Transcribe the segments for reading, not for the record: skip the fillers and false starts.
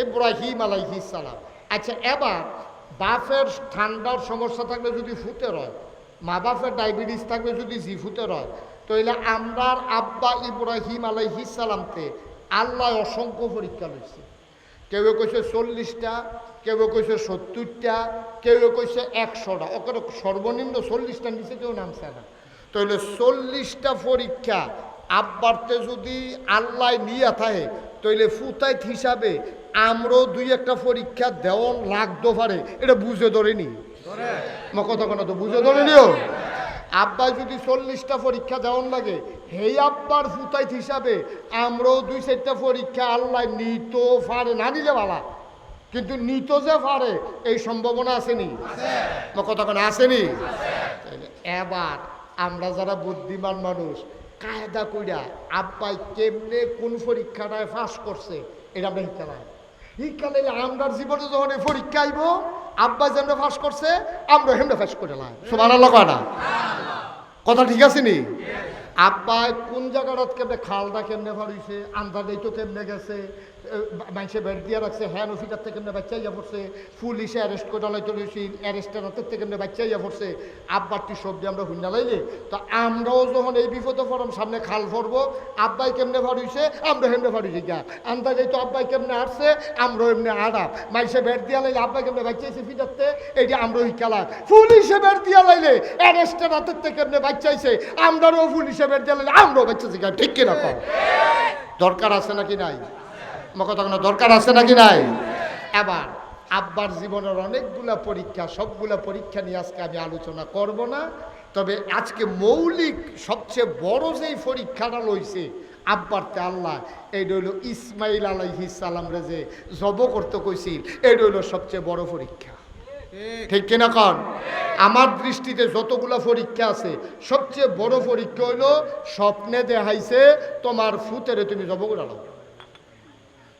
ইব্রাহিম আলাইহিস সালাম। আচ্ছা, এবার বাপের ঠান্ডার সমস্যা থাকলে যদি ফুতের হয়, মা বাপের ডায়াবেটিস থাকলে যদি ফুতের হয়, তাহলে আমরার আব্বা ইব্রাহিম আলাইহিস সালামতে আল্লাহ অসংখ্য পরীক্ষা লইছে। কেউ কইছে 40টা, কেউ কইছে 70টা, কেউ কইছে 100টা, ওখানে সর্বনিম্ন 40টা নিচে কেউ নামছে না। তাহলে 40টা পরীক্ষা আব্বারতে যদি আল্লাহ নিয়ে থাকে, তাইলে ফুতাইত হিসাবে আমরাও 2-1টা পরীক্ষা দেওয়ান লাগতে পারে। এটা বুঝে ধরেনি কথা কোনো তো বুঝে ধরেনিও। আব্বাই যদি 40টা পরীক্ষা দেওয়ান লাগে, হেই আব্বার ফুতাইত হিসাবে আমরাও 2-4টা পরীক্ষা আল্লাহ নিত পারে, না নিলে ভালা, কিন্তু নিত যে পারে এই সম্ভাবনা আসেনি, কথা কোনো আসেনি। এবার আমরা যারা বুদ্ধিমান মানুষ কায়দা কইরা আব্বাই কেমনে কোন পরীক্ষাটায় পাস করছে এটা আমরা শিক্ষালাই শিক্ষালাইলে আমরা জীবনে যখন এই পরীক্ষা আইব, আব্বাই যেমন পাস করছে আমরা হেমনে পাস করে লাই। সুবহানাল্লাহ কয় না? কথা ঠিক আছে নি? আব্বাই কোন জায়গাটাত কেমনে খালটা কেমনে ফাড়িছে, আন্দাজ তো কেমনে গেছে, মানুষে বেড দিয়ে রাখছে, হ্যাঁ অফিসার থেকে কেমনে বাচ্চা ইয়া পড়ছে, পুলিশে অ্যারেস্ট করে লাইতে রয়েছি, অ্যারেস্টের হাতের থেকে কেমনে বাচ্চা ইয়া পড়ছে, আব্বারটি সবজি আমরা হুন্ডা লাইলে তো আমরাও যখন এই বিপদে পড়াম সামনে খাল ফরবো, আব্বাই কেমনে ফাড়িছে আমরা হেমনে ফাড়িছি গা, আন্দাজে তো আব্বাই কেমনে আসছে আমরাও এমনি আড়াপ, মানুষে বেড দিয়া লাইলে আব্বাই কেমনে বাচ্চাইছে ফিটাতে এইটা আমরাও শিখালাম, পুলিশে বেড দিয়া লাইলে অ্যারেস্টের হাতের থেকে কেমনে বাচ্চাইছে আমরাও পুলিশে বেড দিয়া লাইলে আমরাও বাচ্চাছি গা। ঠিক কিনা কর? দরকার আছে নাকি নাই? কথা কোনো দরকার আছে নাকি নাই? এবার আব্বার জীবনের অনেকগুলা পরীক্ষা, সবগুলা পরীক্ষা নিয়ে আজকে আমি আলোচনা করব না। তবে আজকে মৌলিক সবচেয়ে বড় যেই পরীক্ষাটা লইছে আব্বারতে আল্লাহ, এইটা হইল ইসমাইল আলাইহিস সালাম রে যে জব করতে কইছিল, এইটা হইল সবচেয়ে বড় পরীক্ষা। ঠিক কিনা কন? আমার দৃষ্টিতে যতগুলা পরীক্ষা আছে সবচেয়ে বড় পরীক্ষা হইল স্বপ্নে দেখাইছে তোমার ফুতেরে তুমি জব করে লাও,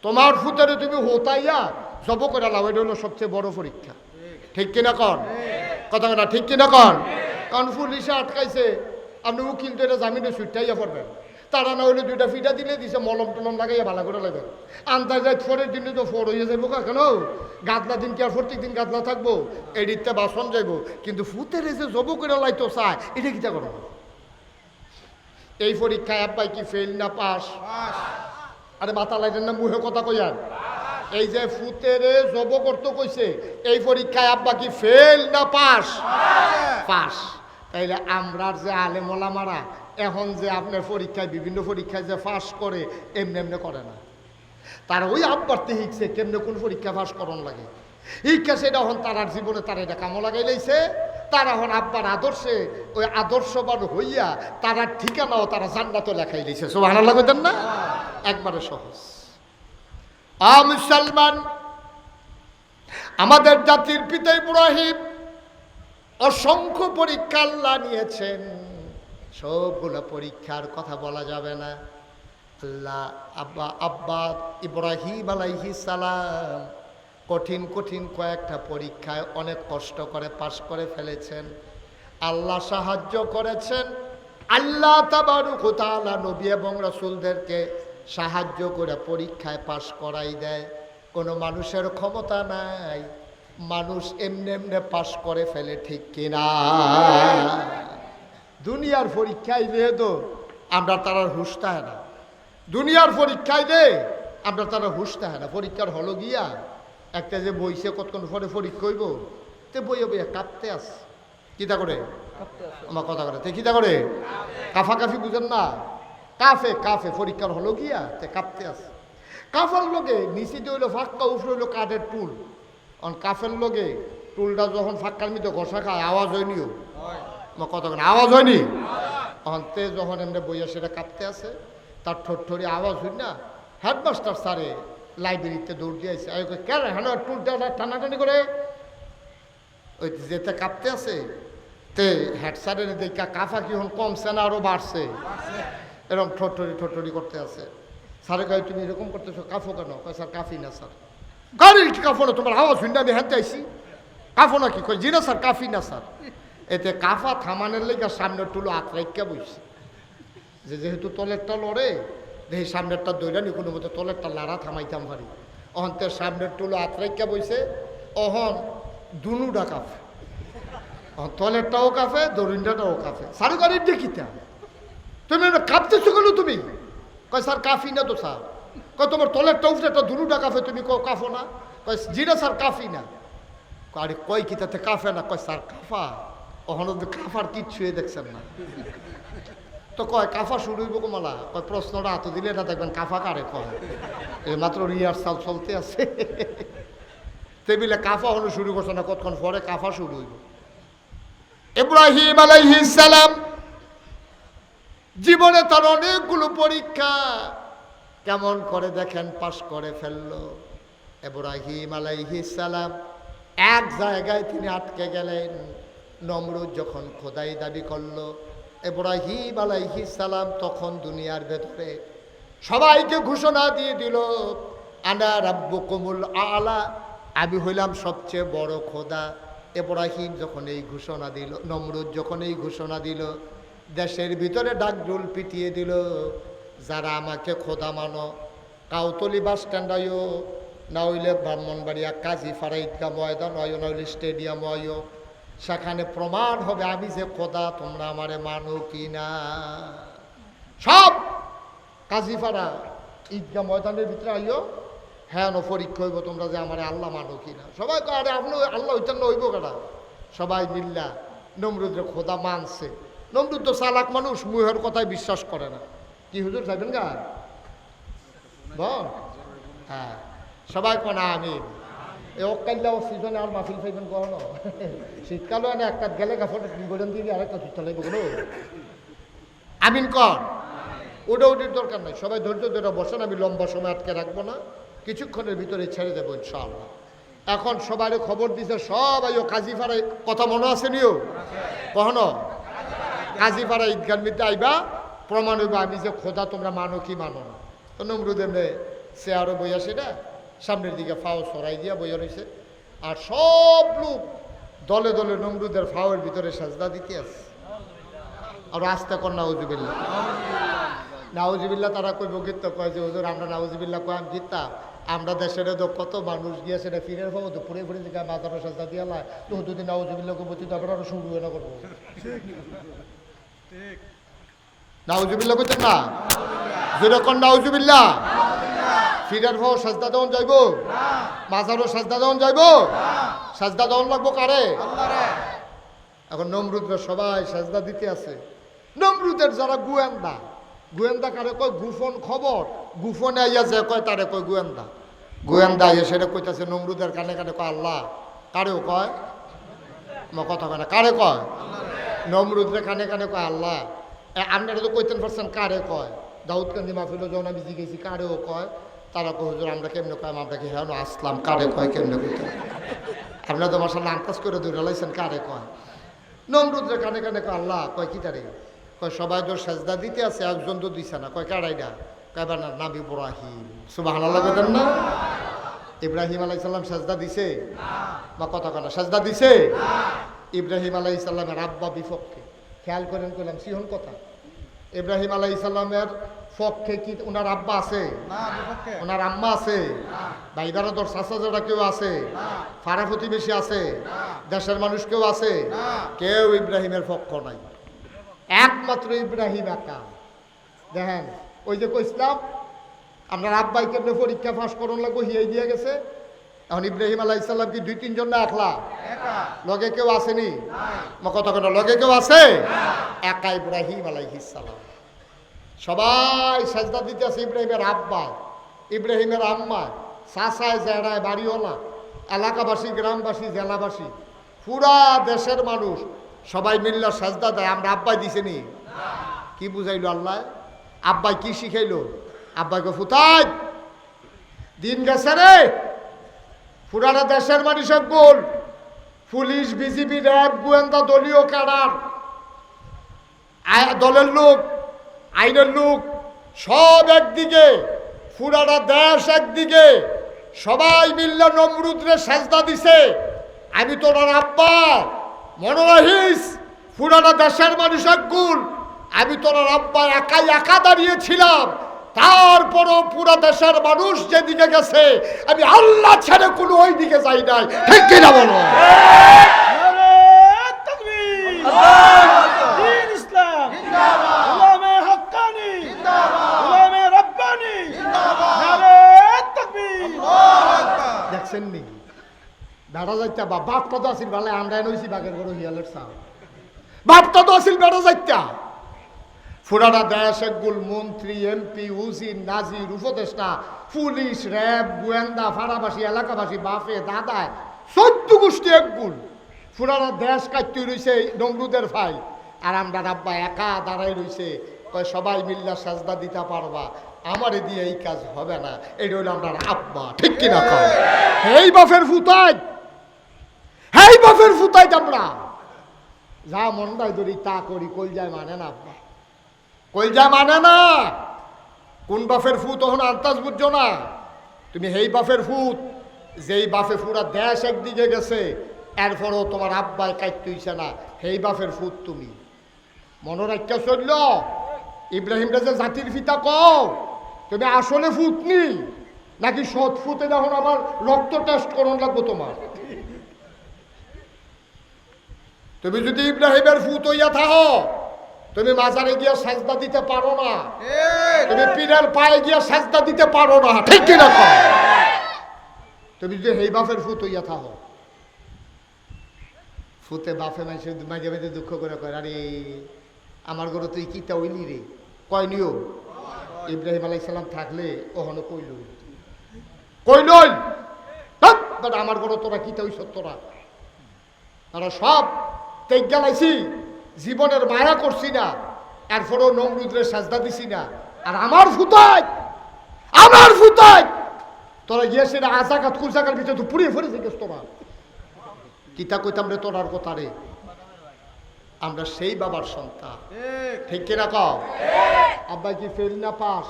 তোমার ফুতেরে তুমি হোতাইয়া জব করে লাও, এটা হলো সবচেয়ে বড় পরীক্ষা। ঠিক কিনা কন? কথা কথা ঠিক কিনা কন? কারণ পুলিশে আটকাইছে, আপনি উকিল তো এটা জামিনে ছুটাইয়া পড়বেন, তারা না হইলে 2টা ফিটা দিলে দিছে মলম টলম লাগাইয়া ভালো করে লাগবেন। আন্দাজ ফোরের দিনে তো ফোর হয়ে যাবো, কেন গাদলা দিন কি আর প্রত্যেক দিন গাদলা থাকবো, এডিতে বাসন যাইব, কিন্তু ফুতের যে জব করে লাইতো চায় এটা কিটা করো। এই পরীক্ষায় আব্বাই কি ফেল না পাস? আরে মাথা লাইটেন না, মুহে কথা কইয়ার। এই যে ফুতেরে জব করতে কইছে এই পরীক্ষায় আব্বা কি ফেল না পাস? পাস। তাইলে আমরার যে আলেম ওলামারা এখন যে আপনার পরীক্ষায় বিভিন্ন পরীক্ষায় যে পাস করে এমনি এমনি করে না, তারা ওই আব্বারতে শিখছে কেমনে কোন পরীক্ষা পাস করন লাগে, শিক্ষা সেটা এখন তারার জীবনে তারা এটা কামো লাগাই লাইছে। তারা এখন আব্বার আদর্শে ওই আদর্শবান হইয়া তারা ঠিকানাও তারা জান্নাতও লেখাই দিয়েছে। সুবহানাল্লাহ কইতেন না? একবারে সহজ। মুসলমান, আমাদের জাতির পিতা ইব্রাহিম অসংখ্য পরীক্ষা আল্লাহ নিয়েছেন, সবগুলো পরীক্ষার কথা বলা যাবে না। আল্লাহ আব্বা ইব্রাহিম আলাইহিস সালাম কঠিন কঠিন কয়েকটা পরীক্ষায় অনেক কষ্ট করে পাশ করে ফেলেছেন। আল্লাহ সাহায্য করেছেন। আল্লাহ তাবারক ওয়া তাআলা নবী এবং রাসূলদেরকে সাহায্য করে পরীক্ষায় পাশ করাই দেয়। কোনো মানুষের ক্ষমতা নাই, মানুষ এমনি এমনি পাশ করে ফেলে। ঠিক কিনা? দুনিয়ার পরীক্ষায় দিয়ে তো আমরা তারা হুঁশতে হয় না, দুনিয়ার পরীক্ষায় দে আমরা তারা হুঁশতে হয় না। পরীক্ষার হলো গিয়া একটা যে বইছে কতক্ষণ পরে পরীক্ষা হইব, তে বইয়ে বইয়া কাঁপতে আস কিতা করে আমার কথা করে, তে কিতা করে কাফাকাফি বুঝেন না, কাফে কাফে পরীক্ষার হলো গিয়া তে কাঁপতে আস। কাফের লোকে নিচেতে হইলো ফাঁকা, উপরে হইলো কাঠের টুল। কারণ কাফের লোকে টুলটা যখন ফাঁকার মধ্যে ঘষা খায় আওয়াজ হয়নিও, আমার কথা করে আওয়াজ হয়নি। তে যখন এমনি বইয়া সেটা কাঁপতে আসে, তার ঠোঁটঠড়ি আওয়াজ হই না, হেডমাস্টার স্যারে লাইব্রেরিতে দৌড় দিয়েছে, কেন হ্যাঁ টুলটা টানাটানি করে ওই যেতে কাঁপতে আছে। তে হেড স্যারের দেখা কাফা কি হন কমছে না আরও বাড়ছে, এরকম ঠোঁটঠড়ি করতে আছে। স্যারে কয় তুমি এরকম করতেছো, কাফো কেন? কয় স্যার কাফি না স্যার। গাড়ির কি কাফো না, তোমার আওয়াজ হই না, আমি হাঁটতে আইসি, কাফো না কি? কয় জি না স্যার কাফি না স্যার। এতে কাফা থামানোর লেগে সামনের টুলো আত্রাইকা বইছে, যেহেতু তলেরটা লড়ে দেখি সামনেরটা দৈরানি কোনো মতো তলেরটা লাড়া থামাইতাম পারি। অহন্তের সামনের টুলো আত্রাইকা বইছে, অহন দুনুটা কাফে, তলেরটাও কাফে দরিন্ডাটাও কাফে। সারু গাড়ির দেখিতা তুমি কাঁপতেছো কেন তুমি? কয় স্যার কাফি না তো স্যার। কয় তোমার তলেরটা উঠেটা দুনুটা কাফে, তুমি কাফো না? কয় জিরা স্যার কাফি না। আরে কয় কি তাতে কাফে না? কয় স্যার কাফা। ওখানে কাফার কিচ্ছু দেখছেন না তো কয় কাফা শুরু হইব কমালা। কয় প্রশ্নটা হাত দিলে না দেখবেন কাফা কারে কয়, এই মাত্র রিহার্সাল চলতে আছে টেবিলে কাফা হলো শুরু করছে না, কতক্ষণ পরে কাফা শুরু হইব। ইব্রাহিম আলাইহিস সালাম জীবনে তার অনেকগুলো পরীক্ষা কেমন করে দেখেন পাশ করে ফেললো। ইব্রাহিম আলাইহিস সালাম এক জায়গায় তিনি আটকে গেলেন। নমরুদ যখন খোদাই দাবি করলো, ইব্রাহিম আলাইহিস সালাম তখন দুনিয়ার ভেতরে সবাইকে ঘোষণা দিয়ে দিল, আনা রাব্বুকুমুল আলা, আমি হইলাম সবচেয়ে বড় খোদা। ইব্রাহিম যখন এই ঘোষণা দিল, নমরুদ যখন এই ঘোষণা দিল, দেশের ভিতরে ডাকডোল পিটিয়ে দিল, যারা আমাকে খোদা মানো কাউতলি বাস স্ট্যান্ড আয়ো, না হইলে ব্রাহ্মণবাড়িয়া কাজীপাড়া ঈদগাহ ময়দান আয়ো, না হইলে স্টেডিয়াম আয়ো, সেখানে প্রমাণ হবে আমি যে খোদা, তোমরা আমারে মানো কি না। সব কাজীপাড়া ঈদগাহ ময়দানের ভিতরে আইও, হ্যাঁ পরীক্ষা হইব তোমরা যে আমারে আল্লাহ মানো কি না। সবাই আরে আপনি আল্লাহ হইতেন না হইব কেনা। সবাই মিল্লা নমরুদের খোদা মানছে। নমরুদ তো চালাক মানুষ, মুহের কথায় বিশ্বাস করে না। কি হুজুর যাবেন গা বল? হ্যাঁ সবাই কনা আমি এ অকাল্লা সিজনে আর মাহফিল ফাইবেন কখনো শীতকালও এনে একটা গেলে কাপড় গোডেন দিয়ে আরেকটা শীতকাল লাগবে কোনো আমিন কর। ওটা ওটির দরকার নাই, সবাই ধৈর্য ধরে বসেন, আমি লম্বা সময় আটকে রাখবো না, কিছুক্ষণের ভিতরে ছেড়ে দেবো ইনশাআল্লাহ। এখন সবাই খবর দিছে, সবাই ও কাজীপাড়ায় কথা মনে আছে নিও কখনো? কাজীপাড়া ঈদগার মধ্যে আইবা, প্রমাণ হইবা আমি যে খোদা, তোমরা মানো কি মানো না। তো নমরুদ এমনি সে আরো বইয়া সেটা সামনের দিকে ফাও সরাই দিয়া বইয়া রয়েছে, আর সব লোক দলে দলে নমরুদের ফাওয়ের ভিতরে সাজদা দিতে আছে। আর আস্তে কর নাউজুবিল্লাহ, নাউজুবিল্লাহ। তারা কইব গীত কয় যে হুজুর আমরা নাউজুবিল্লাহ কয় আমি গীতা, আমরা দেশের তো কত মানুষ গিয়ে সেটা ফিরের পাবো তো পুরে পুরে দিকে মাথার সাজদা দিয়া লাই তো দুদিন নাউজুবিল্লাহ করবো, তুই তারপরে আরো শুরু না করবো। নাউজুবিল্লাহ করতেন না যেরকম নাউজুবিল্লাহ। ফিরের ভাও সাজদা দেওয়ান যাইব, মাজারও সাজদা দেওয়ান যাইব, সাজদা দেওয়ান লাগবো কারে? এখন নমরুদরা সবাই সাজদা দিতে আছে। নমরুদের যারা গোয়েন্দা, গোয়েন্দা কারে কয়? গোপন খবর, গোপনে আইয়া যে কয় তারে কয় গোয়েন্দা। গোয়েন্দা আইয়া সেটা কইতাছে নমরুদের কানে কানে কয় আল্লাহ। কারেও কয় কথা কয় না, কারে কয়? নমরুদের কানে কানে কয় আল্লাহ। আপনারা তো কইতেন পারছেন কারে কয়? দাউদকান্দি মাহফিল যখন আমি জিজ্ঞেসি কারেও কয়, তারা কয় হুজুর আমরা কেমনে কয়? আমরা কি হ্যাঁ আসলাম, কারে কয় কেমনে কইতেন? আপনারা তো মাসাল্লাহ আন্দাজ করে দৌড়ে লাইছেন কারে কয়। নমরুদের কানে কানে কয় আল্লাহ। কয় কি তারে? কয় সবাই তো সাজদা দিতে আছে, একজন তো দিছে না। কয় কারাইডা? কয়বার না নাবি ইব্রাহিম। সুবহানাল্লাহ বলেন না? ইব্রাহিম আলাইহিস সালাম সাজদা দিছে বা কথা কয় না? সাজদা দিছে। ইব্রাহিম আলাইহিস সালামের আব্বা বিপক্ষে, খেয়াল করেন কইলাম সিহন কথা। ইব্রাহিম আলাইহিস সালামের পক্ষে কি ওনার আব্বা আছে? ওনার আম্মা আছে? ভাই বারাদর চাচা কেউ আছে? ফারা প্রতিবেশী আছে? দেশের মানুষ কেউ আছে? কেউ ইব্রাহিমের পক্ষ নাই, একমাত্র ইব্রাহিম একা। দেখেন ওই যে কইছিলাম আপনার আব্বাই কেমনে পরীক্ষা পাস করন লাগবো হিয়াই দিয়ে গেছে। এখন ইব্রাহিম আলাইহিস সালাম কি 2-3 জন না একলা? লগে কেউ আসেনি? কথা কেন লগে কেউ আছে? একা ইব্রাহিম আলাইহিস সালাম। সবাই সাজদা দিতে আছে ইব্রাহিমের আব্বা, ইব্রাহিমের আম্মা, চাচায় জেড়ায় বাড়িওয়ালা, এলাকাবাসী, গ্রামবাসী, জেলাবাসী, পুরা দেশের মানুষ সবাই মিল্লা সাজদা দেয়। আমরা আব্বাই দিছেনি? কি বুঝাইলো আল্লাহ? আব্বাই কি শিখাইলো? আব্বাইকে ফুতাই দিন গেছে রে, পুরানা দেশের মানুষের গোল, পুলিশ, বিজিবি, র্যাব, গোয়েন্দা, দলীয় ক্যাডার, দলের লোক, আইনের লোক, সব একদিকে, পুরানা দেশ একদিকে, সবাই মিল্লা নমরুদরে সাজদা দিছে। আমি তোর আব্বা, মনে রাখিস পুরানা দেশের মানুষের গুণ, আমি তোর আব্বা একাই একা দাঁড়িয়েছিলাম, তারপরও পুরো দেশের মানুষ যেদিকে গেছে আমি আল্লাহ ছেড়ে কোনো ওই দিকে যাই নাই, ঠিক কিনা বলো? দেখছেন নি বেড়া যাইতা বাপটা তো আসিল ভালো, আমরা নইছি বাঘের বড় হিয়ালের সাহ, বাপটা তো আসিল বেড়া যাইতা। ফুরানা দেশ একগুল মন্ত্রী, এমপি, উজির, নাজির, উপদেষ্টা, পুলিশ, র্যাব, গোয়েন্দা, ফাড়াবাসী, এলাকাবাসী, বাপে দাদায় 14 গোষ্ঠী একগুল ফুরানা দেশ কাটতে রইছে নমরুদের ভাই। আর আমরা আব্বা একা দাঁড়াই রইছে, কয় সবাই মিল্লা সাজদা দিতে পারবা, আমারে দিয়ে এই কাজ হবে না। এটা হইল আমরা আব্বা, ঠিক কিনা কয়? হেই বাপের ফুতাই, হেই বাপের ফুতাই আমরা যা মনটাই ধরি তা করি, কই যায় মানে না আব্বা, কই যা মানে না। কোন বাপের ফুত তখন আন্তাজ বুঝছো না তুমি? হেই বাপের ফুত যেই বাপে পুরা দেশ একদিকে গেছে, এরপরও তোমার আব্বায় কাটতেইছে না, হেই বাপের ফুত তুমি। মনে রাখতে চলল ইব্রাহিম রাজা জাতির পিতা কও, তুমি আসলে ফুতনি নাকি সৎ ফুতে? যখন আবার রক্ত টেস্ট করুন লাগবো তোমার। তুমি যদি ইব্রাহিমের ফুত হইয়া থাকো, তুমি মাজারে গিয়া সাজদা দিতে পারো না, তুমি পীরের পায়ে গিয়া সাজদা দিতে পারো না, ঠিক কিনা? তুমি যদি হেই বাপের ফুত হইয়া থাকো, ফুতে বাপে মাঝে মাঝে মাঝে দুঃখ করে কয়, আরে আমার ঘরে তুই কিতা হইলি রে, কয় নিও ইব্রাহিম আলাইহিস সালাম থাকলে ওখানে কইল কইলই আমার ঘরে তোরা কিতা হইছ, তোরা তারা সব তেজ জ্বালাইছি, জীবনের মায়া করছি না, এরপরেও নমরুদের সাজদা দিছি না। আর আমার ফুতাই, আমার ফুতাই তোরা গিয়েছে না আজাকাত কুজাকার ভিতরে তো পুড়িয়ে ফেলে গেছ তোরা। কিতা কইতাম রে তোরার কথা রে, আমরা সেই বাবার সন্তান, ঠিক কিনা কও? আব্বা কি ফেল না পাস?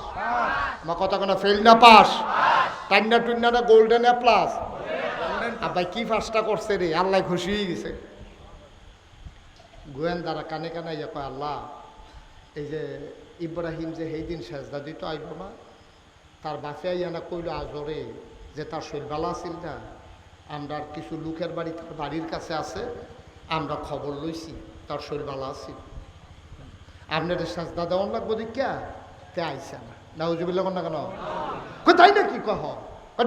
আমার কথা কেন ফেল না পাস? টান্না টুন্না না গোল্ডেন এ প্লাস? আব্বা কি পাসটা করছে রে, আল্লাহ খুশি হয়ে গেছে। গোয়েন্দারা কানে কানে ইয়া কয়, আল্লাহ এই যে ইব্রাহিম যে সেই দিন সেজদা দিত আইব না, তার বাপে আইয়ানা কইল আজরে যে তার শরীর ভালো আছিল না, আমরা কিছু লোকের বাড়ি তার বাড়ির কাছে আছে, আমরা খবর লইছি তার শরীর ভালো আছিল, আপনার সাজদা দেওয়ান লাগবো দেখিয়া তে আইসা না। নাউজুবিল্লাহ না কেন? তাই না কি কহ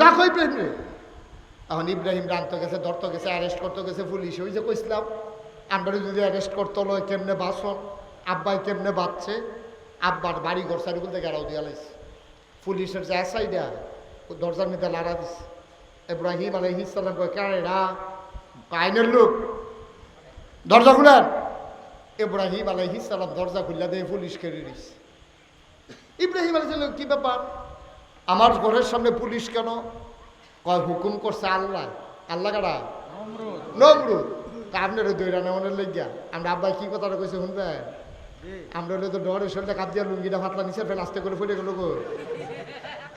ডাকো ইব্রাহিম রে। এখন ইব্রাহিম রানতে গেছে, ধরতে গেছে, অ্যারেস্ট করতে গেছে পুলিশ। ওই যে কইছিলাম আমরা যদি অ্যারেস্ট করতে হলো কেমনে বাসন, আব্বাই কেমনে বাঁচছে, আব্বার বাড়ি ঘর সাইড বলতে গেরাও দিয়া লাইছে। পুলিশের যে সাইডা দরজার মধ্যে লাড়া দিছে। ইব্রাহিম আলাইহিস সালাম কয়, কারেরা আইনের লোক, দরজা খুলেন। ইব্রাহিম আলাইহিস সালাম দরজা খুললা দিয়ে পুলিশ কেড়ে দিছে। ইব্রাহিম আলাইহিস সালাম, কি ব্যাপার, আমার ঘরের সামনে পুলিশ কেন? কয় হুকুম করছে আল্লাহ। আল্লাহ কারা? নমরুদ। আপনার দৈরা নেওয়ানোর লেগিয়া আমরা আব্বাই কি কথাটা কইছে শুনবেন? আমরা হলে তো ডরের শরীরটা কাপ দিয়া লুঙ্গিটা ফাতলা নিচে ফেলে আস্তে করে ফুটে গেল গো।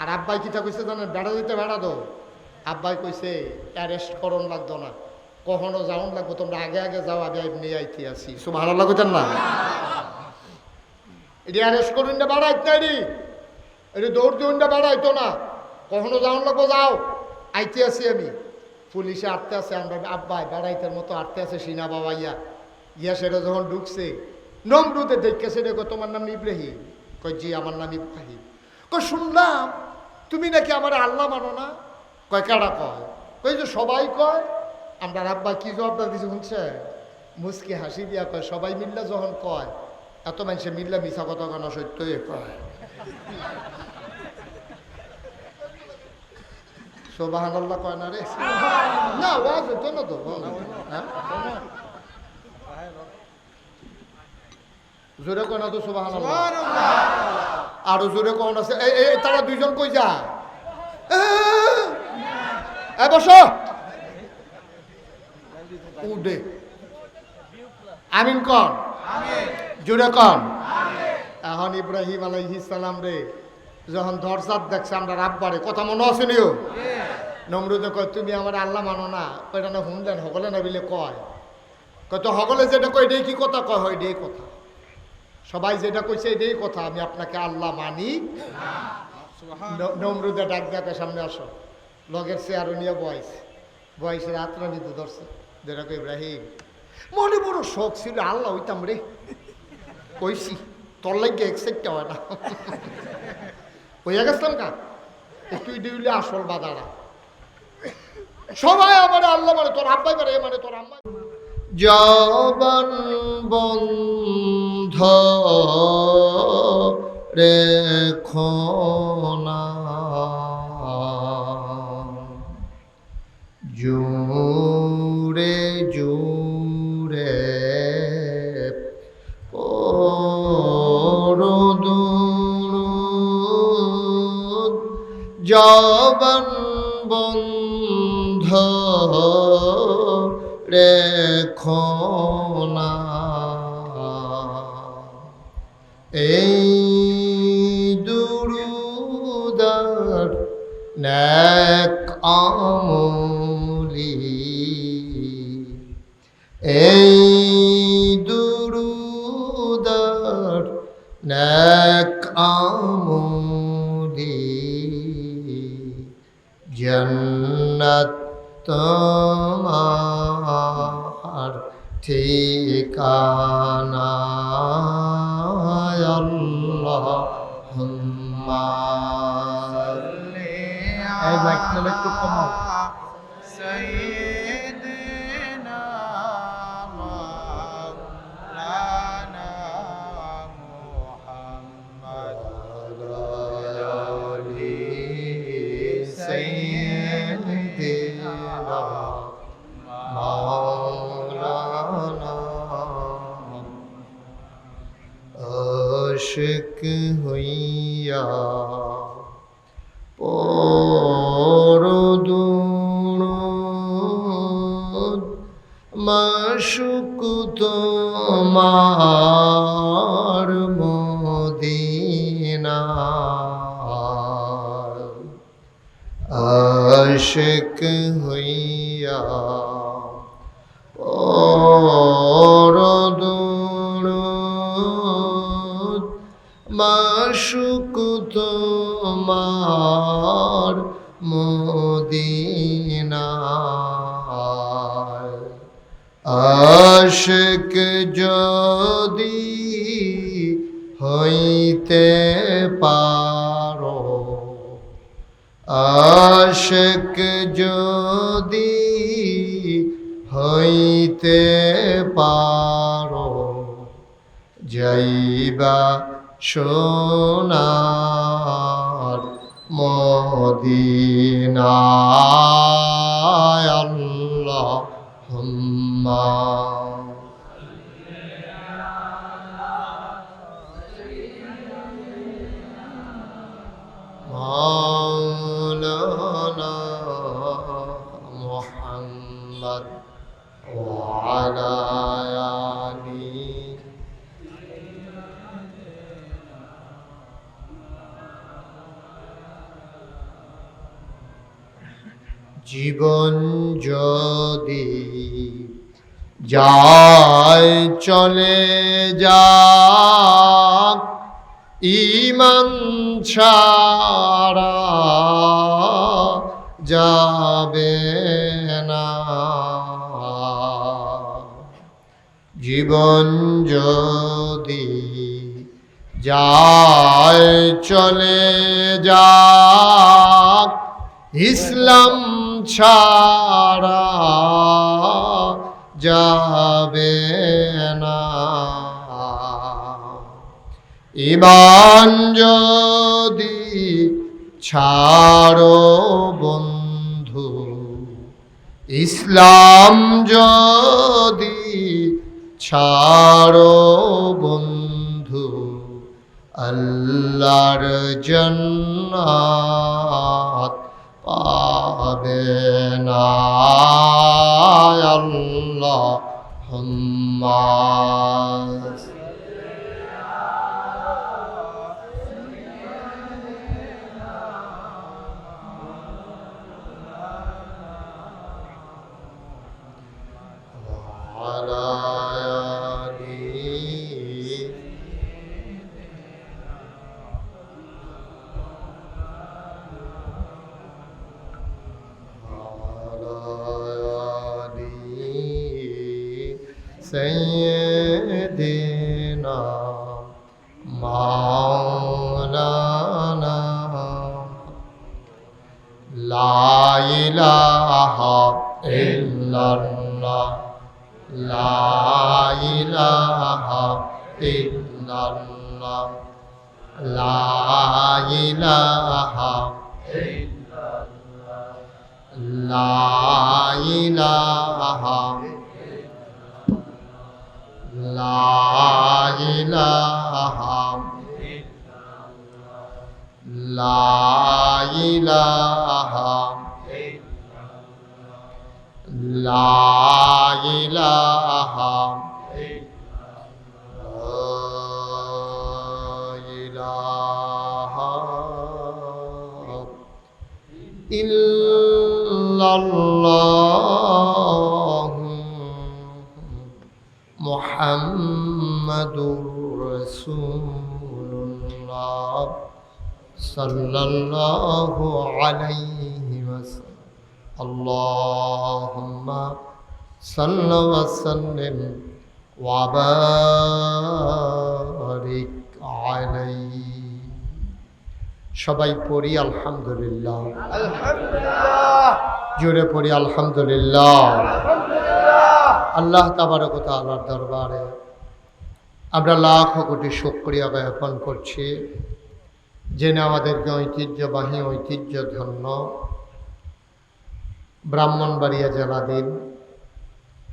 আর আব্বাই কিটা কইছে জানেন? বেড়া দিতে বেড়া দো। আব্বাই কইছে অ্যারেস্ট করন লাগতো না, কখনো যাওন লাগবো, তোমরা আগে আগে যাও, আমি এমনি আইতে আসি। সুবহানাল্লাহ কইতেন না? এটি অ্যারেস্ট করুন না বেড়াইত না, এটি দৌড় দিউন না বেড়াইতো না, কখনো যাওন লাগবো, যাও আইতে আসি আমি। পুলিশে আটতে আছে, আমরা আব্বাই বেড়াইতের মতো আটতে আছে। সিনা বাবা ইয়া সেটা যখন ঢুকছে, নমরুদে দেখে সেটা কয়, তোমার নাম ইব্রাহিম? কয় জি আমার নাম ইব্রাহিম। কয় শুনলাম তুমি নাকি আমার আল্লাহ মানো না? কয় কারা কয়? কই যে সবাই কয়। আমরা আব্বা কি জবাবটা দিছে শুনছে? মুসকি হাসি দিয়া কয়, সবাই মিল্লা যখন কয়, এত মানুষে মিল্লা মিছা কথা কেন, সত্যই কয়। সুবহানাল্লাহ কয় না রে? না ওয়াজ হতো না তো, জোরে কয় না তো সুবহানাল্লাহ? আরো জোরে কন আছে। তারা দুইজন কই যা, বসো উডে আমিন কন, জোরে কন। এখন ইব্রাহিম আলাইহিস সালাম রে যখন দরজাত দেখছে আমরা আব্বারে, কথা মনে আছে নিও? নমরুদে কয়, তুমি আমার আল্লাহ মানো না? কয়টা না শুনলেন সকলে না বিলে কয়, কত সকলে যেটা কয় এটাই কি কথা? কয় হয় এটাই কথা। সবাই যেটা কইছে এটাই কথা, আমি আপনাকে আল্লাহ মানি। নমরুদে ডাক ডাকে সামনে আসো, লগের চেয়ারও নিয়ে বয়সের হাতরা নিতে ধরছে। যেরকম ইব্রাহিম মনে বড় শখ ছিল, আল্লাহ হইতাম রে, কইছি তোর লাগে এক্সাইটটা হয় না। হইয়া গেছিলাম কা একটু দিলে আসল বাদারা সবাই আমার আল্লাহ মানে, তোর আব্বাই পারে মানে তোর আম্মা। জবান বন্ধ রেখো না, জুড়ে জুড়ে পড়ো দুরূদ, জবান বন্ধ রেখো না, এই দুরূদার নেক আমলি, এই দুরূদার নেক আমলি, জান্নাত তোমার ঠিকানা, আল্লাহুম্মা এই লাইটটা একটু কমাও। সাইয়্যিদিনা মাওলানা মুহাম্মদ আলি সাইয়্যিদিনা মাওলানা, আশিক হইয়া পড়ো দুরূদ, মাশুক তোমার মদিনা, আশিক হইয়া পড়ো দুরূদ, মাশুক তোমার মদিনা, আশিক যদি হইতে পারো, আশিক যদি হইতে পারো, যাইবা সোনার মদিনায়, আল্লাহুম্মা মাওলানা মুহাম্মদ ওয়া আলা আলিহি। জীবন যদি যায় চলে যাক, ঈমান ছাড়া যাবে না, জীবন যদি যায় চলে যাক, ইসলাম ছাড়া যাবে না, ঈমান যদি ছাড়ো বন্ধু, ইসলাম যদি ছাড়ো বন্ধু, আল্লাহর জান্নাত পাবে না, আল্লাহুম্মা আলা আলিহি سيدنا مولانا لا إله إلا الله لا إله إلا الله لا إله إلا الله لا إله لا إله لا إله لا إله إلا الله محمد رسول الله صلى الله عليه وسلم اللهم صل وسلم وبارك عليه সবাই পড়ি আলহামদুলিল্লাহ আলহামদুলিল্লাহ জোরে পড়ি আলহামদুলিল্লাহ আলহামদুলিল্লাহ আল্লাহ তাবারক ওয়া তাআলার দরবারে আমরা লাখ কোটি শুকরিয়া জ্ঞাপন করছি যিনি আমাদেরকে ঐতিহ্যবাহী ঐতিহ্যধন্য ব্রাহ্মণবাড়িয়া জেলাধীন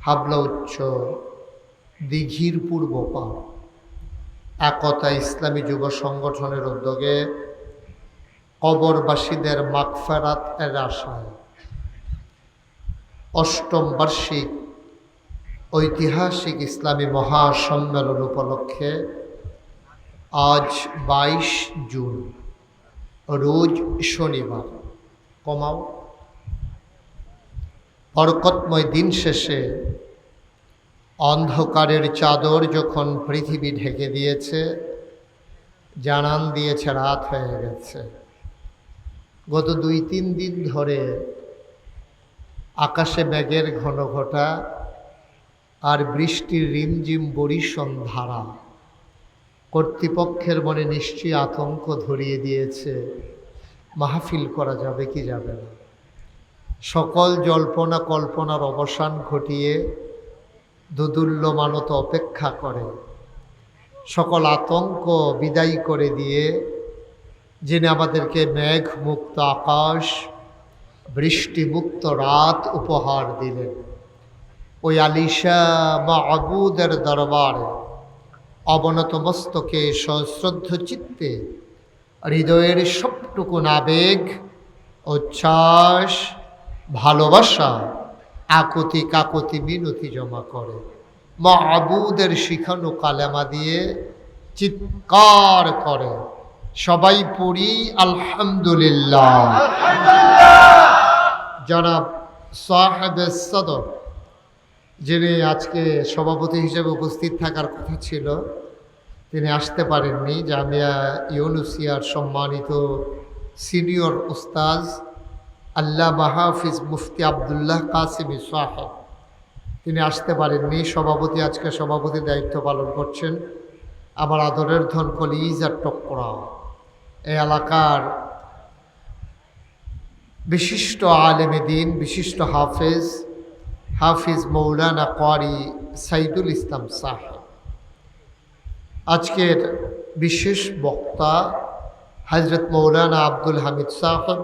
হাবলা উচ্চ দিঘির পূর্ব পার একতা ইসলামী যুব সংগঠনের উদ্যোগে কবরবাসীদের মাগফিরাত এর আশায় অষ্টম বার্ষিক ঐতিহাসিক ইসলামী মহাসম্মেলন উপলক্ষে আজ 22 জুন রোজ শনিবার কমাও বরকতময় দিন শেষে অন্ধকারের চাদর যখন পৃথিবী ঢেকে দিয়েছে জানান দিয়েছে রাত হয়ে গেছে গত 2-3 দিন ধরে আকাশে মেঘের ঘন ঘটা আর বৃষ্টির রিমঝিম বরিশন ধারা কর্তৃপক্ষের মনে নিশ্চয়ই আতঙ্ক ধরিয়ে দিয়েছে মাহফিল করা যাবে কি যাবে না সকল জল্পনা কল্পনার অবসান ঘটিয়ে দোদুল্যমানত অপেক্ষা করে সকল আতঙ্ক বিদায়ী করে দিয়ে যিনি আমাদেরকে মেঘ মুক্ত আকাশ বৃষ্টি মুক্ত রাত উপহার দিলেন ওই আলিশা মাবুদের দরবারে অবনত মস্তকে সশ্রদ্ধ চিত্তে হৃদয়ের সবটুকু আবেগ উচ্ছ্বাস ভালোবাসা আকুতি কাকুতি মিনতি জমা করে মাবুদের শিখানো কালেমা দিয়ে চিৎকার করে সবাই পড়ি আলহামদুলিল্লাহ জনাব সাহেবে সদর যিনি আজকে সভাপতি হিসেবে উপস্থিত থাকার কথা ছিল তিনি আসতে পারেননি জামিয়া ইউনুসিয়ার সম্মানিত সিনিয়র উস্তাজ আল্লামা হাফিজ মুফতি আবদুল্লাহ কাসিমি সাহেব তিনি আসতে পারেননি সভাপতি আজকে সভাপতির দায়িত্ব পালন করছেন আমার আদরের ধন কলিজার টুকরা এই এলাকার বিশিষ্ট আলেমে দ্বীন বিশিষ্ট হাফিজ মৌলানা ক্বারি সাইদুল ইসলাম সাহেব আজকের বিশেষ বক্তা হযরত মৌলানা আব্দুল হামিদ সাহেব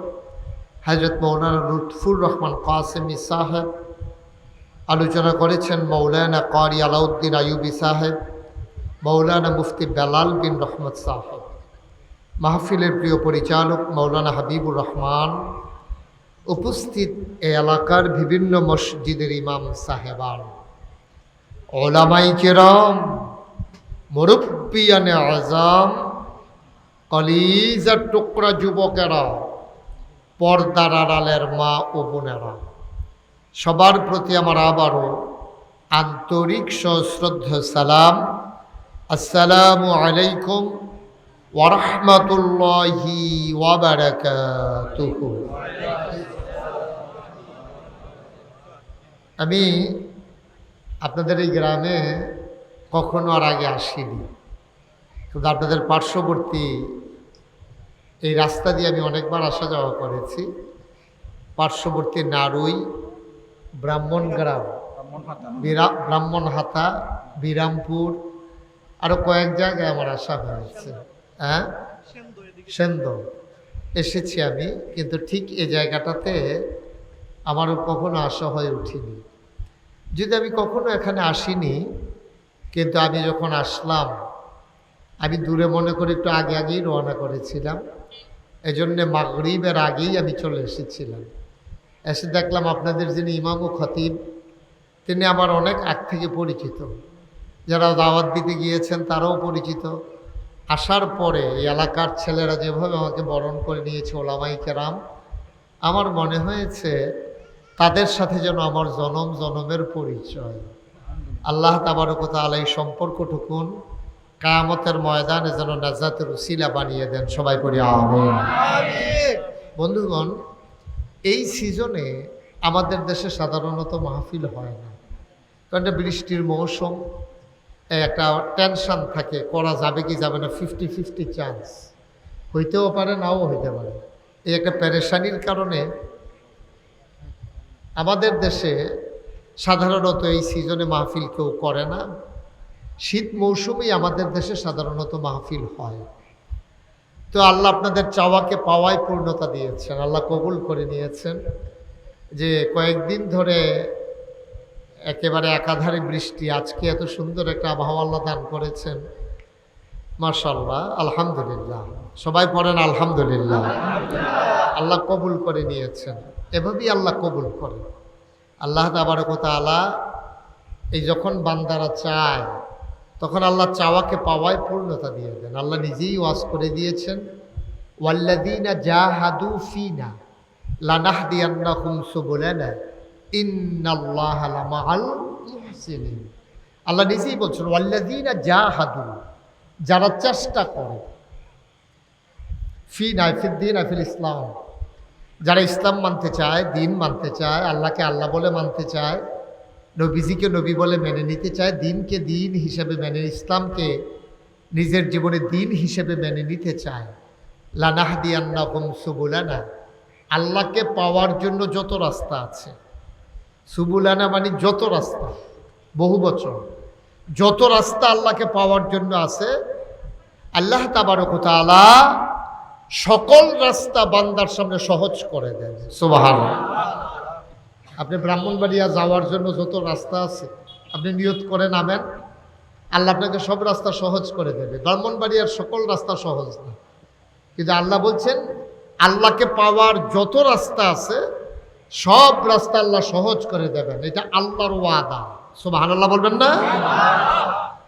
হযরত মৌলানা লুৎফুর রহমান কাসেমি সাহেব আলোচনা করেছেন মৌলানা ক্বারি আলাউদ্দিন আইয়ুবী সাহেব মৌলানা মুফতি বেলাল বিন রহমত সাহেব মাহফিলের প্রিয় পরিচালক মৌলানা হাবিবুর রহমান উপস্থিত এই এলাকার বিভিন্ন মসজিদের ইমাম সাহেবান ওলামাই কেরাম মুরব্বিয়ানে আযম কলিজার টুকরা যুবকেরা পর্দার আড়ালের মা ও বোনেরা সবার প্রতি আমার আবারও আন্তরিক সশ্রদ্ধ সালাম আসসালামু আলাইকুম ওয়া রাহমাতুল্লাহি ওয়া বারাকাতুহু। আমি আপনাদের এই গ্রামে কখনো আর আগে আসিনি, শুধু আপনাদের পার্শ্ববর্তী এই রাস্তা দিয়ে আমি অনেকবার আসা যাওয়া করেছি। পার্শ্ববর্তী নারুই, ব্রাহ্মণগ্রাম, ব্রাহ্মণহাতা, বিরামপুর, আরও কয়েক জায়গায় আমার আসা হয়েছে। হ্যাঁ, সেন্দর এসেছি আমি, কিন্তু ঠিক এই জায়গাটাতে আমারও কখনো আসা হয়ে উঠিনি। যদি আমি কখনো এখানে আসিনি, কিন্তু আমি যখন আসলাম আমি দূরে মনে করে একটু আগে আগেই রওনা করেছিলাম। এই জন্যে মাগরিবের আগেই আমি চলে এসেছিলাম। এসে দেখলাম আপনাদের যিনি ইমাম ও খতিব, তিনি আমার অনেক আগ থেকে পরিচিত। যারা দাওয়াত দিতে গিয়েছেন তারাও পরিচিত। আসার পরে এই এলাকার ছেলেরা যেভাবে আমাকে বরণ করে নিয়েছে, ওলামাই কেরাম, আমার মনে হয়েছে তাদের সাথে যেন আমার জনম জনমের পরিচয়। আল্লাহ তাবারক ওয়া তাআলা এই সম্পর্কটুকুন কিয়ামতের ময়দানে যেন নাজাতের উসিলা বানিয়ে দেন। সবাই পড়ি আমিন। বন্ধুগণ, এই সিজনে আমাদের দেশে সাধারণত মাহফিল হয় না, কারণ এটা বৃষ্টির মৌসুম, একটা টেনশন থাকে, করা যাবে কি যাবে না, 50-50 চান্স, হইতেও পারে নাও হইতে পারে। এই একটা পেরেশানির কারণে আমাদের দেশে সাধারণত এই সিজনে মাহফিল কেউ করে না। শীত মৌসুমেই আমাদের দেশে সাধারণত মাহফিল হয়। তো আল্লাহ আপনাদের চাওয়াকে পাওয়ায় পূর্ণতা দিয়েছেন, আল্লাহ কবুল করে নিয়েছেন। যে কয়েকদিন ধরে একেবারে একাধারে বৃষ্টি, আজকে এত সুন্দর একটা আবহাওয়া আল্লাহ দান করেছেন, মাশাআল্লাহ, আলহামদুলিল্লাহ। সবাই পড়েন আলহামদুলিল্লাহ। আল্লাহ কবুল করে নিয়েছেন, এভাবেই আল্লাহ কবুল করেন। আল্লাহ তাবারক ওয়া তাআলা এই যখন বান্দারা চায় তখন আল্লাহ চাওয়াকে পাওয়ায় পূর্ণতা দিয়ে দেন। আল্লাহ নিজেই ওয়াজ করে দিয়েছেন, ওয়াল্লাযীনা জাহাদু ফীনা লানাহদিয়ান্নাহুম সুবুলানা ইন্নাল্লাহা লামাআল মুহসিনিন। আল্লাহ নিজেই বলছেন, ওয়াল্লাযীনা জাহাদু, যারা চেষ্টা করে, ফীনা ফিদ্দীন ফিল ইসলাম, যারা ইসলাম মানতে চায়, দিন মানতে চায়, আল্লাহকে আল্লাহ বলে মানতে চায়, নবীজিকে নবী বলে মেনে নিতে চায়, দিনকে দিন হিসেবে মেনে, ইসলামকে নিজের জীবনে দিন হিসেবে মেনে নিতে চায়, লানাহদিয়ান্নাহুম সুবুলানা, আল্লাহকে পাওয়ার জন্য যত রাস্তা আছে, সুবুলানা মানে যত রাস্তা, বহু বচন, যত রাস্তা আল্লাহকে পাওয়ার জন্য আছে, আল্লাহ তাবারক ওয়া তাআলা সকল রাস্তা বান্দার সামনে সহজ করে দেন। সুবহানাল্লাহ। আপনি ব্রাহ্মণবাড়িয়া যাওয়ার জন্য যত রাস্তা আছে, আপনি নিয়ত করে নামেন, আল্লাহ আপনাকে সব রাস্তা সহজ করে দেবে। ব্রাহ্মণবাড়িয়ার সকল রাস্তা সহজ না, কিন্তু আল্লাহ বলছেন আল্লাহকে পাওয়ার যত রাস্তা আছে সব রাস্তা আল্লাহ সহজ করে দেবেন। এটা আল্লাহর ওয়াদা। সুবহানাল্লাহ বলবেন না?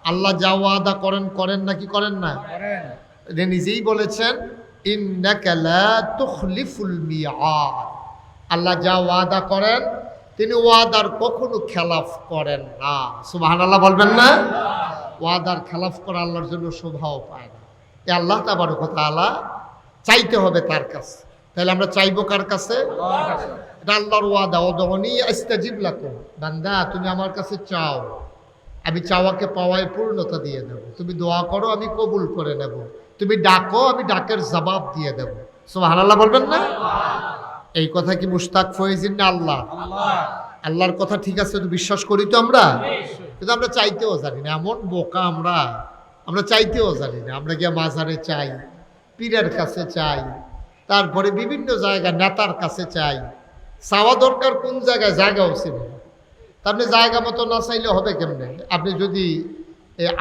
আল্লাহ যা ওয়াদা করেন, করেন নাকি করেন না? এটা নিজেই বলেছেন, ইন্নাকা লা তুখলিফুল মিআদ। আল্লাহ যা ওয়াদা করেন তিনি ওয়াদার কখনো খেলাফ করেন না। সুবহানাল্লাহ বলবেন না? ওয়াদার খেলাফ করা আল্লাহর জন্য শোভাও পায় না। এ আল্লাহ তাবারক ওয়া তাআলা চাইতে হবে তার কাছে। তাহলে আমরা চাইবো কার কাছে? এটা আল্লাহর ওয়াদা, উদউনি আস্তাজিব লাকুম। বান্দা, তুমি আমার কাছে চাও, আমি চাওয়াকে পাওয়ায় পূর্ণতা দিয়ে দেব। তুমি দোয়া করো, আমি কবুল করে নেব। তুমি ডাকো, আমি ডাকের জবাব দিয়ে দেব। সুবহানাল্লাহ বলবেন না? এই কথা কি মুশতাক ফয়েজিন না আল্লাহ? আল্লাহর কথা ঠিক আছে, তো বিশ্বাস করি তো আমরা, কিন্তু আমরা চাইতেও জানি না। এমন বোকা আমরা চাইতেও জানি না। আমরা গিয়ে মাজারে চাই, পীরের কাছে চাই, তারপরে বিভিন্ন জায়গায় নেতার কাছে চাই। চাওয়া দরকার কোন জায়গায়, জায়গাও ছিল না। তা আপনি জায়গা মতো না চাইলে হবে কেমনে? আপনি যদি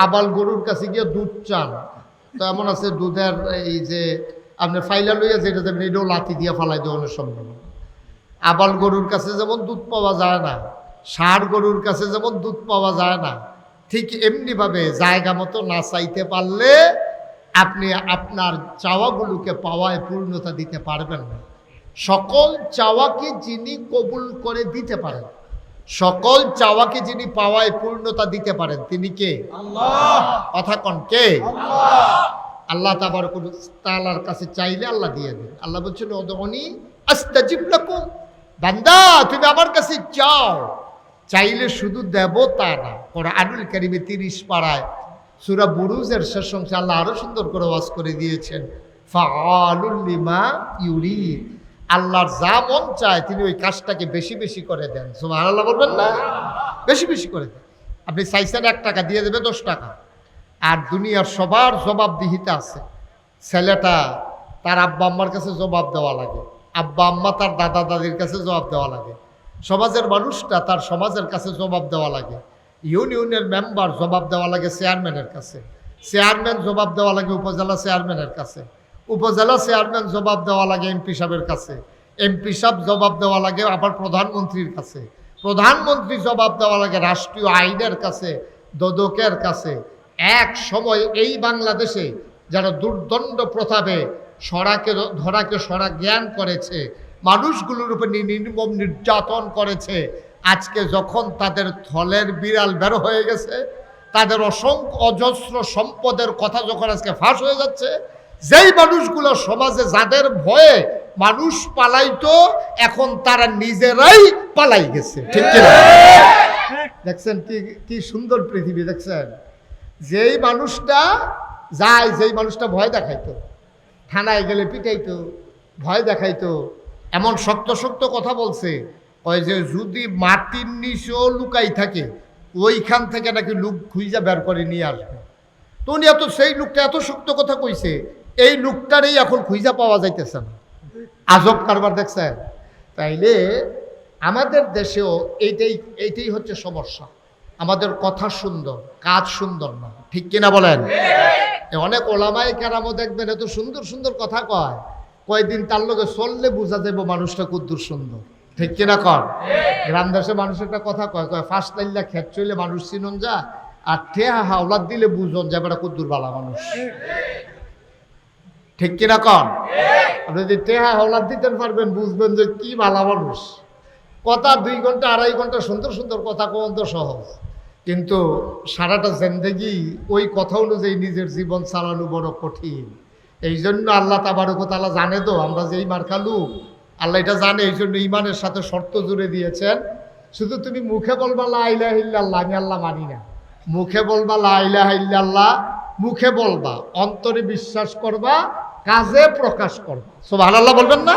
আবাল গরুর কাছে গিয়ে দুধ চান, তো এমন আছে দুধের এই যে আপনি ফাইলা লইয়া যেটা দেবেন এটাও লাথি দিয়ে ফালাই দেওয়ানোর সম্ভাবনা। আবাল গরুর কাছে যেমন দুধ পাওয়া যায় না, ষাঁড় গরুর কাছে যেমন দুধ পাওয়া যায় না, ঠিক এমনিভাবে জায়গা মতো না চাইতে পারলে আপনি আপনার চাওয়াগুলোকে পাওয়ায় পূর্ণতা দিতে পারবেন না। সকল চাওয়াকে যিনি কবুল করে দিতে পারেন, সকল চাওয়াকে যিনি পাওয়ায় পূর্ণতা দিতে পারেন, তিনি কে? আল্লাহ। কথা কন, কে? আল্লাহ তাবারক ওয়া তাআলার কাছে চাইলে আল্লাহ দিয়ে দেন। আল্লাহ বলছেন, উদউনি আস্তাজিব লাকুম। বান্দা, তুমি আমার কাছে চাও, চাইলে শুধু দেব তা না। কোরআনুল কারীমে 30 পারায় সূরা বুরুজের শেষ অংশে আল্লাহ আরো সুন্দর করে ওয়াজ করে দিয়েছেন, ফাআলুল লিমা ইউরিদ। আল্লাহর যা মন চায় তিনি ওই কাজটাকে বেশি বেশি করে দেন। সুবহানাল্লাহ বলবেন না? বেশি বেশি করে দেন। আপনি চাইছেন 1 টাকা দিয়ে দেবে 10 টাকা। আর দুনিয়ার সবার জবাবদিহিতে আছে। ছেলেটা তার আব্বা আম্মার কাছে জবাব দেওয়া লাগে, আব্বা আম্মা তার দাদা দাদির কাছে জবাব দেওয়া লাগে, সমাজের মানুষটা তার সমাজের কাছে জবাব দেওয়া লাগে, ইউনিয়নের মেম্বার জবাব দেওয়া লাগে চেয়ারম্যানের কাছে, চেয়ারম্যান জবাব দেওয়া লাগে উপজেলা চেয়ারম্যানের কাছে, উপজেলা চেয়ারম্যান জবাব দেওয়া লাগে এমপি সাহেবের কাছে, এমপি সাহেব জবাব দেওয়া লাগে আবার প্রধানমন্ত্রীর কাছে, প্রধানমন্ত্রী জবাব দেওয়া লাগে রাষ্ট্রীয় আইনের কাছে, দোদকের কাছে। এক সময় এই বাংলাদেশে যারা দুর্দণ্ড প্রতাপে ধরাকে সরা জ্ঞান করেছে, মানুষগুলোর উপর নির্মম নির্যাতন করেছে, আজকে যখন তাদের থলের বিড়াল বের হয়ে গেছে, তাদের অসংখ্য অজস্র সম্পদের কথা যখন আজকে ফাঁস হয়ে যাচ্ছে, যেই মানুষগুলো সমাজে যাদের ভয়ে মানুষ পালাইতো এখন তারা নিজেরাই পালাই গেছে। ঠিক কিনা? দেখছেন কি সুন্দর পৃথিবী দেখছেন? যেই মানুষটা যায়, যেই মানুষটা ভয় দেখাইতো, থানায় গেলে পিটাইতো, ভয় দেখাইতো, এমন শক্ত শক্ত কথা বলছে, ওই যে যদি মাটির নিচেও লুকাই থাকে ওইখান থেকে নাকি লোক খুঁজা বের করে নিয়ে আসবে। তো উনি সেই লোকটা এত শক্ত কথা কইছে, এই লোকটারই এখন খুঁজা পাওয়া যাইতেছে না। আজব কারবার দেখছেন? তাইলে আমাদের দেশেও এইটাই হচ্ছে সমস্যা। আমাদের কথা সুন্দর, কাজ সুন্দর না। ঠিক কিনা বলেন? অনেক ওলামায়ে কেরামও দেখবেন এত সুন্দর সুন্দর কথা কয়, কয়দিন তার লগে চললে বোঝা যাবে মানুষটা কদ্দুর সুন্দর। ঠিক কিনা কর? গ্রাম দেশে মানুষ একটা কথা কয়, 5 লাইল্লা খেত চলে মানুষ চিনন যা, আর ঠেহা হাওলাত দিলে বুঝন যাবে এটা কদ্দুর বালা মানুষ। ঠিক কিনা কর? আপনি যদি টেহা হাওলাত দিতে পারবেন বুঝবেন যে কি বালা মানুষ। কথা 2 ঘন্টা 2.5 ঘন্টা সুন্দর সুন্দর কথা কোন তো সহজ, কিন্তু সারাটা জিন্দেগি ওই কথা অনুযায়ী নিজের জীবন চালানো বড় কঠিন। এই জন্য আল্লাহ তাবারক ওয়া তাআলা জানে তো আমরা যে এই মার খালু, আল্লাহ এটা জানে, এই জন্য ইমানের সাথে শর্ত জুড়ে দিয়েছেন। শুধু তুমি মুখে বলবা লা ইলাহা ইল্লাল্লাহ, আমি আল্লাহ মানি না। মুখে বলবা লা ইলাহা ইল্লাল্লাহ, মুখে বলবা, অন্তরে বিশ্বাস করবা, কাজে প্রকাশ করবা। সুবহানাল্লাহ বলবেন না?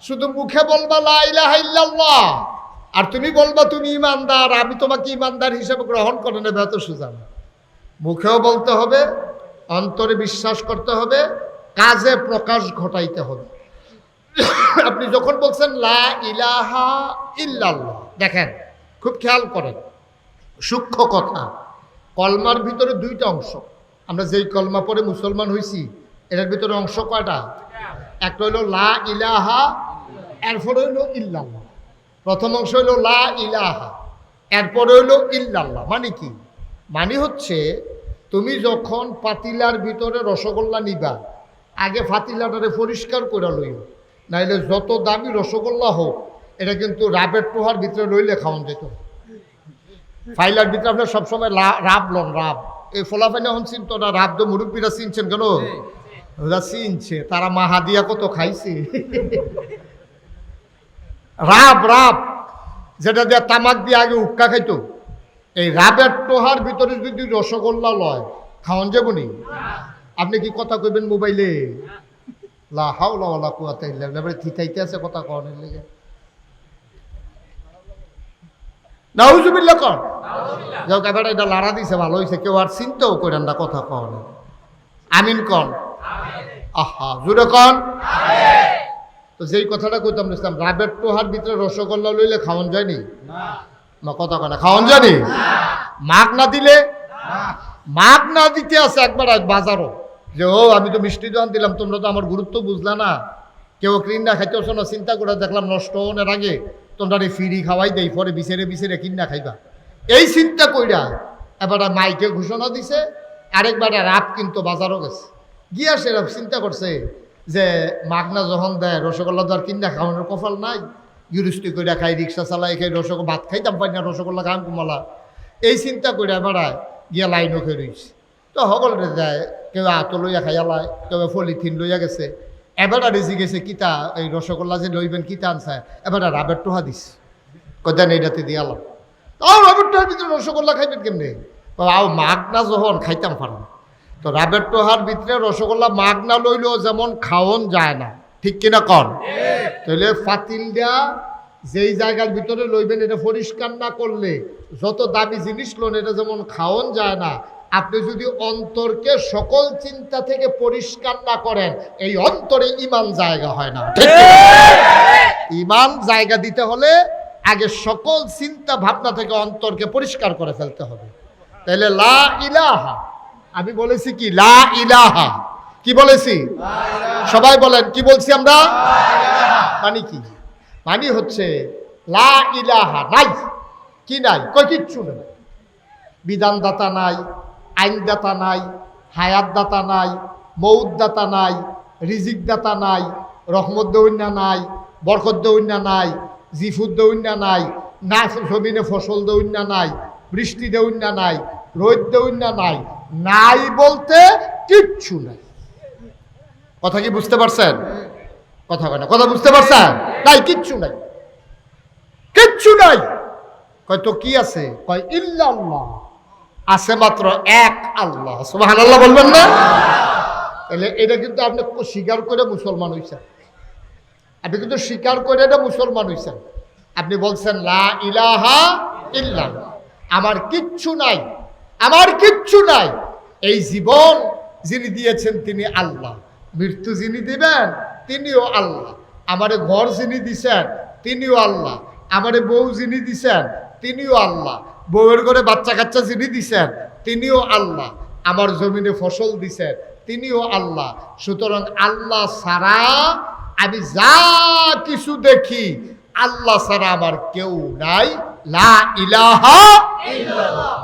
শুধু মুখে বলবা লা ইলাহা ইল্লাল্লাহ আর তুমি বলবা তুমি ইমানদার, আমি তোমাকে ইমানদার হিসেবে গ্রহণ করে নেবে, এত সোজা না। মুখেও বলতে হবে, অন্তরে বিশ্বাস করতে হবে, কাজে প্রকাশ ঘটাইতে হবে। আপনি যখন বলছেন লা ইলাহা ইল্লাল্লাহ, দেখেন খুব খেয়াল করেন, সূক্ষ্ম কথা। কলমার ভিতরে 2টা অংশ। আমরা যেই কলমা পড়ে মুসলমান হইছি এটার ভিতরে অংশ কয়টা? একটা হইল লা ইলাহা, এরপরে হইল ইল্লাল্লাহ। প্রথম অংশ হইল লা ইলাহা, এরপরে হইল ইল্লাল্লাহ। মানে কি? মানে হচ্ছে তুমি যখন পাতিলার ভিতরে রসগোল্লা নিবা, আগে পাতিলাটারে পরিষ্কার করে লইও, নাইলে যত দামি রসগোল্লা হোক এটা কিন্তু রাবের টোহার ভিতরে লইলে খাওয়ান যেত। ফাইলার ভিতরে আপনার সবসময় রাব লন, রাব। এই ফলাফাইনে হন চিনতো না, রাব তো মুরব্বীরা চিনছেন কেন? ওরা চিনছে, তারা মাহাদিয়া কত খাইছে। রাব রাব যেটা দিয়ে তামাক দিয়ে আগে উক্কা খাইতো, এই রাবের টোহার ভিতরে যদি রসগোল্লা লয় খাওয়ান যাবনি? আপনি কি কথা কইবেন মোবাইলে? লা হাওলা ওয়ালা কুওয়াতা ইল্লা বিল্লাহ, থিতাইতে আছে কথা কওয়ানোর লেগে। নাউজুবিল্লাহ কর। যাও এবারে এটা লাড়া দিছে, ভালো হয়েছে, কেউ আর চিন্তাও করেন না কথা কন। আমিন কন। আহা জুড়ে কন। তো যেই কথাটা কইতাম ইসলাম, রাবের টোহার ভিতরে রসগোল্লা লইলে খাওয়ান যায়নি? না কথা কয় না, খাওয়ান যায়নি? মাগ না দিলে, মাগ না দিতে আছে একবার বাজারও, যে ও আমি তো মিষ্টি দোকান দিলাম, তোমরা তো আমার গুরুত্ব বুঝলা না, কেউ কিনা খাইতেছ না, চিন্তা করে দেখলাম নষ্ট হওয়ার আগে তোমরা ফিরি খাওয়াই দেই, পরে বিছেরে বিছেরে কিনা খাইবা। এই চিন্তা কইরা এবার মাইকে ঘোষণা দিছে, আরেকবার রাত কিন্তু বাজারও গেছে, গিয়া সে চিন্তা করছে যে মাগনা যখন দেয় রসগোল্লা তো আর কিনা খাওয়ানোর কপাল নাই, গিরুষ্টি কইরা খাই, রিক্সা চালাই, খাই রসগোল্লা, ভাত খাইতাম পাই না, রসগোল্লা খাম কুমালা, এই চিন্তা কইরা বেড়ায় গিয়া লাইনও খেয়ে রয়েছে। তো সকলরে যায়, কেউ আতো লইয়া খাইয়ালায়, কেউ পলিথিন লইয়া গেছে। এবার রেজি গেছে কিতা এই রসগোল্লা যে লইবেন কিতা আনছে, এবার রাবের টোহা দিস, কদান এইটাতে দিয়ালাম। তাও রাবেরটোহার ভিতরে রসগোল্লা খাইবেন কেমনে? আও মাগনা যখন খাইতাম পারেন, তো রাবেরটোহার ভিতরে রসগোল্লা মাগনা লইলেও যেমন খাওয়ন যায় না, ঠিক কিনা কন? তাহলে ফাতিলটা যেই জায়গার ভিতরে লইবেন এটা পরিষ্কার না করলে যত দামি জিনিস লোন এটা যেমন খাওয়ন যায় না, আপনি যদি অন্তরকে সকল চিন্তা থেকে পরিষ্কার না করেন এই অন্তরে ঈমান জায়গা হয় না, ঠিক কিনা? ঈমান জায়গা দিতে হলে আগে সকল চিন্তা ভাবনা থেকে অন্তরকে পরিষ্কার করে ফেলতে হবে। তাহলে লা ইলাহা, আমি বলেছি কি লা ইলাহা, কি বলেছি? সবাই বলেন কি বলছি আমরা? মানে কি? মানে হচ্ছে লা ইলাহা নাই, কি নাই? কই কিচ্ছু নেই। বিধানদাতা নাই, আইনদাতা নাই, হায়াতদাতা নাই, মৌতদাতা নাই, রিজিকদাতা নাই, রহমত দৌন্যা নাই, বরকত দৌন্যা নাই, জিফুদ দৌন্যা নাই, না জমিনে ফসল দৌন্যা নাই, বৃষ্টি দৌন্যা নাই, রোদ দৌন্যা নাই, নাই বলতে কিচ্ছু নাই। কথা কি বুঝতে পারছেন? কথা কয় না, কথা বুঝতে পারছেন? নাই, কিচ্ছু নাই, কিচ্ছু নাই। কয় তো কি আছে? কয় ইল্লাল্লাহ, আছে মাত্র এক আল্লাহ। সুবহানাল্লাহ বলবেন না? তাহলে এটা কিন্তু আপনি স্বীকার করে মুসলমান হইছেন, আপনি কিন্তু স্বীকার করে এটা মুসলমান হইছেন। আপনি বলছেন লা ইলাহা ইল্লাল্লাহ, আমার কিচ্ছু নাই, আমার কিচ্ছু নাই। এই জীবন যিনি দিয়েছেন তিনি আল্লাহ, মৃত্যু যিনি দিবেন তিনিও আল্লাহ, আমারে ঘর যিনি দিছেন তিনিও আল্লাহ, আমারে বউ যিনি দিছেন তিনিও আল্লাহ, বউয়ের ঘরে বাচ্চা কাচ্চা যিনি দিছেন তিনিও আল্লাহ, আমার জমিনে ফসল দিছেন তিনিও আল্লাহ। সুতরাং আল্লাহ ছাড়া আমি যা কিছু দেখি আল্লাহ ছাড়া আমার কেউ নাই। লা ইলাহা ইল্লাল্লাহ,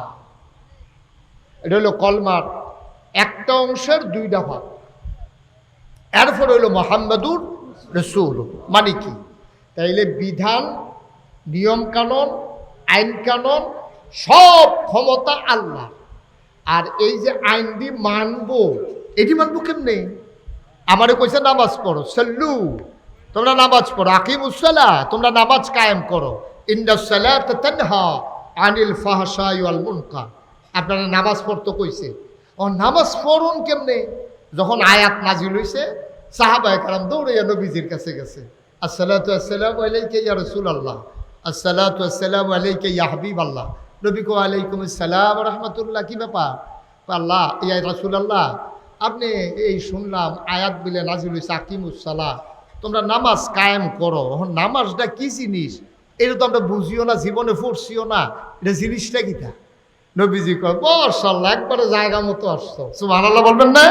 এটা হলো কলমার একটা অংশের দুইটা ভাগ। এরপর হইল মুহাম্মাদুর রাসূল, মানে কি? তাইলে বিধান, নিয়ম কানুন, আইন কানুন সব ক্ষমতা আল্লাহ। আর এই যে আইনটি মানবো, এটি মানবো কেমনে? আমারে কইছে নামাজ পড়ো, সাল্লু, তোমরা নামাজ পড়ো, আকিমুস সালাহ, তোমরা নামাজ কায়েম করো, ইন্নাস সালাতা তানহা আনিল ফাহশাই ওয়াল মুনকার। আপনারা নামাজ পড়তে কইছে, ও নামাজ পড়ুন কেমনে? যখন আয়াত নাজিল হইছে সাহাবায়ে কেরাম দৌড়াইয়া নবীজির কাছে গেছে, আসসালাতু আসসালামু আলাইকা ইয়া রাসূলুল্লাহ, আসসালাতু আসসালামু আলাইকা ইয়া হাবিবাল্লাহ। নবী কো আলাইকুম আসসালাম ওয়া রাহমাতুল্লাহ। কি ব্যাপার? আল্লাহ ইয়া রাসূলুল্লাহ, আপনি এই শুনলাম আয়াত বিলে নাজিল হইছে আকিমুস সালাহ, তোমরা নামাজ কায়েম করো। এখন নামাজটা কি জিনিস এটা তো আমরা বুঝিও না, জীবনে পড়ছিও না, এটা জিনিসটা কিটা? নবীজি কয় মাশাআল্লাহ, একবারে জায়গা মতো আসছো। সুবহানাল্লাহ বলবেন না?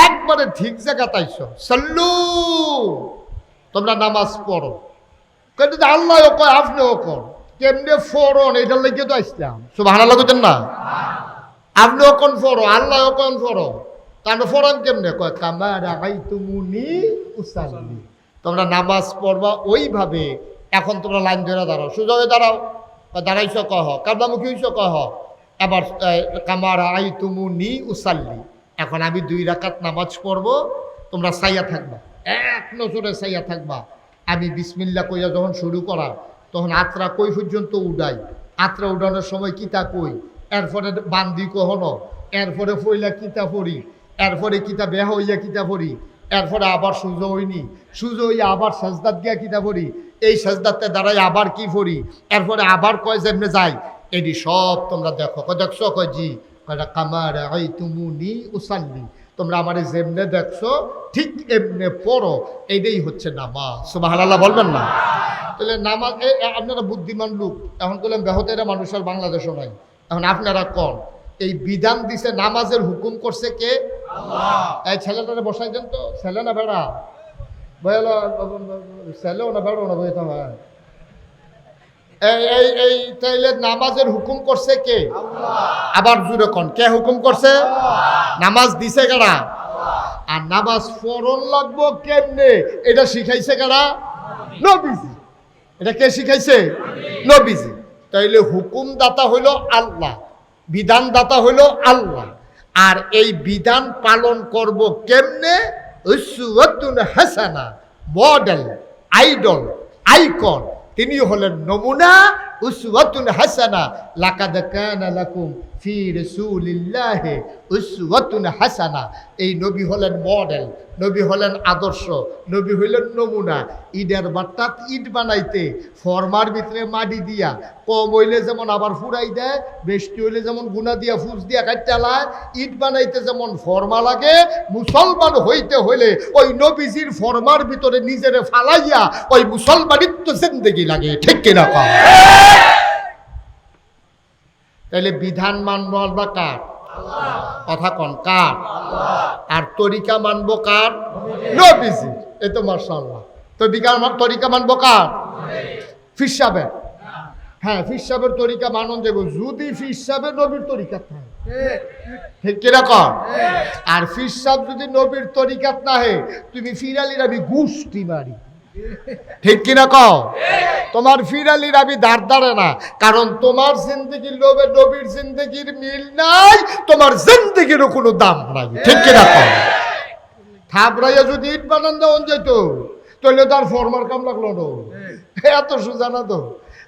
একবারে ঠিক জায়গাতে আইছো। সাল্লু, তোমরা নামাজ পড়ো। কিন্তু আল্লাহও কয় আপনিও কর, কেমনে ফরন এটার লেগে তো আসলাম। সুবহানাল্লাহ কইতেন না? আপনিও কোন ফরো, আল্লাহও কোন ফরো, কারণ ফরন কেমনে? কয় কামা রাআইতুমুনি উসাল্লি, তোমরা নামাজ পড়বা ওইভাবে। এখন তোমরা লাইন ধরে দাঁড়াও, সোজা হয়ে দাঁড়াও, দাঁড়াইছ কহ, কাবলামুখী হইছ কহ, এবার কামা রাআইতুমুনি উসাল্লি। এখন আমি 2 রাকাত নামাজ পড়বো, তোমরা সাইয়া থাকবা, এক নজরে সাইয়া থাকবা। আমি বিসমিল্লাহ কইয়া যখন শুরু করা তখন আত্রা কই পর্যন্ত উড়াই, আত্রা উড়ানোর সময় কিতা কই, এরপরে বান্দি কহনো, এরপরে ফইলা কিতা পড়ি, এরপরে কিতা বেহ হইয়া কিতা পড়ি, এরপরে আবার সুজো হইনি, সুজো হইয়া আবার সাজদাত গিয়া কিতা পড়ি, এই সাজদাতে দাঁড়াই আবার কি পড়ি, এরপরে আবার কয় যেমনে যাই, এটি সব তোমরা দেখো। দেখছো? কয় জি। কামা রাআইতুমুনি উসাল্লি, তোমরা আমারে যেমনে দেখছো ঠিক এমনে পড়ো, এইটাই হচ্ছে নামাজ। সুবহানাল্লাহ বলবেন না? তাহলে নামাজ, আপনারা বুদ্ধিমান লোক, এখন বললেন বেহতেরা মানুষের বাংলাদেশও নাই। এখন আপনারা কন, এই বিধান দিছে, নামাজের হুকুম করছে কে? আল্লাহ। এই ছেলেটারে বসাই দেন তো, ছেলে না বেড়া বইল, ছেলেও না বেড়াও না বইতে হয়। এই তাইলে নামাজের হুকুম করছে কে? আল্লাহ। আবার জুড়ে কন, কে হুকুম করছে? নামাজ দিছে কারা? আর নামাজ পড়ন লাগবো কেমনে এটা শিখাইছে কারা? নবীজি। এটা কে শিখাইছে? নবীজি। তাইলে হুকুম দাতা হইল আল্লাহ, বিধান দাতা হইল আল্লাহ। আর এই বিধান পালন করব কেমনে? উসওয়াতুন হাসানা, মডেল, আইডল, আইকন, তিনি হলেন নমুনা উসওয়াতুন হাসানা লাকাদ কানা লাকুম ফি রাসূলিল্লাহি উসওয়াতুন হাসানা। এই নবী হলেন মডেল, নবী হলেন আদর্শ, নবী হইলেন নমুনা। ইটের বাট্টাত ইট বানাইতে ফরমার ভিতরে মাটি দিয়া কম হইলে যেমন আবার ফুরাই দেয়, বেশি হইলে যেমন গুনা দিয়া ফুস দিয়া কাটালায়, ইট বানাইতে যেমন ফরমা লাগে, মুসলমান হইতে হইলে ওই নবীজির ফরমার ভিতরে নিজেরে ফালাইয়া ওই মুসলমানিত্ব জিন্দেগি লাগে। ঠিক কিনা কম? তাহলে বিধান মানবো আমরা কার? কথা কন কার? আর তরিকা মানবো কার? নবীজি। এ তো মাশাআল্লাহ। তরিকা মানবো কার? ফির সাহেবের। হ্যাঁ, ফির সাহেবের তরিকা মানন যাব যদি ফির সাহেবের নবীর তরিকা থাকে। ঠিক কিরকম? আর ফির সাহেব যদি নবীর তরিকা না হে, তুমি ফিরালির আমি গুষ্টি মারি। ঠিক কিনা কও? তোমার ফিরালির আমি দাঁড় দাঁড়ে না, কারণ তোমার জিন্দগির লোভে নবীর জিন্দগির মিল নাই, তোমার জিন্দগিরও কোনো দাম নাই। ঠিক কিনা কও? থাবড়াইয়া যদি ইট বানান দেওয়ান যেত, তাহলে তার ফরমার কাম লাগলো না। এত সোজা না তো।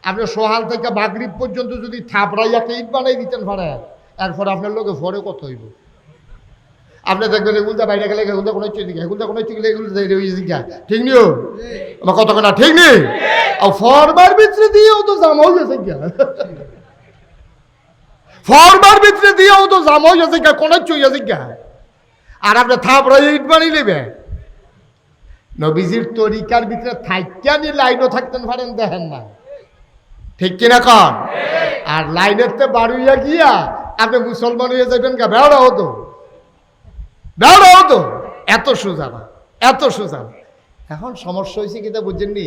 আপনি সহাল থেকে মাগরিব পর্যন্ত যদি থাবড়াইয়াকে ইট বানাই দিতেন পারেন, এরপর আপনার লোকে ফরে কত হইব? আপনি দেখবেন এগুলটা বাইরে গেলে এগুলটা কোনো চিঠি এগুলটা কোনো চিঠি এগুলো ঠিক নিও আমার কত না ঠিক নেই। ফরমার ভিতরে দিয়েও তো জাম হয়ে গেছে গিয়া, ফরমার ভিতরে দিয়েও তো জাম হয়ে গেছে গিয়া, কোনো চুইয়াছে গিয়া। আর আপনি থাপড়াই ইট বানিয়ে নেবে। নবীজির তরিকার ভিতরে থাইকা নি লাইনও থাকতেন পারেন, দেখেন না। ঠিক কিনা কন? আর লাইনের তে বাড়ুইয়া গিয়া আপনি মুসলমান হয়ে যাবেন গা, বেড়া হতো বেড়া হতো। এত সোজা না, এত সোজা না। এখন সমস্যা হয়েছে কিনা বুঝছেননি?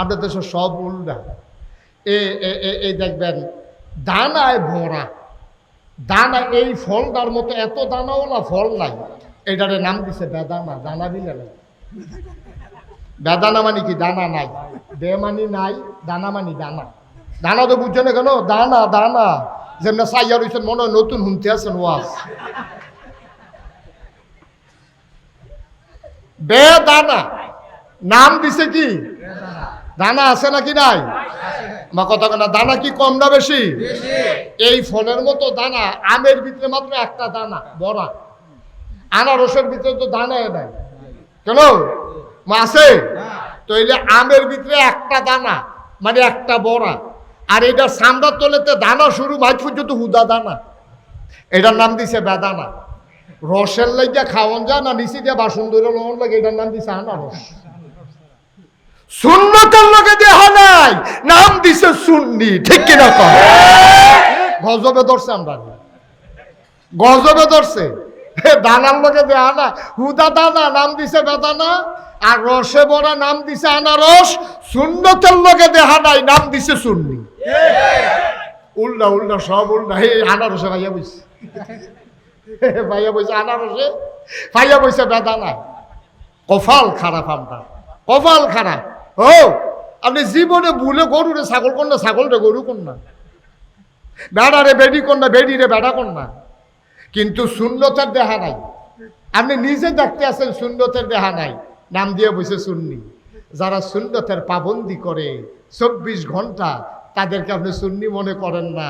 আপনার দেশে সব উল্টা। এই দেখবেন দানায় ভরা, দানা এই ফলটার মতো এত দানাও না ফল নাই, এটারে নাম দিছে বেদানা। দানা দিলে নাই। বেদানা মানে কি? দানা নাই। বেমানি নাই, দানা মানি দানা। দানা তো বুঝছে না কেন? দানা দানা যেমন সাইয়া রয়েছেন, মনে হয় নতুন শুনতে আছেন ওয়াজ। বেদানা নাম দিছে কি? দানা আছে নাকি নাই? বা কথা না, দানা কি কম না বেশি? এই ফলের মতো দানা। আমের ভিতরে মাত্র একটা দানা বড়া, আনারসের ভিতরে তো দানা নাই কেন? আছে তো। এই আমের ভিতরে একটা দানা মানে একটা বড়া, আর এটা সামরার তলেতে দানা শুরু, মাঝ পর্যন্ত হুদা দানা। এটার নাম দিছে বেদানা। রসের লাগিয়া খাওয়ান যায় না, নিচে দিয়ে বাসন ধরে লবণ লাগে, এটার নাম দিছে আনারস। সুন্নতের লগে দেহা নাই, নাম দিছে সুন্নি। ঠিক কিনা কম? গজবে ধরছে আমরা, গজবে ধরছে। দানার লগে দেহা না, হুদা দানা নাম দিছে বেদানা, আর রসে বড়া নাম দিছে আনারস। সুন্নতের লগে দেহা নাই, নাম দিছে সুন্নি। উল্টা উল্টা সব উল্টা। হে আনারসে ভাইয়া বইছে, ভাইয়া বইছে আনারসে, ভাইয়া বইছে বেদানা। কপাল খারাপ আমরা, কপাল খারাপ। ও আপনি জীবনে ভুলে গরুরে ছাগল কর না, ছাগলরে গরু কর না, বেড়ারে বেডি কর না, বেডিরে বেড়া কর না। কিন্তু সুন্নতের দেহা নাই। আপনি নিজে দেখতে আছেন সুন্নতের দেহা নাই, নাম দিয়ে বসে সুন্নি। যারা সুন্নতের পাবন্দি করে 24 ঘন্টা, তাদেরকে আপনি সুন্নি মনে করেন না।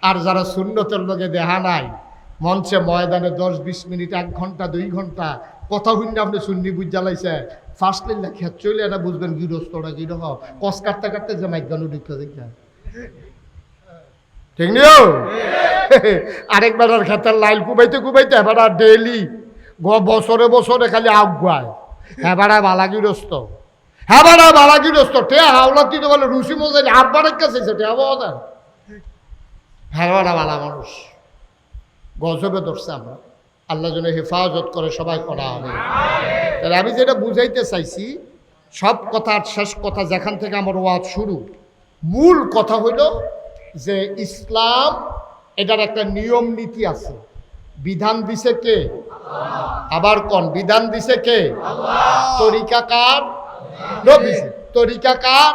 আর যারা সুন্নতের লগে দেহা নাই, মঞ্চে ময়দানে 10-20 মিনিট, 1 ঘন্টা 2 ঘন্টা কথা শুনলে আপনি সুন্নি বুঝ জ্বালাইছে, ফার্স্ট লাইন খেত চলে এটা বুঝবেন গৃহস্থরা কিরকম কস কাটতে কাটতে যে মাইকানো ঢুকতে দেখছেন। ঠিক নিও? আরেকবার আর খেতের লাইল কুবাইতে কুবাইতে এবার ডেইলি বছরে বছরে খালি আগুয়ায়। হ্যাঁ বাড়া বালা গৃহস্থ, হ্যাঁ বাড়া বালা গৃহস্থ। টে হাওলা দিতে বলে রুচি মজা আব্বারের কাছে টেয়া পাওয়া যায়। হ্যাঁ বাড়া বালা মানুষ। গজবে ধরছে আমরা, আল্লাহ যেন হেফাজত করে, সবাই করা হবে। তাহলে আমি যেটা বুঝাইতে চাইছি, সব কথার শেষ কথা যেখান থেকে আমার ওয়াজ শুরু, মূল কথা হইল যে ইসলাম এটার একটা নিয়ম নীতি আছে। বিধান দিছে কে? আবার কোন বিধান দিছে কে? তরিকা কার? নবীজি। তরিকা কার?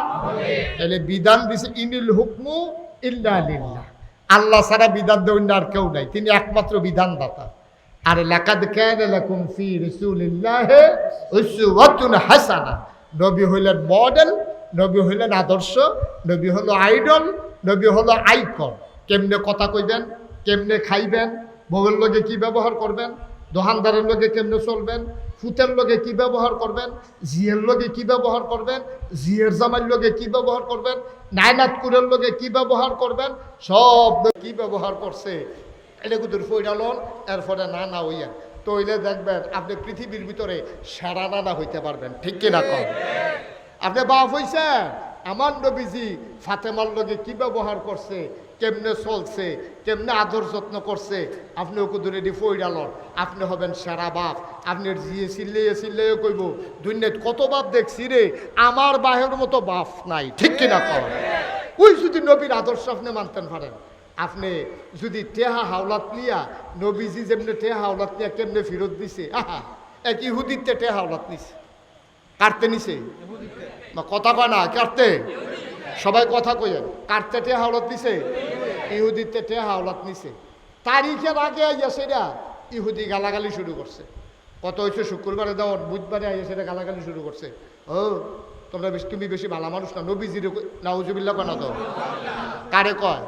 তাহলে বিধান দিছে ইনিল হুকমু ইল্লা লিল্লাহ। আল্লাহ ছাড়া বিধান দেবেন আর কেউ নাই, তিনি একমাত্র বিধানদাতা। আর লাকাদ কানা লাকুম ফি রাসূলিল্লাহি উসওয়াতুন হাসানাহ। নবী হইলেন মডেল, নবী হইলেন আদর্শ, নবী হলো আইডল, নবী হলো আইকন। কেমনে কথা কইবেন, কেমনে খাইবেন, বউয়ের লগে কি ব্যবহার করবেন, দোকানদারের লগে কেমনে চলবেন, ফুতের লগে কি ব্যবহার করবেন, জিয়ের লগে কি ব্যবহার করবেন, জিয়ের জামাইয়ের লগে কি ব্যবহার করবেন, নায়নাতকুরের লগে কি ব্যবহার করবেন, সব কি ব্যবহার করছে এটা কুতুর ফইরালন। এরপরে নানা হইয়া তো হইলে দেখবেন আপনি পৃথিবীর ভিতরে সেরা নানা হইতে পারবেন। ঠিক কিনা কন? আপনি বাপ হইছেন, আমার নবীজি ফাতেমার লগে কি ব্যবহার করছে, কেমনে চলছে, কেমনে আদর যত্ন করছে, আপনি ওকে ধরে দি ফইরালন, আপনি হবেন সেরা বাপ। আপনি জিয়ে চিল্লে কইব দুনিয়াত কত বাপ দেখছি রে, আমার বাহের মতো বাপ নাই। ঠিক কিনা কন? ওই যদি নবীর আদর্শ আপনি মানতেন পারেন, আপনি যদি টেহা হাওলাত নিয়া নবীজি যেমনি টেহা হাওলাত নিয়া কেমনে ফেরত দিছে, আহা এক ইহুদিতে টেহা হাওলাত নিছে, কাটতে নিছে না, কথা কয় না, কাটতে সবাই কথা কইেন, কাটতে টেহা হাওলাত দিছে, ইহুদিতে টেহা হাওলাত নিছে। তারিখের আগে আইয়া সেটা ইহুদি গালাগালি শুরু করছে। কত হয়েছে শুক্রবারে দাও, বুধবারে আইয়া সেটা গালাগালি শুরু করছে। ও তোমরা তুমি বেশি ভালো মানুষ না, নবীজির নাউজুবিল্লাহ কয় না তো, কারে কয়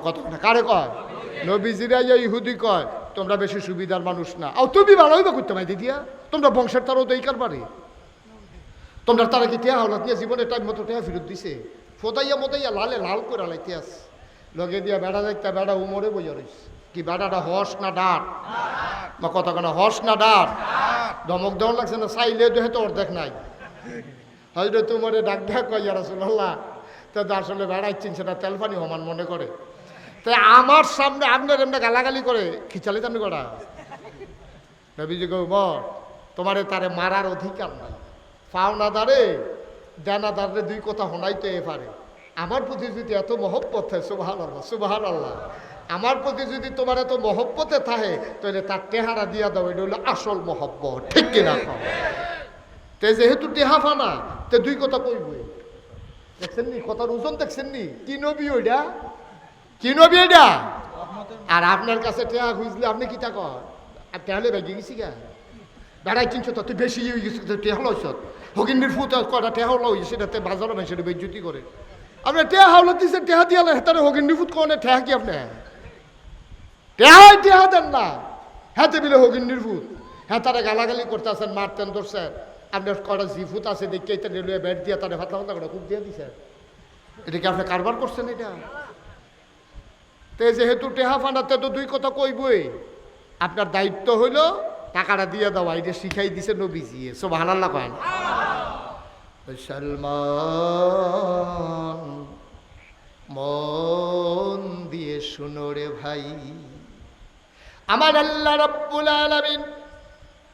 কত না, কারে কয়? নবীজিরা ইহুদি কয় তোমরা বেশি সুবিধার মানুষ না। আর তুমি ভালোই বা করতে মাই দিদিয়া, তোমরা বংশের তারও তো এই কারবারে, তোমরা তারা কি টেহা হলাত নিয়ে জীবনে টাইম মতো টেহা ফেরত দিছে, ফোদাইয়া মোদাইয়া লালে লাল করে লাইতে আস লগে দিয়া বেড়া দেখতে, বেড়া উমরে বইয়া রইস। কি বেড়াটা হস না ডাট বা কথা কেন, হস না ডাট? ধমক দেওয়ার লাগছে না, চাইলে দেহে তো অর্ধেক নাই। হয়তো তোমারে ডাক ডাক কয় ইয়া রাসূলুল্লাহ, তো আসলে বেড়াই চিনছে না, তেলফানি হমান মনে করে। তাই আমার সামনে আপনার এমনি গালাগালি করে খিচালি দামি করা। নবীজি কই তোমারে তারে মারার অধিকার নাই, পাওনাদারে দেনাদারে দুই কথা শোনাইতে পারে। আমার প্রতি যদি এত মহব্বত হয়, সুবহানাল্লাহ সুবহানাল্লাহ, আমার প্রতি যদি তোমার এত মহব্বতে থাকে তাহলে তার টেহারা দিয়া দাও, এটা হলো আসল মহব্বত। ঠিক কিনা? তে যেহেতু টেহা ফানা, তে দুই কথা কইবই। দেখছেন নি কথার ওজন, দেখছেন নি কি নবী ওইটা, কি নবী এটা? আর আপনার কাছে টেহা খুঁজলে আপনি কি তা কর, টেহালে বেগে গেছি গা, বেড়াই কিনছো তো তুই বেশি ইয়ে গেছি, টেহা লইছ হকিন্দির ফুট কটা টেহা লই, সেটাতে বাজারে ভাই সেটা বেজ্জুতি করে। আপনি টেহা হাওলা দিচ্ছে, টেহা দিয়ে হেতারে হকিন্দির ফুট কোনে টেহা কি আপনি টেহা দেন না, হাতে বিলে হকিন্দির ফুট হেতারে গালাগালি করতে আসেন, মারতেন ধরছেন। আপনার কটা জিফুত আছে দেখে এটা রেলওয়ে ব্যাট দিয়ে তারা ফাতলা ফাতলা করে খুব দিয়ে দিছে, এটা কি আপনি কারবার করছেন? এটা তে যেহেতু টেহা ফান্ডাতে তো দুই কথা কইবই, আপনার দায়িত্ব হইল টাকাটা দিয়ে দেওয়া, এটা শিখাই দিছে নবীজি। সুবহানাল্লাহ কয় না? মুসলমান মন দিয়ে শুনো রে ভাই, আমার আল্লাহ রাব্বুল আলামিন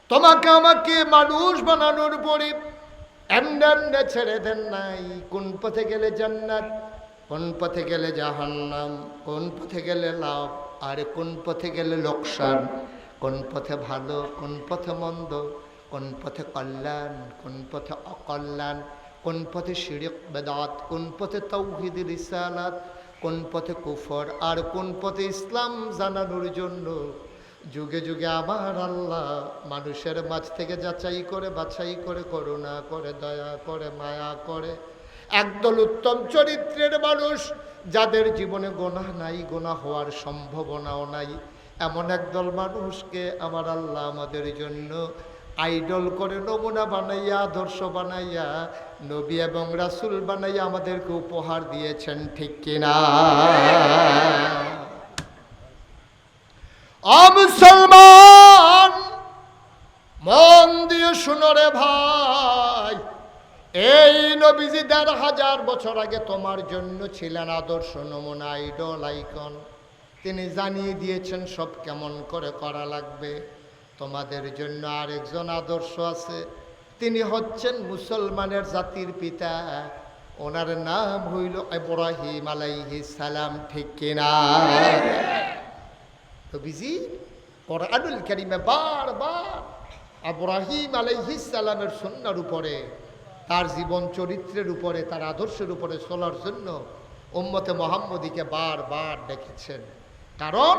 তোমাকে আমাকে মানুষ বানানোর পরে এমনি এমনি ছেড়ে দেন নাই। কোন পথে গেলে জান্নাত, কোন পথে গেলে জাহান্নাম, কোন পথে গেলে লাভ, আর কোন পথে গেলে লোকসান, কোন পথে ভালো, কোন পথে মন্দ, কোন পথে কল্যাণ, কোন পথে অকল্যাণ, কোন পথে শিরক বেদাত, কোন পথে তাওহীদ রিসালাত, কোন পথে কুফর, আর কোন পথে ইসলাম জানানোর জন্য যুগে যুগে আমার আল্লাহ মানুষের মাঝ থেকে যাচাই করে, বাছাই করে, করুণা করে, দয়া করে, মায়া করে একদল উত্তম চরিত্রের মানুষ, যাদের জীবনে গোনাহ নাই, গোনাহ হওয়ার সম্ভাবনাও নাই, এমন একদল মানুষকে আমার আল্লাহ আমাদের জন্য আইডল করে, নমুনা বানাইয়া, আদর্শ বানাইয়া, নবী এবং রাসূল বানাইয়া আমাদেরকে উপহার দিয়েছেন। ঠিক কিনা? মুসলমান মন দিয়ে শুনো রে ভাই, এই নবীজি ১৫০০ বছর আগে তোমার জন্য ছিলেন আদর্শ, নমুনা, আইডল, আইকন। তিনি জানিয়ে দিয়েছেন সব কেমন করে করা লাগবে। তোমাদের জন্য আরেকজন আদর্শ আছে, তিনি হচ্ছেন মুসলমানের জাতির পিতা, ওনার নাম হইল ইব্রাহিম আলাইহিস সালাম। ঠিক কিনা? নবীজি কোরআনুল কারীমে বারবার ইব্রাহিম আলাইহিস সালামের সুন্নাহর উপরে, তার জীবন চরিত্রের উপরে, তার আদর্শের উপরে চলার জন্য উম্মতে মুহাম্মদীকে বারবার ডেকেছেন। কারণ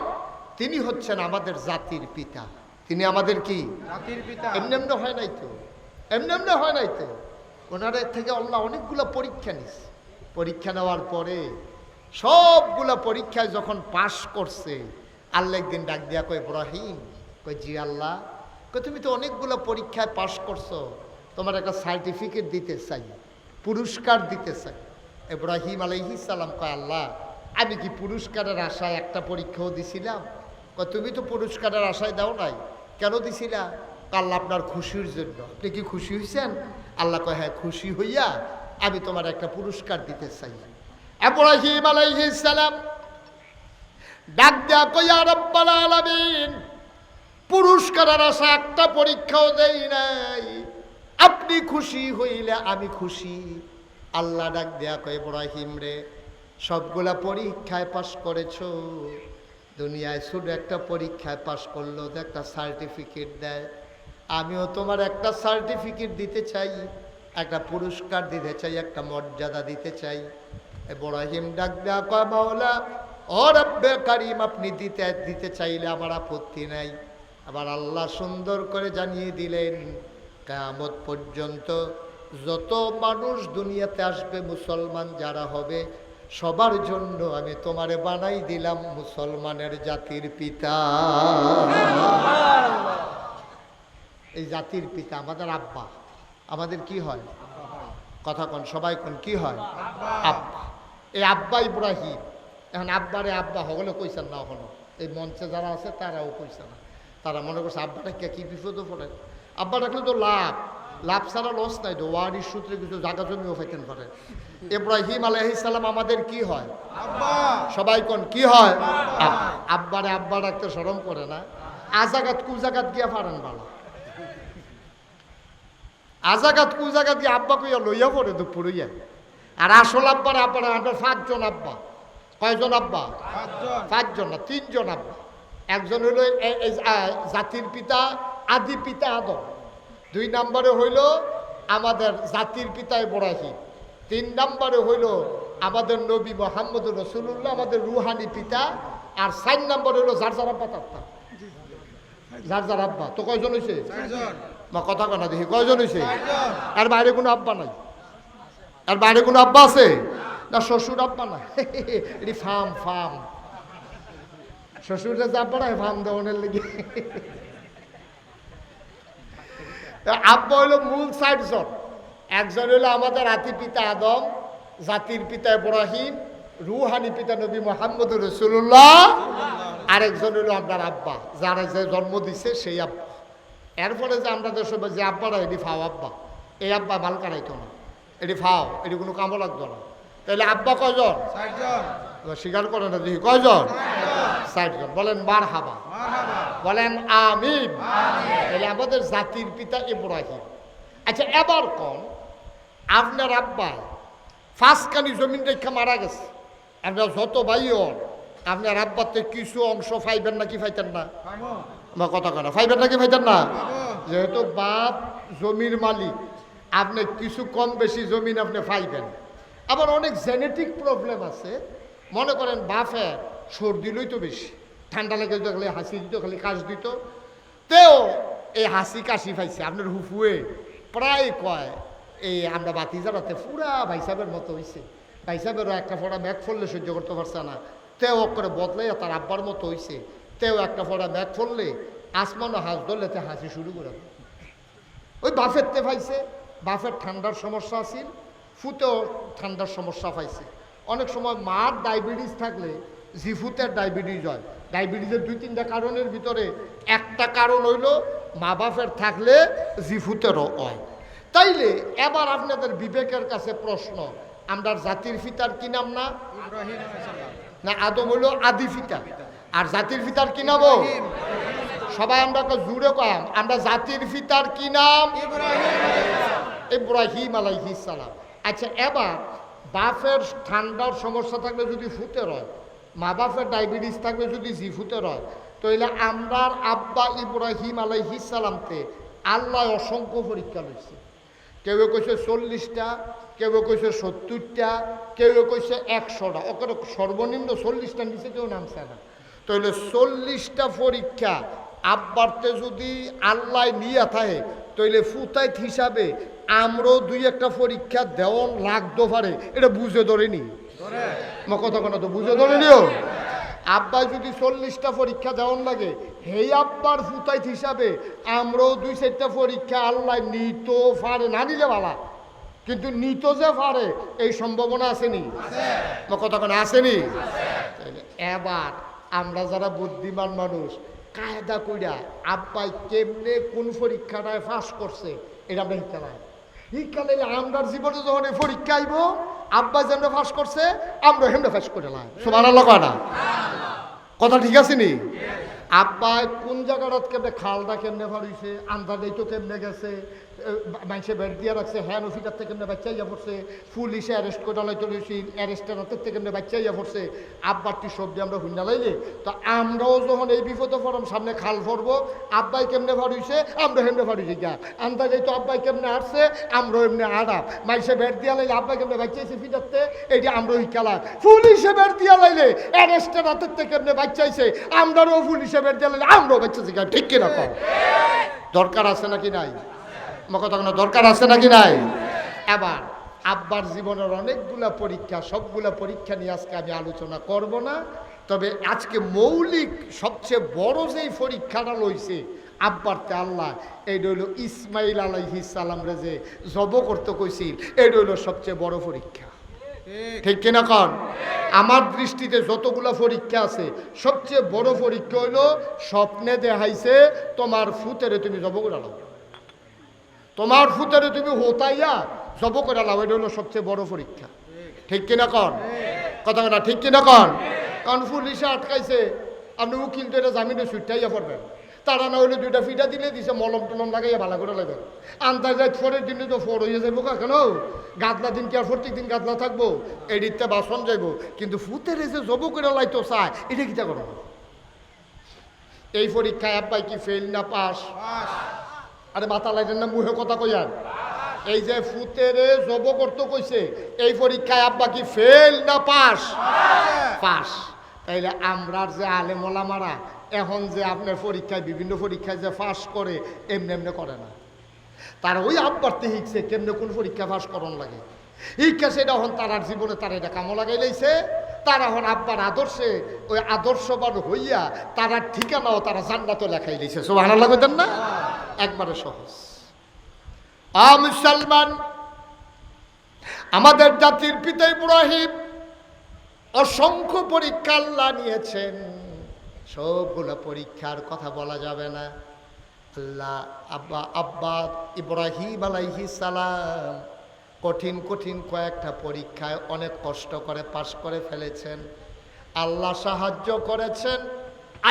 তিনি হচ্ছেন আমাদের জাতির পিতা। তিনি আমাদের কি জাতির পিতা। এমনি এমনি হয় নাই তো, এমনি এমনি হয় নাই তো। ওনাদের থেকে আল্লাহ অনেকগুলো পরীক্ষা নিছে। পরীক্ষা নেওয়ার পরে সবগুলা পরীক্ষায় যখন পাশ করছে, আল্লাহ একদিন ডাক দিয়া কয় ইব্রাহিম, কয় জি আল্লাহ, কয় তুমি তো অনেকগুলো পরীক্ষায় পাশ করছো, তোমার একটা সার্টিফিকেট দিতে চাই, পুরস্কার দিতে চাই। ইব্রাহিম আলাইহিস সালাম কয় আল্লাহ, আমি কি পুরস্কারের আশায় একটা পরীক্ষাও দিছিলাম? কয় তুমি তো পুরস্কারের আশায় দাও নাই, কেন দিছিলা? আল্লাহ আপনার খুশির জন্য। আপনি কি খুশি হয়েছেন? আল্লাহ কয় হ্যাঁ, খুশি হইয়া আমি তোমার একটা পুরস্কার দিতে চাই। ইব্রাহিম আলাইহিস সালাম ডাক দেয়া কয় ইয়া রাব্বাল আলামিন, পুরস্কারের আশা একটা পরীক্ষাও দেই নাই, আপনি খুশি হইলে আমি খুশি। আল্লাহ ডাক দেয়া কয় ইব্রাহিম রে, সবগুলা পরীক্ষায় পাশ করেছো, দুনিয়ায় শুধু একটা পরীক্ষায় পাশ করলো, একটা সার্টিফিকেট দেয়। আমিও তোমার একটা সার্টিফিকেট দিতে চাই, একটা পুরস্কার দিতে চাই, একটা মর্যাদা দিতে চাই। ইব্রাহিম ডাক দেয়া কয় মাওলা ও রব্বে কারীম, আপনি দিতে চাইলে আমার আপত্তি নাই। আবার আল্লাহ সুন্দর করে জানিয়ে দিলেন, কিয়ামত পর্যন্ত যত মানুষ দুনিয়াতে আসবে, মুসলমান যারা হবে, সবার জন্য আমি তোমারে বানাই দিলাম মুসলমানের জাতির পিতা। এই জাতির পিতা আমাদের আব্বা। আমাদের কি হয়? কথা কন, সবাই কন, কি হয়? আব্বা। এই আব্বা ইব্রাহিম। এখন আব্বারে আব্বা হগলে কইছেন না, এখনো এই মঞ্চে যারা আছে তারাও কইছে না। তারা মনে করছে আব্বাটা কি বিপদে পড়ে। আব্বা রাখলে তো লাভ, লাভ ছাড়া লস নাই তো, ওয়ারির সূত্রে কিছু জায়গা জমিও পাইতেন পারে। ইব্রাহিম আলাইহিস সালাম আমাদের কি হয়? আব্বা। সবাই কোন কি হয়? আব্বারে আব্বা রাখতে শরম করে না? আজাগাত কুজাগাত গিয়া পারেন বালা, আজাগাত কুজাগাত গিয়ে আব্বা কইয়া লইয়া পড়ে দুপুরইয়া। আর আসল আব্বারে আব্বারে আমাদের 5 জন আব্বা। কয়জন আব্বা? 5 জন না, 3 জন আব্বা। একজন হইল জাতির পিতা, আদি পিতা আদম। 2 নম্বরে হইল আমাদের জাতির পিতা ইব্রাহিম। 3 নম্বরে হইল আমাদের নবী মুহাম্মদুর রাসূলুল্লাহ, আমাদের রুহানি পিতা। আর 4 নম্বরে হইল যার যার আব্বা তাত্তা, যার যার আব্বা। তো কয়জন হয়েছে? 4 জন। মা কথা কনা দেখি, কয়জন হয়েছে? 4 জন। এর বাইরে কোনো আব্বা নাই? এর বাইরে কোনো আব্বা আছে না? শ্বশুর আব্বা না, এটি ফার্ম। শ্বশুরে যা পড়ায় ফার্ম দেওয়ানের লেগে। আব্বা হইল মূল 4 জন। একজন হইল আমাদের আদি পিতা আদম, জাতির পিতা ইব্রাহিম, রুহানি পিতা নবী মুহাম্মদুর রাসূলুল্লাহ। আরেকজন হইল আপনার আব্বা, যারা যে জন্ম দিছে সেই আব্বা। এরপরে যে আমরা যে আব্বারা, এটি ফাও আব্বা। এই আব্বা মাল কারাইতো না, এটি ফাও, এটি কোনো কামও লাগতো না। তাহলে আব্বা কয়জন? 4 জন। স্বীকার করে না দেখি, কয়জন? 4 জন। বলেন মারহাবা, বলেন আমিন। তাহলে আমাদের জাতির পিতা ইব্রাহিম। আচ্ছা এবার কোন আপনার আব্বা 5 কানি জমিন রেখা মারা গেছে, আপনার যত ভাই হন, আপনার আব্বাতে কিছু অংশ পাইবেন নাকি পাইতেন না? বা কথা কেনা পাইবেন নাকি পাইতেন না? যেহেতু বাপ জমির মালিক, আপনি কিছু কম বেশি জমিন আপনি পাইবেন। আবার অনেক জেনেটিক প্রবলেম আছে। মনে করেন বাপের সর্দি লইতো বেশি, ঠান্ডা লেগে দিত, খালি হাসি দিত, খালি কাশ দিত, তেও এই হাসি কাশি পাইছে। আপনার হুফুয়ে প্রায় কয় এই আমরা বাতি জ্বালাতে পুরা ভাইসাবের মতো হয়েছে, ভাইসাবেরও একটা ফোড়া ব্যাগ ফললে সহ্য করতে পারছে না, তেও করে বদলাইয়া তার আব্বার মতো হয়েছে। তেও একটা ফোড়া ব্যাগ ফললে আসমানও হাঁস ধরলে তে হাসি শুরু করে। ওই বাফের তে পাইছে, বাফের ঠান্ডার সমস্যা আছিল, ফুতেও ঠান্ডার সমস্যা পাইছে। অনেক সময় মার ডায়াবেটিস থাকলে জিফুতের ডায়াবেটিস হয়। ডায়াবেটিসের 2-3টা কারণের ভিতরে একটা কারণ হইল মা বাপের থাকলে জিফুতেরও হয়। তাইলে এবার আপনাদের বিবেকের কাছে প্রশ্ন, আমরা জাতির পিতার কি নাম? না না আদম হইল আদি পিতা, আর জাতির পিতার কি নাম? সবাই আমরা জুড়ে কম, আমরা জাতির পিতার কি নাম? ইব্রাহিম আলাইহিস সালাম। আচ্ছা এবার বাপের ঠান্ডার সমস্যা থাকলে যদি ফুতে রয়, মা বাপের ডায়াবেটিস থাকলে যদি জিফুতে রয়, তাহলে আমরার আব্বা ইব্রাহিম আলাইহিস সালামতে আল্লাহ অসংখ্য পরীক্ষা লইছে। কেউ কইছে 40টা, কেউ কইছে 70টা, কেউ কইছে 100টা, ওকে সর্বনিম্ন 40টা নিচে কেউ নামছে না। তাহলে 40টা পরীক্ষা আব্বারতে যদি আল্লাহ নিয়ে থাকে, তাহলে ফুতাইত হিসাবে আমরাও দুই একটা পরীক্ষা দেওয়ান লাগতে পারে, এটা বুঝে ধরেনি কথা কোনো তো বুঝে ধরেনিও। আব্বা যদি 40টা পরীক্ষা দেওয়ান লাগে, হেই আব্বার ফুতাইত হিসাবে আমরাও 2-4টা পরীক্ষা আল্লাহ নিত পারে, না নিলে ভালা, কিন্তু নিত যে পারে এই সম্ভাবনা আসেনি, কথা কোনো আসেনি। এবার আমরা যারা বুদ্ধিমান মানুষ কায়দা কইরা আব্বাই কেমনে কোন পরীক্ষাটায় পাস করছে এটা আমরা শিক্ষালাই শিক্ষালাইলে আমরার জীবনে যখন এই পরীক্ষা আইব আব্বা যেমন পাস করছে আমরা হেমনে পাস করে লাই। সুবহানাল্লাহ কয় না? কথা ঠিক আছে নি? আব্বা কোন জায়গাটাত কেমনে খালটা কেমনে ভাড়িছে, আন্দাজেই তো কেমনে গেছে, মানুষে বেড দিয়ে রাখছে, হ্যান অফিসার থেকে কেমনে বাচ্চা ইয়া পড়ছে, পুলিশে অ্যারেস্ট করে লাইতে রয়েছি, অ্যারেস্টের হাতের থেকে কেমনে বাচ্চা ইয়া পড়ছে, আব্বারটি সবজি আমরা হুন্ডা লাইলে তো আমরাও যখন এই বিপদে পড়ম সামনে খাল ভরবো, আব্বাই কেমনে ভাড়িছে আমরা হেমনে ভাড়িছি গা, আন্দাজেই তো আব্বাই কেমনে আসছে আমরাও এমনি আড়াপ, মানুষে বেড দিয়া লাইলে আব্বাই কেমনে বাচ্চাইছে ফিটাতে এইটা আমরাও শিখালাম, পুলিশে বেড দিয়া লাইলে অ্যারেস্টের হাতের থেকে কেমনে বাচ্চাইছে আমরাও পুলিশে বেড দিয়া লাইলে আমরাও বাচ্চাছি গা। ঠিক কিনা কম? দরকার আছে নাকি নাই? কথা কোনো দরকার আছে নাকি নাই? এবার আব্বার জীবনের অনেকগুলা পরীক্ষা, সবগুলা পরীক্ষা নিয়ে আজকে আমি আলোচনা করব না, তবে আজকে মৌলিক সবচেয়ে বড় যেই পরীক্ষাটা লইছে আব্বারতে আল্লাহ, এইটা হইল ইসমাইল আলাইহিস সালাম রে যে জব করতে কইছিল, এইটা হইল সবচেয়ে বড় পরীক্ষা। ঠিক কিনা কন? আমার দৃষ্টিতে যতগুলা পরীক্ষা আছে সবচেয়ে বড় পরীক্ষা হইল স্বপ্নে দেখাইছে তোমার ফুতেরে তুমি জব করে লাও, তোমার ফুতেরে তুমি হোতাইয়া জব করে লাও, এটা হলো সবচেয়ে বড় পরীক্ষা। ঠিক কিনা কন? কথা না ঠিক কিনা কন? কারণ পুলিশে আটকাইছে, আপনি উকিল তো এটা জামিনে ছুটাইয়া পড়বেন, তারা না হইলে 2টা ফিটা দিলে দিছে মলম টলম লাগাইয়া ভালো করে লাগবেন, আন্দাজ ফোরের দিনে তো ফোর হইয়া যাবো, কেন গাদলা দিন কি আর প্রত্যেক দিন গাদলা থাকবো, এডিতে বাসন যাইব, কিন্তু ফুতেরে যে জব করে লাইতো চায় এটা কিটা করো? এই পরীক্ষায় আব্বাই কি ফেল না পাস? আরে মাথা লাইলেন না, মুহে কথা কইয়ার, এই যে ফুতেরে জব করতে কইছে এই পরীক্ষায় আব্বা কি ফেল না পাস? পাস। তাইলে আমরার যে আলেম ওলামারা এখন যে আপনার পরীক্ষায় বিভিন্ন পরীক্ষায় যে পাস করে এমনি এমনি করে না, তারা ওই আব্বারতে শিখছে কেমনে কোন পরীক্ষা পাস করন লাগে, শিক্ষা সেটা এখন তারার জীবনে তারা এটা কামো লাগাই লাইছে, তারা এখন আব্বার আদর্শে ওই আদর্শবান হইয়া তারা ঠিকানাও তারা জান্নাতে লেখাই দিয়েছে। সুবহানাল্লাহ কইতেন না? একবারে সহজ। মুসলমান, আমাদের জাতির পিতা ইব্রাহিম অসংখ্য পরীক্ষা আল্লাহ নিয়েছেন, সবগুলো পরীক্ষার কথা বলা যাবে না। আল্লাহ আব্বা ইব্রাহিম আলাইহিস সালাম কঠিন কঠিন কয়েকটা পরীক্ষায় অনেক কষ্ট করে পাশ করে ফেলেছেন, আল্লাহ সাহায্য করেছেন।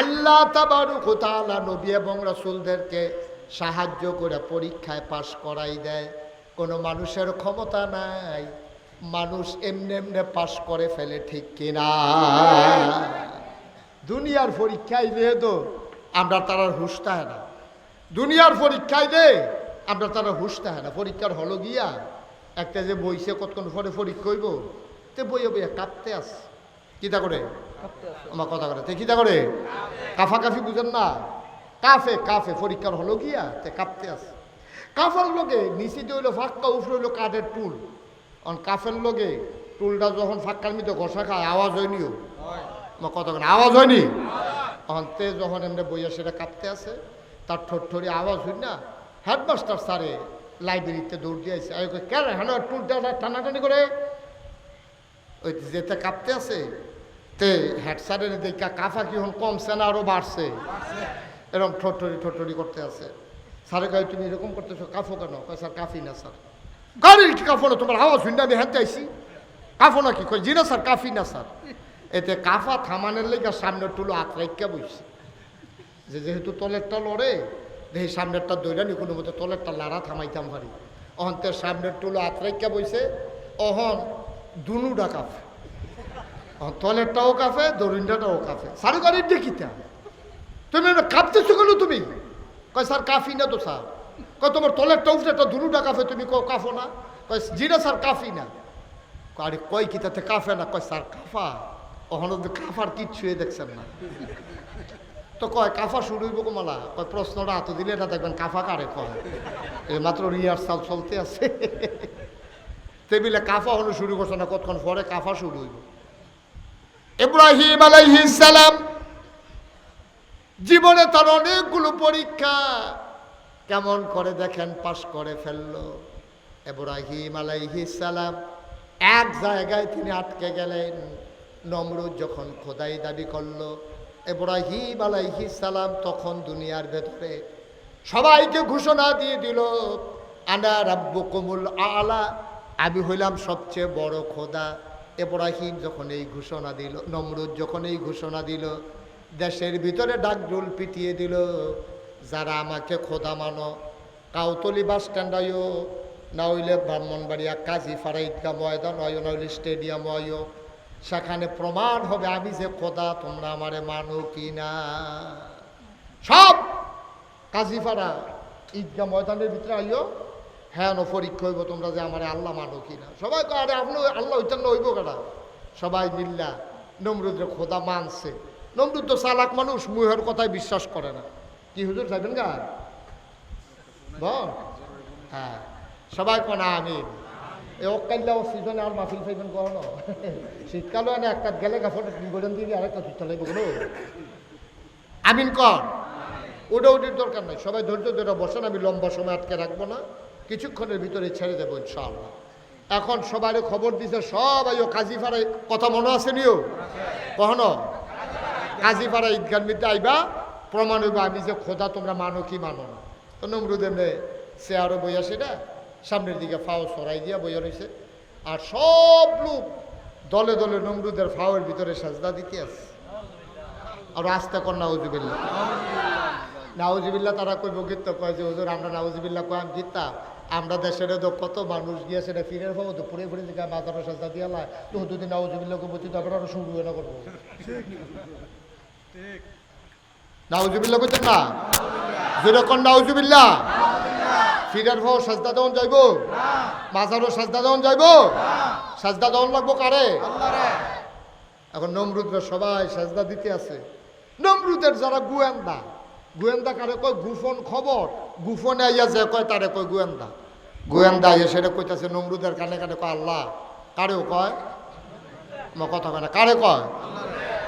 আল্লাহ তাবারক ওয়া তাআলা নবী এবং রাসূলদেরকে সাহায্য করে পরীক্ষায় পাশ করাই দেয়, কোনো মানুষের ক্ষমতা নাই, মানুষ এমনি এমনি পাশ করে ফেলে। ঠিক কিনা? দুনিয়ার পরীক্ষায় দিয়ে তো আমরা তারা হুঁশটা হয় না, দুনিয়ার পরীক্ষায় দে আমরা তারা হুঁশটা হয় না। পরীক্ষার হলো গিয়া একটা যে বইছে কতক্ষণ পরে পরীক্ষা হইব, তে বইয়ে বইয়া কাঁপতে আস, কিতা করে আমার কথা করে তে কিতা করে কাফাকাফি বুঝেন না, কাফে কাফে পরীক্ষার হলো গিয়া তে কাঁপতে আস। কাফের লোকে নিচে দিয়ে হইলো ফাঁকা, উপরে হইলো কাঠের টুল, কারণ কাফের লোকে টুলটা যখন ফাঁকার মধ্যে ঘষা খায় আওয়াজ হয়নিও, আমার কথা করে আওয়াজ হয়নি, অন্তে যখন এমনি বইয়া সেটা কাঁপতে আসে, তার ঠোঁটঠড়ি আওয়াজ হই না, হেডমাস্টার স্যারে লাইব্রেরিতে দৌড় দিয়েছে, কেন হ্যাঁ টুলটা টানাটানি করে ওই যেতে কাঁপতে আছে, তে হেড স্যারের দেখা কাফা কি হন কমছে না আরও বাড়ছে, এরকম ঠোঁটঠড়ি করতে আছে। স্যারে কয় তুমি এরকম করতেছো, কাফো কেন? কয় স্যার কাফি না স্যার। গাড়ির কি কাফো না, তোমার আওয়াজ হই না, আমি হাতে আইসি, কাফো না কি? কয় জি না স্যার কাফি না স্যার। এতে কাফা থামানের লেগে সামনের টুলো আঁকড়াইকা বইছে, যেহেতু তলেরটা লড়ে দেখি সামনেরটা দৈরানি কোনো মতো তলেরটা লাড়া থামাইতাম পারি, অহন্তের সামনের টুলো আঁকড়াইকা বইছে, অহন দুনুটা কাফে, তলেরটাও কাফে দরিন্ডাটাও কাফে। স্যার গাড়ির দেখিতা তুমি কাঁপতেছো কেন তুমি? কয় স্যার কাফি না তো স্যার। কয় তোমার তলেরটা উঠে একটা দুনুটা কাফে, তুমি কাফো না? কয় জি না স্যার কাফি না। আরে কয় কি তাতে কাফে না? কয় স্যার কাফা। ওখানে তো কাফার কিচ্ছুই দেখছেন না, তো কয় কাফা শুরু হইব কমলা, কয় প্রশ্নটা হাতে দিলে এটা দেখবেন কাফা কারে কয়, এই মাত্র রিহার্সাল চলতে আছে। টেবিলে কাফা হলো শুরু করছে না, কতক্ষণ পরে কাফা শুরু হইব। ইব্রাহিম আলাইহিস সালাম জীবনে তার অনেকগুলো পরীক্ষা কেমন করে দেখেন পাশ করে ফেললো। ইব্রাহিম আলাইহিস সালাম এক জায়গায় তিনি আটকে গেলেন। নমরুদ যখন খোদাই দাবি করলো, ইব্রাহিম আলাইহিস সালাম তখন দুনিয়ার ভেতরে সবাইকে ঘোষণা দিয়ে দিল, আনা রাব্বুকুমুল আলা, আমি হইলাম সবচেয়ে বড় খোদা। ইব্রাহিম যখন এই ঘোষণা দিল, নমরুদ যখন এই ঘোষণা দিল, দেশের ভিতরে ডাকডোল পিটিয়ে দিল, যারা আমাকে খোদা মানো কাউতলি বাস স্ট্যান্ড আইও, না হইলে ব্রাহ্মণবাড়িয়া কাজীপাড়া ঈদগাহ ময়দান আইও, না হইলে স্টেডিয়াম আইও, সেখানে প্রমাণ হবে আমি যে খোদা, তোমরা আমারে মানো কি না। সব কাজীপাড়া ঈদগাহ ময়দানের ভিতরে আইও, হ্যাঁ পরীক্ষা হইব তোমরা যে আমারে আল্লাহ মানো কি না। সবাই আরে আপনি আল্লাহ হইতেন না হইব কেনা। সবাই মিল্লা নমরুদের খোদা মানছে। নমরুদ তো চালাক মানুষ, মুহের কথায় বিশ্বাস করে না। কি হুজুর যাবেন গা বল, হ্যাঁ সবাই কোনা আমিন। এ অকাইল্লা ও সিজনে আর মাহফিল ফাইবেন কখনো, শীতকালও এনে একটা গেলে কাপড় গোজন দিয়ে আরেকটা শীতকাল লাগবে কোনো আমিন কর। ওটা ওটির দরকার নাই, সবাই ধৈর্য ধরে বসেন, আমি লম্বা সময় আটকে রাখবো না, কিছুক্ষণের ভিতরে ছেড়ে দেবো ইনশাআল্লাহ। এখন সবাই খবর দিছে, সবাই ও কাজীপাড়ায় কথা মনে আছে নিও কখনো, কাজীপাড়া ঈদগাহ মিতে আইবা, প্রমাণ হইবা আমি যে খোদা, তোমরা মানো কি মানো না। তো নমরুদ এমনি সে আরো বইয়া সেটা সামনের দিকে ফাও সরাই দিয়া বইয়া রয়েছে, আর সব লোক দলে দলে নমরুদের ফাওয়ের ভিতরে সাজদা দিতে আছে। আর আস্তে কর নাউজুবিল্লাহ, নাউজুবিল্লাহ। তারা কইব গীত কয় যে হুজুর আমরা নাউজুবিল্লাহ কয় আমি গীতা, আমরা দেশের তো কত মানুষ গিয়ে সেটা ফিরের পাবো তো পুরে ফুরে দিকে মাথাটা সাজদা দিয়া লাই, তো দুদিন নাউজুবিল্লাহ করবো, তুই তারপরে আরো শুরু না করবো। নাউজুবিল্লাহ কইতেন না, যেরকম নাউজুবিল্লাহ। ফিরের ভাও সাজদা দেওয়ান যাইব, মাজারও সাজদা দেওয়ান যাইব, সাজদা দেওয়ান লাগবো কারে? এখন নমরুদরা সবাই সাজদা দিতে আছে। নমরুদের যারা গোয়েন্দা, গোয়েন্দা কারে কয় গোপন খবর, গোপনে আইয়া যে কয় তারে কয় গোয়েন্দা। গোয়েন্দা আইয়া সেটা কইতাছে নমরুদের কানে কানে কয় আল্লাহ, কারেও কয় কথা কয় না, কারে কয়?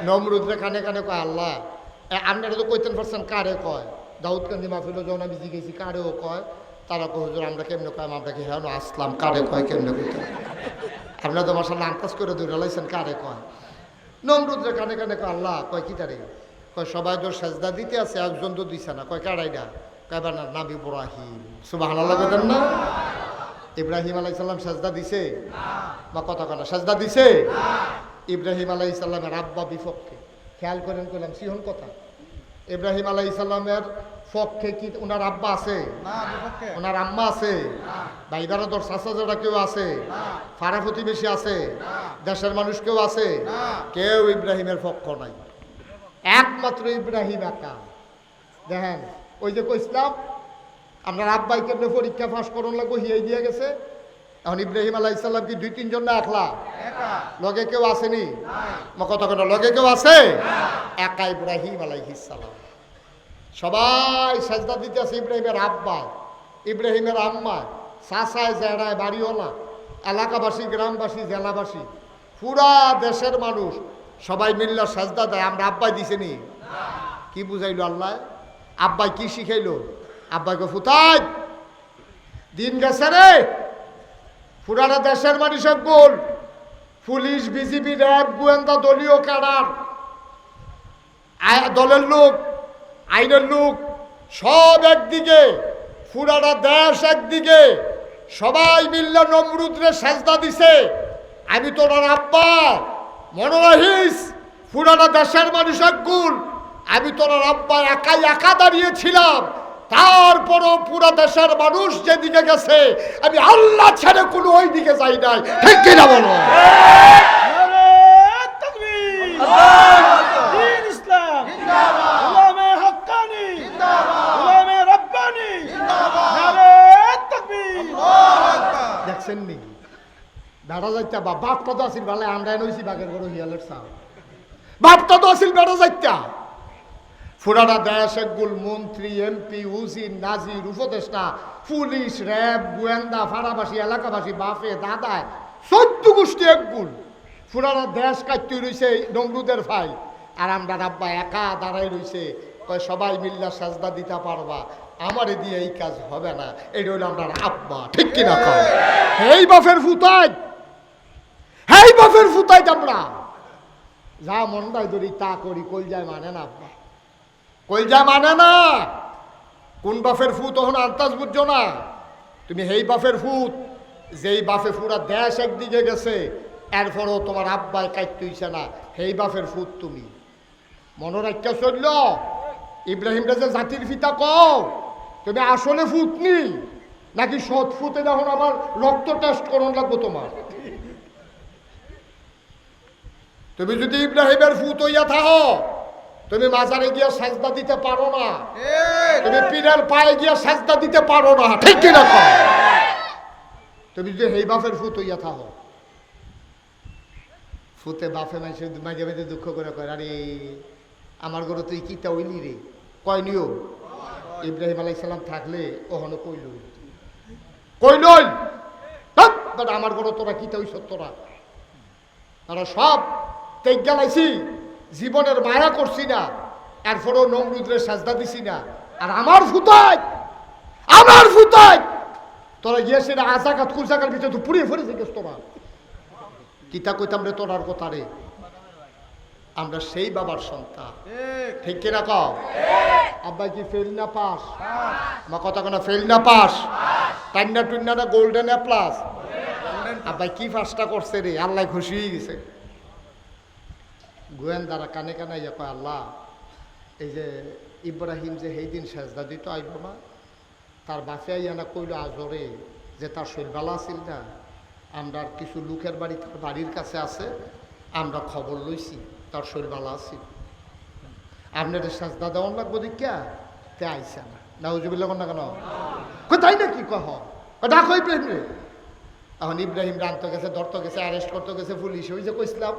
নমরুদের কানে কানে কয় আল্লাহ। আপনারা তো কইতেন পারছেন কারে কয়, দাউদকান্দি মাহফিলে যখন আমি জিজ্ঞেসি কারেও কয়, তারা কয় হুজুর আমরা কেমনে কয়, আমরা কি হ্যাঁ আসলাম, কারে কয় কেমনে কইতেন, আপনারা তো মাসাল্লাহ আন্তাজ করে দৌড়ে লাইছেন কারে কয়। নমরুদের কানে কানে কয় আল্লাহ, কয় কি তারে কয় সবাই তো সাজদা দিতে আছে, একজন তো দিছে না, কয় কারাইডা, কয় না নাবি ইব্রাহিম। সুবহানাল্লাহ কইতেন না? ইব্রাহিম আলাইহিস সালাম সাজদা দিছে বা কথা কয় না, সাজদা দিছে। ইব্রাহিম আলাইহিস সালামের আব্বা বিপক্ষে, খেয়াল করেন কইলাম সিহন কথা। ইব্রাহিম আলাইহিস সালামের পক্ষে কি ওনার আব্বা আছে? ওনার আম্মা আছে? ভাইদারা তোর চাচারা কেউ আছে? ফারা প্রতিবেশী আছে? দেশের মানুষ কেউ আছে? কেউ ইব্রাহিমের পক্ষ নাই, একমাত্র ইব্রাহিম একা। দেখেন ওই যে কইছিলাম আপনার আব্বাই কেমনে পরীক্ষা পাস করন লাগবো, হিয়াই দিয়ে গেছে। এখন ইব্রাহিম আলাইহিস সালাম কি 2-3 জন না একলা? লগে কেউ আসেনি? কথা কথা লগে কেউ আছে? একা ইব্রাহিম আলাইহিস সালাম। সবাই সাজদা দিতে আছে ইব্রাহিমের আব্বা, ইব্রাহিমের আম্মা, চাচায় জেড়ায় বাড়িওয়ালা, এলাকাবাসী, গ্রামবাসী, জেলাবাসী, পুরা দেশের মানুষ সবাই মিল্লা সাজদা দেয়। আমরা আব্বাই দিছেনি, কি বুঝাইলো আল্লাহ? আব্বাই কি শিখাইলো? আব্বাইকে ফুতাই দিন গেছে রে, পুরানা দেশের মানুষের গোল, পুলিশ, বিজিবি, র্যাব, গোয়েন্দা, দলীয় ক্যাডার, দলের লোক, আইনের লোক, সব একদিকে, পুরানা দেশ একদিকে, সবাই মিল্লা নমরুদরে সাজদা দিছে। আমি তোর আব্বা, মনে রাখিস পুরানা দেশের মানুষের গুণ, আমি তোর আব্বা একাই একা দাঁড়িয়েছিলাম, তারপরও পুরা দেশের মানুষ যেদিকে গেছে আমি আল্লাহ ছেড়ে কোনো ওই দিকে যাই নাই। ঠিক কিনা বলো? দেখছেন নি বেড়া যাইতা বা বাপটা তো আসিল ভালো, আমরা নইছি বাঘের গরু হিয়ালের সাপ, বাপটা তো আসিল বেড়া যাইতা, ফুরানা দেশ একগুল মন্ত্রী এমপি উজির নাজির উপদেষ্টা পুলিশ র্যাব গোয়েন্দা ফাড়াবাসী এলাকাবাসী বাপে দাদায় 14 গোষ্ঠী একগুল ফুরানা দেশ কাটতে রইছে নমরুদের ভাই। আর আমরা আব্বা একা দাঁড়াই রইছে, কয় সবাই মিল্লা সাজদা দিতে পারবা, আমারে দিয়ে এই কাজ হবে না। এই রইল আমরা আব্বা, ঠিক কিনা কয়? এই বাপের ফুতাই, এই বাপের ফুতাই আমরা যা মনটাই ধরি তা করি, কই যায় মানে না আব্বা, কই যায় মানে না। কোন বাপের ফুত তখন আন্তাজ বুঝছো না তুমি? হেই বাপের ফুত যেই বাপে পুরা দেশ একদিকে গেছে, এরপরও তোমার আব্বাই কাটতে হইছে না, হেই বাপের ফুত তুমি। মনে রাখতে চলল ইব্রাহিম রাজা জাতির পিতা কও, তুমি আসলে ফুতনি নাকি সৎ ফুতে? যখন আবার রক্ত টেস্ট করুন লাগবো তোমার। তুমি যদি ইব্রাহিমের ফুত হইয়া থাকো, তুমি মাজারে গিয়া সাজদা দিতে পারো না, তুমি পীরের পায়ে গিয়া সাজদা দিতে পারো না, ঠিক কিনা? তুমি যদি হেই বাপের ফুত হইয়া থাকো, ফুতে বাপে মাঝে মাঝে মাঝে দুঃখ করে কয়, আরে আমার ঘরে তুই কিতা হইলি রে, কয় নিও। ইব্রাহিম আলাইসাল্লাম থাকলে ওখানে কইল কইল আমার ঘরে তোরা কিতা হইস, তোরা তারা সব তেগ গেলাইছি, জীবনের মায়া করছি না, এরপরেও নমরুদের সাজদা দিছি না। আর আমার ফুতাই, আমার ফুতাই তোরা গিয়েছে না আজাকাত কুলজাকার ভিতরে তো পুড়িয়ে ফেলেছে গেছ তোরা। কিতা কইতাম রে তোরার কথা রে? আমরা সেই বাবার সন্তান, ঠিক কিনা কও? আব্বাই কি ফেল না পাস? আমার কথা কেনা ফেল না পাস? টান্না টুন্না না গোল্ডেন এ প্লাস? আব্বাই কি পাসটা করছে রে? আল্লাহ খুশি হয়ে গেছে। গোয়েন্দারা কানে কানে ইয়া কয়, আল্লাহ এই যে ইব্রাহিম যে সেই দিন সেজদা দিত আইব না, তার বাপে আইয়া না কইল আজরে যে তার শরীরবালা আছিল না, আমরা কিছু লোকের বাড়ি তার বাড়ির কাছে আছে, আমরা খবর লইছি তার শরীরবালা আছিল, আপনার সাজদা দেওয়ান লাগবো দীক্ষা তে আইসা না। নাউজুবিল্লাহ না কেন? তাই না কি কহ ডাকো ইব্রাহিম রে। এখন ইব্রাহিম রানতে গেছে, ধরতে গেছে, অ্যারেস্ট করতে গেছে পুলিশ। ওই যে কইছিলাম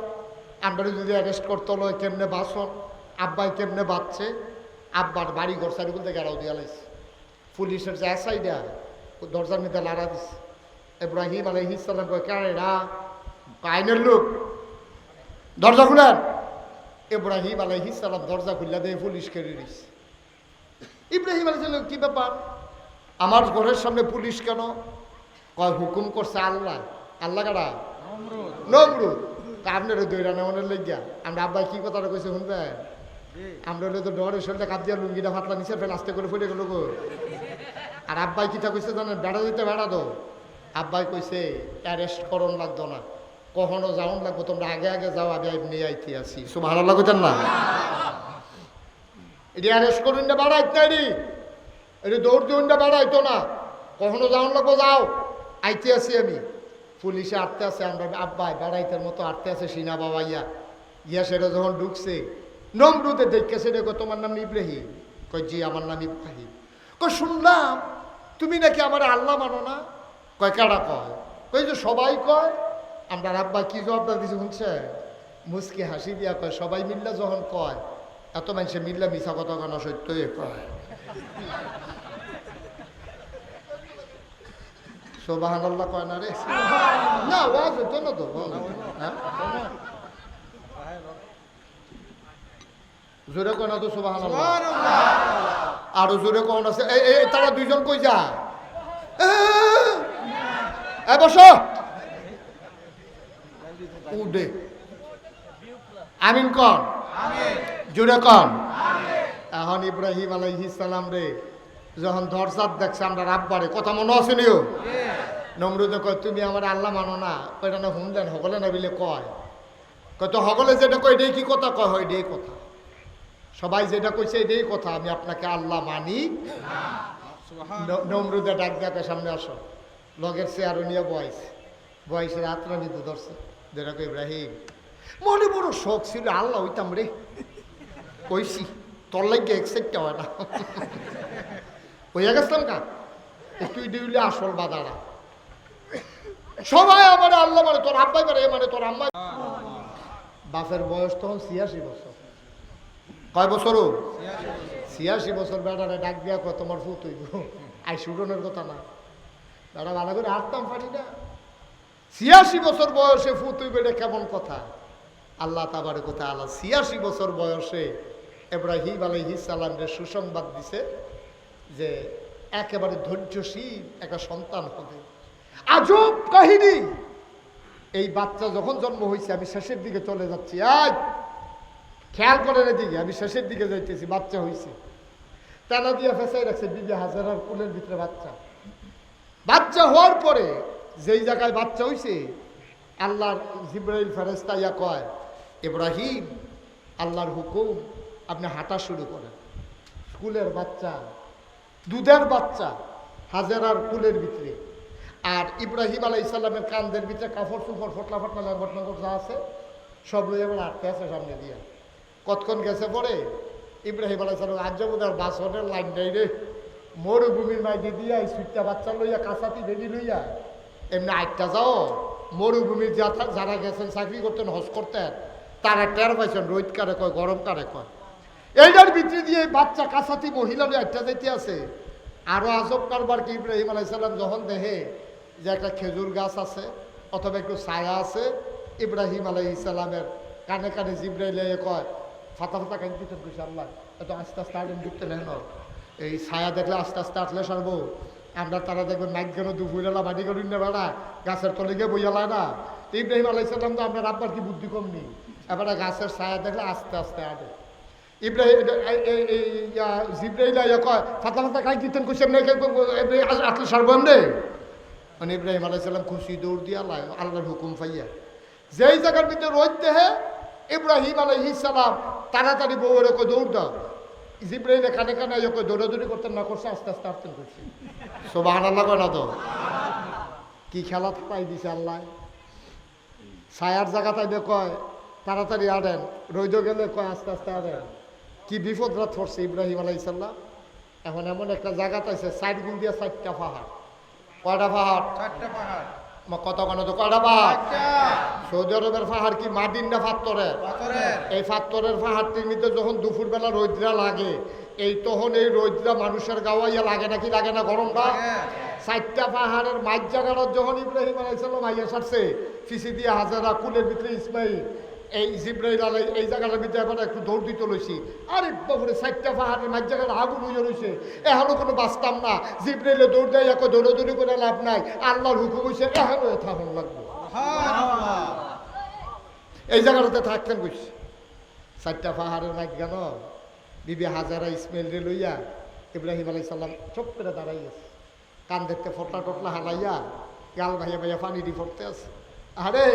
আমরা যদি অ্যারেস্ট করতে হলো কেমনে বাসন, আব্বাই কেমনে বাঁচছে, আব্বার বাড়ি ঘর সারি বলতে গেরাও দিয়া লাইছে। পুলিশের যে এসআইডা দরজার মধ্যে লাড়া দিছে। ইব্রাহিম আলাইহিস সালাম কয়, কারেরা আইনের লোক, দরজা খুলেন। ইব্রাহিম আলাইহিস সালাম দরজা খুললা দিয়ে পুলিশ কেড়ে নিছে। ইব্রাহিম আলাইহিস সালাম, কি ব্যাপার আমার ঘরের সামনে পুলিশ কেন? কয় হুকুম করছে আল্লাহ। আল্লাহ কারা? নমরুদ। আপনার দৈরা নেওয়ানোর লেগিয়া আমরা আব্বাই কি কথাটা কইছে শুনবেন? আমরা হলে তো ডরের শরীরটা কাপ দিয়া লুঙ্গিটা ফাতলা নিচে ফেলে আস্তে করে ফুটে গেল গো। আর আব্বাই কিটা কইছে জানেন? বেড়া দিতে বেড়া দো। আব্বাই কইছে অ্যারেস্ট করন লাগতো না, কখনো যাওন লাগবো, তোমরা আগে আগে যাও, আমি এমনি আইতে আসি। সুবহানাল্লাহ কইতেন না? এটি অ্যারেস্ট করুন না বাড়াইতে না, এটি দৌড় দিউন না বাড়াইতো না, কখনো যাওন লাগবো, যাও আইতে আসি আমি। পুলিশে আটতে আছে, আমরা আব্বাই বেড়াইতের মতো আটতে আছে সিনা বাবা ইয়া ইয়া। সেটা যখন ঢুকছে নমরুদে দেখে সে দেখো, তোমার নাম ইব্রাহিম? কয় জি আমার নাম ইব্রাহিম। কয় শুনলাম তুমি নাকি আমার আল্লাহ মানো না? কয় কারা কয়? কই যে সবাই কয়। আমরা আব্বা কি জবাবদার দিছে শুনছে? মুসকি হাসি দিয়া কয়, সবাই মিল্লা যখন কয়, এত মানুষে মিল্লা মিছা কথা কেন সত্যই কয়। সুবহানাল্লাহ কয় না রে? না ওয়াজ হতো না তো। হ্যাঁ জোরে কয় না তো সুবহানাল্লাহ? আরো জোরে কোন আছে? এই তারা দুইজন কই যা, এ বসো উডে আমিন কন, জোরে কন। এখন ইব্রাহিম আলাইহিস সালাম রে যখন দরজাত দেখছে আমরা রাব্বারে, কথা মনে আছে নিও? নমরুদে কয়, তুমি আমার আল্লাহ মানো না? কয়টা না শুনলেন সকলে না বিলে কয়, কত সকলে যেটা কয় এটাই কি কথা? কয় হয় এটাই কথা, সবাই যেটা কইছে এটাই কথা, আমি আপনাকে আল্লাহ মানি। নমরুদে ডাক ডাকে, সামনে আসো। লগের চেয়ারও নিয়ে বয়সের হাতটা নিতে ধরছে। যেটা কয়, ইব্রাহিম মনে বড় শখ ছিল আল্লাহ হইতাম রে। কইছি তোর লাগে এক্সেপ্ট হয় না, হইয়া গেছিলাম কা তুই দিলে আসল বাদারা। সবাই আমার আল্লাহ মানে, তোর আব্বাই মানে, মানে তোর আম্মা। বাপের বয়স তখন 86 বছর। কয় বছরও 86 বছর বেড়ারে ডাক দিয়া কয় তোমার ফুত হইব আই শুডনের কথা না বেড়া ভালো করে হাঁটতাম পারি না 86 বছর বয়সে ফুত হইবে এটা কেমন কথা আল্লাহ তাবারক ওয়া তাআলা 86 বছর বয়সে ইব্রাহিম আলাইহিস সালামের সুসংবাদ দিছে যে একেবারে ধৈর্যশীল একটা সন্তান হবে আজব কাহিনী এই বাচ্চা যখন জন্ম হয়েছে আমি শেষের দিকে চলে যাচ্ছি আজ খেয়াল করেন এদিকে আমি শেষের দিকে যাইতেছি বাচ্চা হয়েছে টানা দিয়ে ফেসাই রাখছে বিবি হাজারার কুলের ভিতরে বাচ্চা হওয়ার পরে যেই জায়গায় বাচ্চা হয়েছে আল্লাহর জিবরাইল ফেরেশতা ইয়া কয় ইব্রাহিম আল্লাহর হুকুম আপনি হাঁটা শুরু করেন স্কুলের বাচ্চা দুধের বাচ্চা হাজারার কুলের ভিতরে আর ইব্রাহিম আলাইহিস সালামের কান্দের ভিতরে কাপড় চুপড় ফটলা ফটলা ল্যাঙ্গট যা আছে সব লইয়া এবার আটকে আছে সামনে দিয়া কতক্ষণ গেছে পরে ইব্রাহিম আলাইহিস সালাম আজ যাবুদার বাসনের লাইন নাই রে মরুভূমির মাইদি দিয়া এই সুইটটা বাচ্চা লইয়া কাঁচাতি বেবি লইয়া এমনি আটটা যাও মরুভূমির যারা গেছেন চাকরি করতেন হজ করতেন তারা টের পাইছেন রোদ কারে কয় গরম কারে কয় এইটার ভিতরে দিয়ে বাচ্চা কাঁচাতি মহিলা লইয়া আটটা যাইতে আছে আরো আজব কারবার কি ইব্রাহিম আলাইহিস সালাম যখন দেখে যে একটা খেজুর গাছ আছে অথবা একটু ছায়া আছে ইব্রাহিম আলাইহিস সালামের কানে কানে জিব্রাইল কয় ফাতা ফাতা কান দিতেন কইছে আল্লাহ এত আস্তে আস্তে আগুন ঢুকতে নেন এই ছায়া দেখলে আস্তে আস্তে আটলে সারবো আমরা তারা দেখবেন নাইট কেন দুপুরেলা বাড়ি করি না বেড়া গাছের তলে গিয়ে বইয়ালায় না তো ইব্রাহিম আলাইহিস সালাম তো আপনার আব্বার কি বুদ্ধি কম নেই এবারে গাছের ছায়া দেখলে আস্তে আস্তে আটে ইব্রাহিম জিব্রাইল কয় ফাতা ফাতা কান দিতেন কইছে আটলে সারবো এমনি মানে ইব্রাহিম আলাইহিস সালাম খুশি দৌড় দিয়া আল্লাহর হুকুম পাইয়া যেই জায়গার ভিতরে রোদ দেহে ইব্রাহিম আলাইহিস সালাম তাড়াতাড়ি বউয়ের ওকে দৌড় দাও জিব্রাইলে কানে কানে ওকে দৌড়াদৌড়ি করতেন না করছে আস্তে আস্তে আসতেন করছে সুবহানাল্লাহ কয় না তো কি খেলা থাকাই দিছে আল্লাহ ছায়ার জায়গা তাইলে কয় তাড়াতাড়ি আড়েন রোদ গেলে কয় আস্তে আস্তে আড়েন কি বিপদ রাত পড়ছে ইব্রাহিম আলাইহিস সালাম এখন এমন একটা জায়গা তাইছে সাইড গুল দিয়ে 4টা পাহাড় কয়টা পাহাড় 4টা পাহাড় কত কেন তো কয়টা পাহাড় সৌদি আরবের পাহাড় কি মাটির না পাথরের এই পাথরের পাহাড়টির মধ্যে যখন দুপুরবেলা রৌদ্রা লাগে এই তখন এই রৌদ্রা মানুষের গাওয়াইয়া লাগে নাকি লাগে না গরমটা 4টা পাহাড়ের মাঝ জায়গাটা যখন ইব্রাহিম আলাইহিস সালাম আইয়া সারছে ফিসি দিয়ে হাজারা কুলের ভিতরে ইসমাইল এই জিব্রাইল আলাই এই জায়গাটার ভিতরে এবার একটু দৌড় দিতে লইছি আরে বাবুরে 4টা পাহাড়ের মাঝ জায়গাটা আগুন হইয়া রয়েছে এখনো কোনো বাঁচতাম না জিব্রাইলে দৌড় দেয় এক দৌড়াদৌড়ি করে লাভ নাই আল্লাহর হুকুম হয়েছে এখনো থাকুন লাগবে এই জায়গাটাতে থাকতেন বুঝছি 4টা পাহাড়ের মাঝ গেল বিবি হাজারা ইসমাইল রে লইয়া ইব্রাহিম আলাইহিস সালাম চুপ করে দাঁড়াই আছে কান দেখতে ফটলা টটলা হালাইয়া গাল ভাইয়া ভাইয়া পানি দিয়ে পড়তে আছে আরে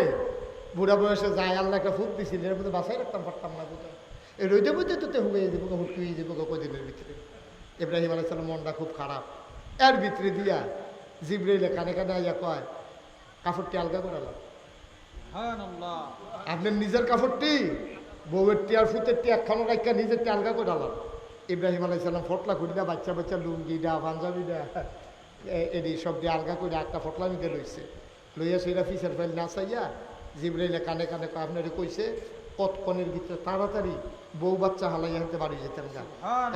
বুড়া বয়সে যায় আল্লাহ একটা ফুট দিছিল এর মধ্যে বাসায় রাখতাম পারতাম না কোথাও এই রোদে মধ্যে তো হুয়ে যাবো হুটুয়ে যাবো কদিনের ভিতরে ইব্রাহিম আলাইহিস সালাম মনটা খুব খারাপ এর ভিতরে দিয়া জিব্রাইলে কানে কানে আইয়া কয় কাপড়টি আলগা করালাম আপনার নিজের কাপড়টি বউয়েরটি আর ফুতেরটি একখানো রাখা নিজেরটি আলগা করালাম ইব্রাহিম আলাইহিস সালাম ফটলা করিয়া বাচ্চা বাচ্চা লুঙ্গিটা পাঞ্জাবিটা এটি সব দিয়ে আলগা করে একটা ফটলা নিতে লইছে লইয়া সেটা ফিসের ফাইল না চাইয়া জিব্রাইলে কানে কানে আপনারে কইছে কতক্ষণের ভিতরে তাড়াতাড়ি বউ বাচ্চা হালাইয়া হাতে বাড়ি যেতেন গা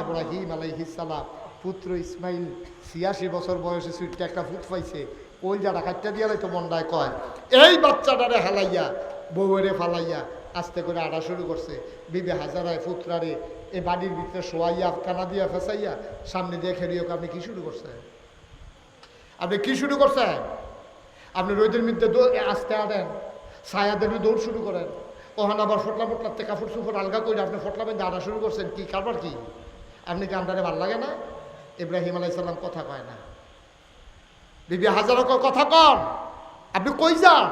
ইব্রাহিম আলাইহিস সালাম পুত্র ইসমাইল 86 বছর বয়সে সুইটটা একটা ফুট পাইছে ওই যারা কাটটা দিয়া লাইতো মন্ডায় কয় এই বাচ্চাটারে হালাইয়া বউয়েরে ফালাইয়া আস্তে করে আড়া শুরু করছে বিবি হাজারায় পুত্রারে এই বাড়ির ভিতরে শোয়াইয়া কানা দিয়া ফেসাইয়া সামনে দিয়ে খেলিও আপনি কি শুরু করছেন আপনি কি শুরু করছেন আপনি রোদের মধ্যে আস্তে আনেন ছায়াদের দৌড় শুরু করেন ওখানে আবার ফটলা ফটলাতে কাপড় চুপড় আলগা করে আপনি ফটলা বেঁধে আড়া শুরু করছেন কি কারবার কি আপনি কি আপনারে ভাল লাগে না ইব্রাহিম আলাইহিস সালাম কথা কয় না বিবি হাজারা কয় কথা কন আপনি কই যান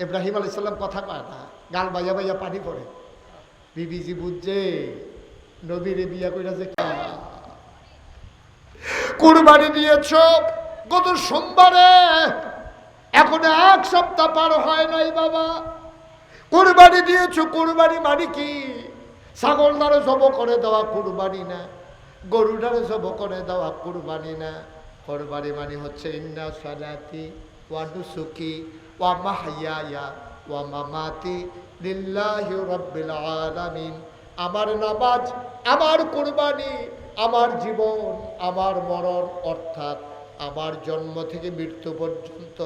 ইব্রাহিম আলাইহিস সালাম কথা কয় না গাল বাইয়া বাইয়া পানি পড়ে বিবিজি বুঝছে নবীরে বিয়া কইরা যে কুরবানি দিয়েছ গত সোমবারে এখন 1 সপ্তাহ পার হয় নাই বাবা কুরবানি দিয়েছ কুরবানি মানে কি ছাগলটারে জব করে দেওয়া কুরবানি না গরুটারে জব করে দেওয়া কুরবানি না কুরবানি মানে হচ্ছে ইন্না সালাতি ওয়া নুসুকি ওয়া মাহইয়ায়া ওয়া মামাতি লিল্লাহি রাব্বিল আলামিন আমার নামাজ, আমার কুরবানি, আমার জীবন, আমার মরণ, অর্থাৎ আমার জন্ম থেকে মৃত্যু পর্যন্ত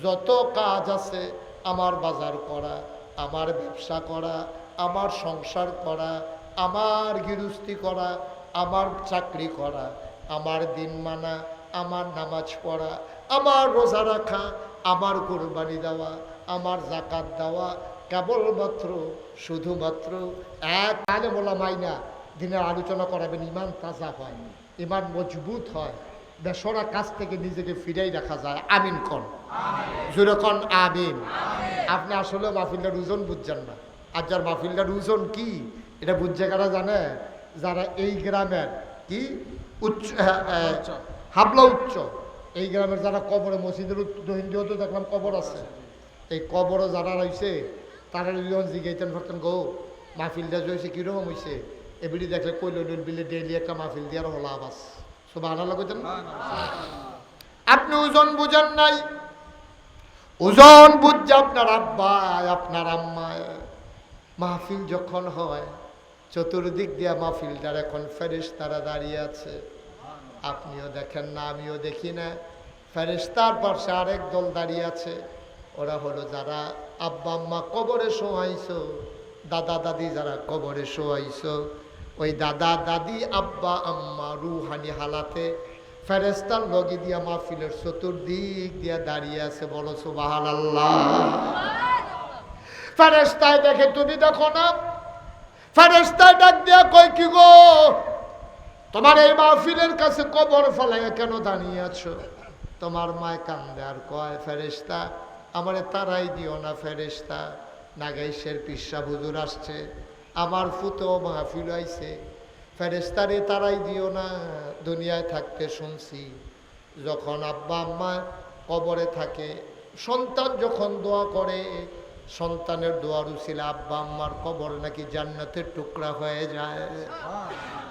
যত কাজ আছে, আমার বাজার করা, আমার ব্যবসা করা, আমার সংসার করা, আমার গৃহস্থী করা, আমার চাকরি করা, আমার দিন মানা, আমার নামাজ পড়া, আমার রোজা রাখা, আমার কুরবানি দেওয়া, আমার জাকাত দেওয়া, কেবলমাত্র শুধুমাত্র এক আলেম ওলামাই না, দিনের আলোচনা করাবেন, ইমান তাজা হয়, ইমান মজবুত হয়, বেসরা কাজ থেকে নিজেকে ফিরাই রাখা যায়। আমিন কন, জোরে কন আমিন। আপনি আসলে মাহফিলটার ওজন বুঝছেন না। আর যার মাহফিলটার ওজন কি এটা বুঝছে কারা জানে? যারা এই গ্রামের কি উচ্চ হাবলা উচ্চ, এই গ্রামের যারা কবরে, মসজিদের দহিন্দিও তো দেখলাম কবর আছে, এই কবরও যারা রয়েছে তারা যখন জিগাইতেন করতেন, গো মাহফিলটা হয়েছে কীরকম হয়েছে, এবিডি দেখলে কৈলডুল বিলে ডেইলি একটা মাহফিল দিয়ার হলো আবাস সব আনা লাগতেন। আপনি ওজন বুঝেন নাই, ওজন বুঝছে আপনার আব্বা, আপনার আম্মা। মাহফিল যখন হয় চতুর্দিক দিয়া মাহফিলটার এখন ফেরেশতারা দাঁড়িয়ে আছে, আপনিও দেখেন না, আমিও দেখি না। ফেরেশতার পাশে আরেক দল দাঁড়িয়ে আছে, ওরা হলো যারা আব্বা আম্মা কবরে শোয়াইছো, দাদা দাদি যারা কবরে শোয়াইছো, ওই দাদা দাদি আব্বা আম্মা রুহানি হালাতে ফেরেশতার লগি দিয়া মাহফিলের চতুর্দিক দিয়া দাঁড়িয়ে আছে। বলো সুবহানাল্লাহ। ফেরেশতায় দেখে, তুমি দেখো না? ফেরেশতায় ডাক দিয়া কই, কি গো তোমার এই মাহফিলের কাছে কবর ফেলাইয়া কেন দাঁড়িয়ে আছো? তোমার মায় কান্দে আর কয়, ফেরেশতা আমারে তারাই দিও না ফেরেশতা, নাগাইশের পিসা হুজুর আসছে, আমার ফুতো মাহফিল আইছে, ফেরেশতারে তারাই দিও না। দুনিয়ায় থাকতে শুনছি যখন আব্বা আম্মা কবরে থাকে, সন্তান যখন দোয়া করে, সন্তানের দোয়ার উসিলা আব্বা আম্মার কবর নাকি জান্নাতের টুকরা হয়ে যায়।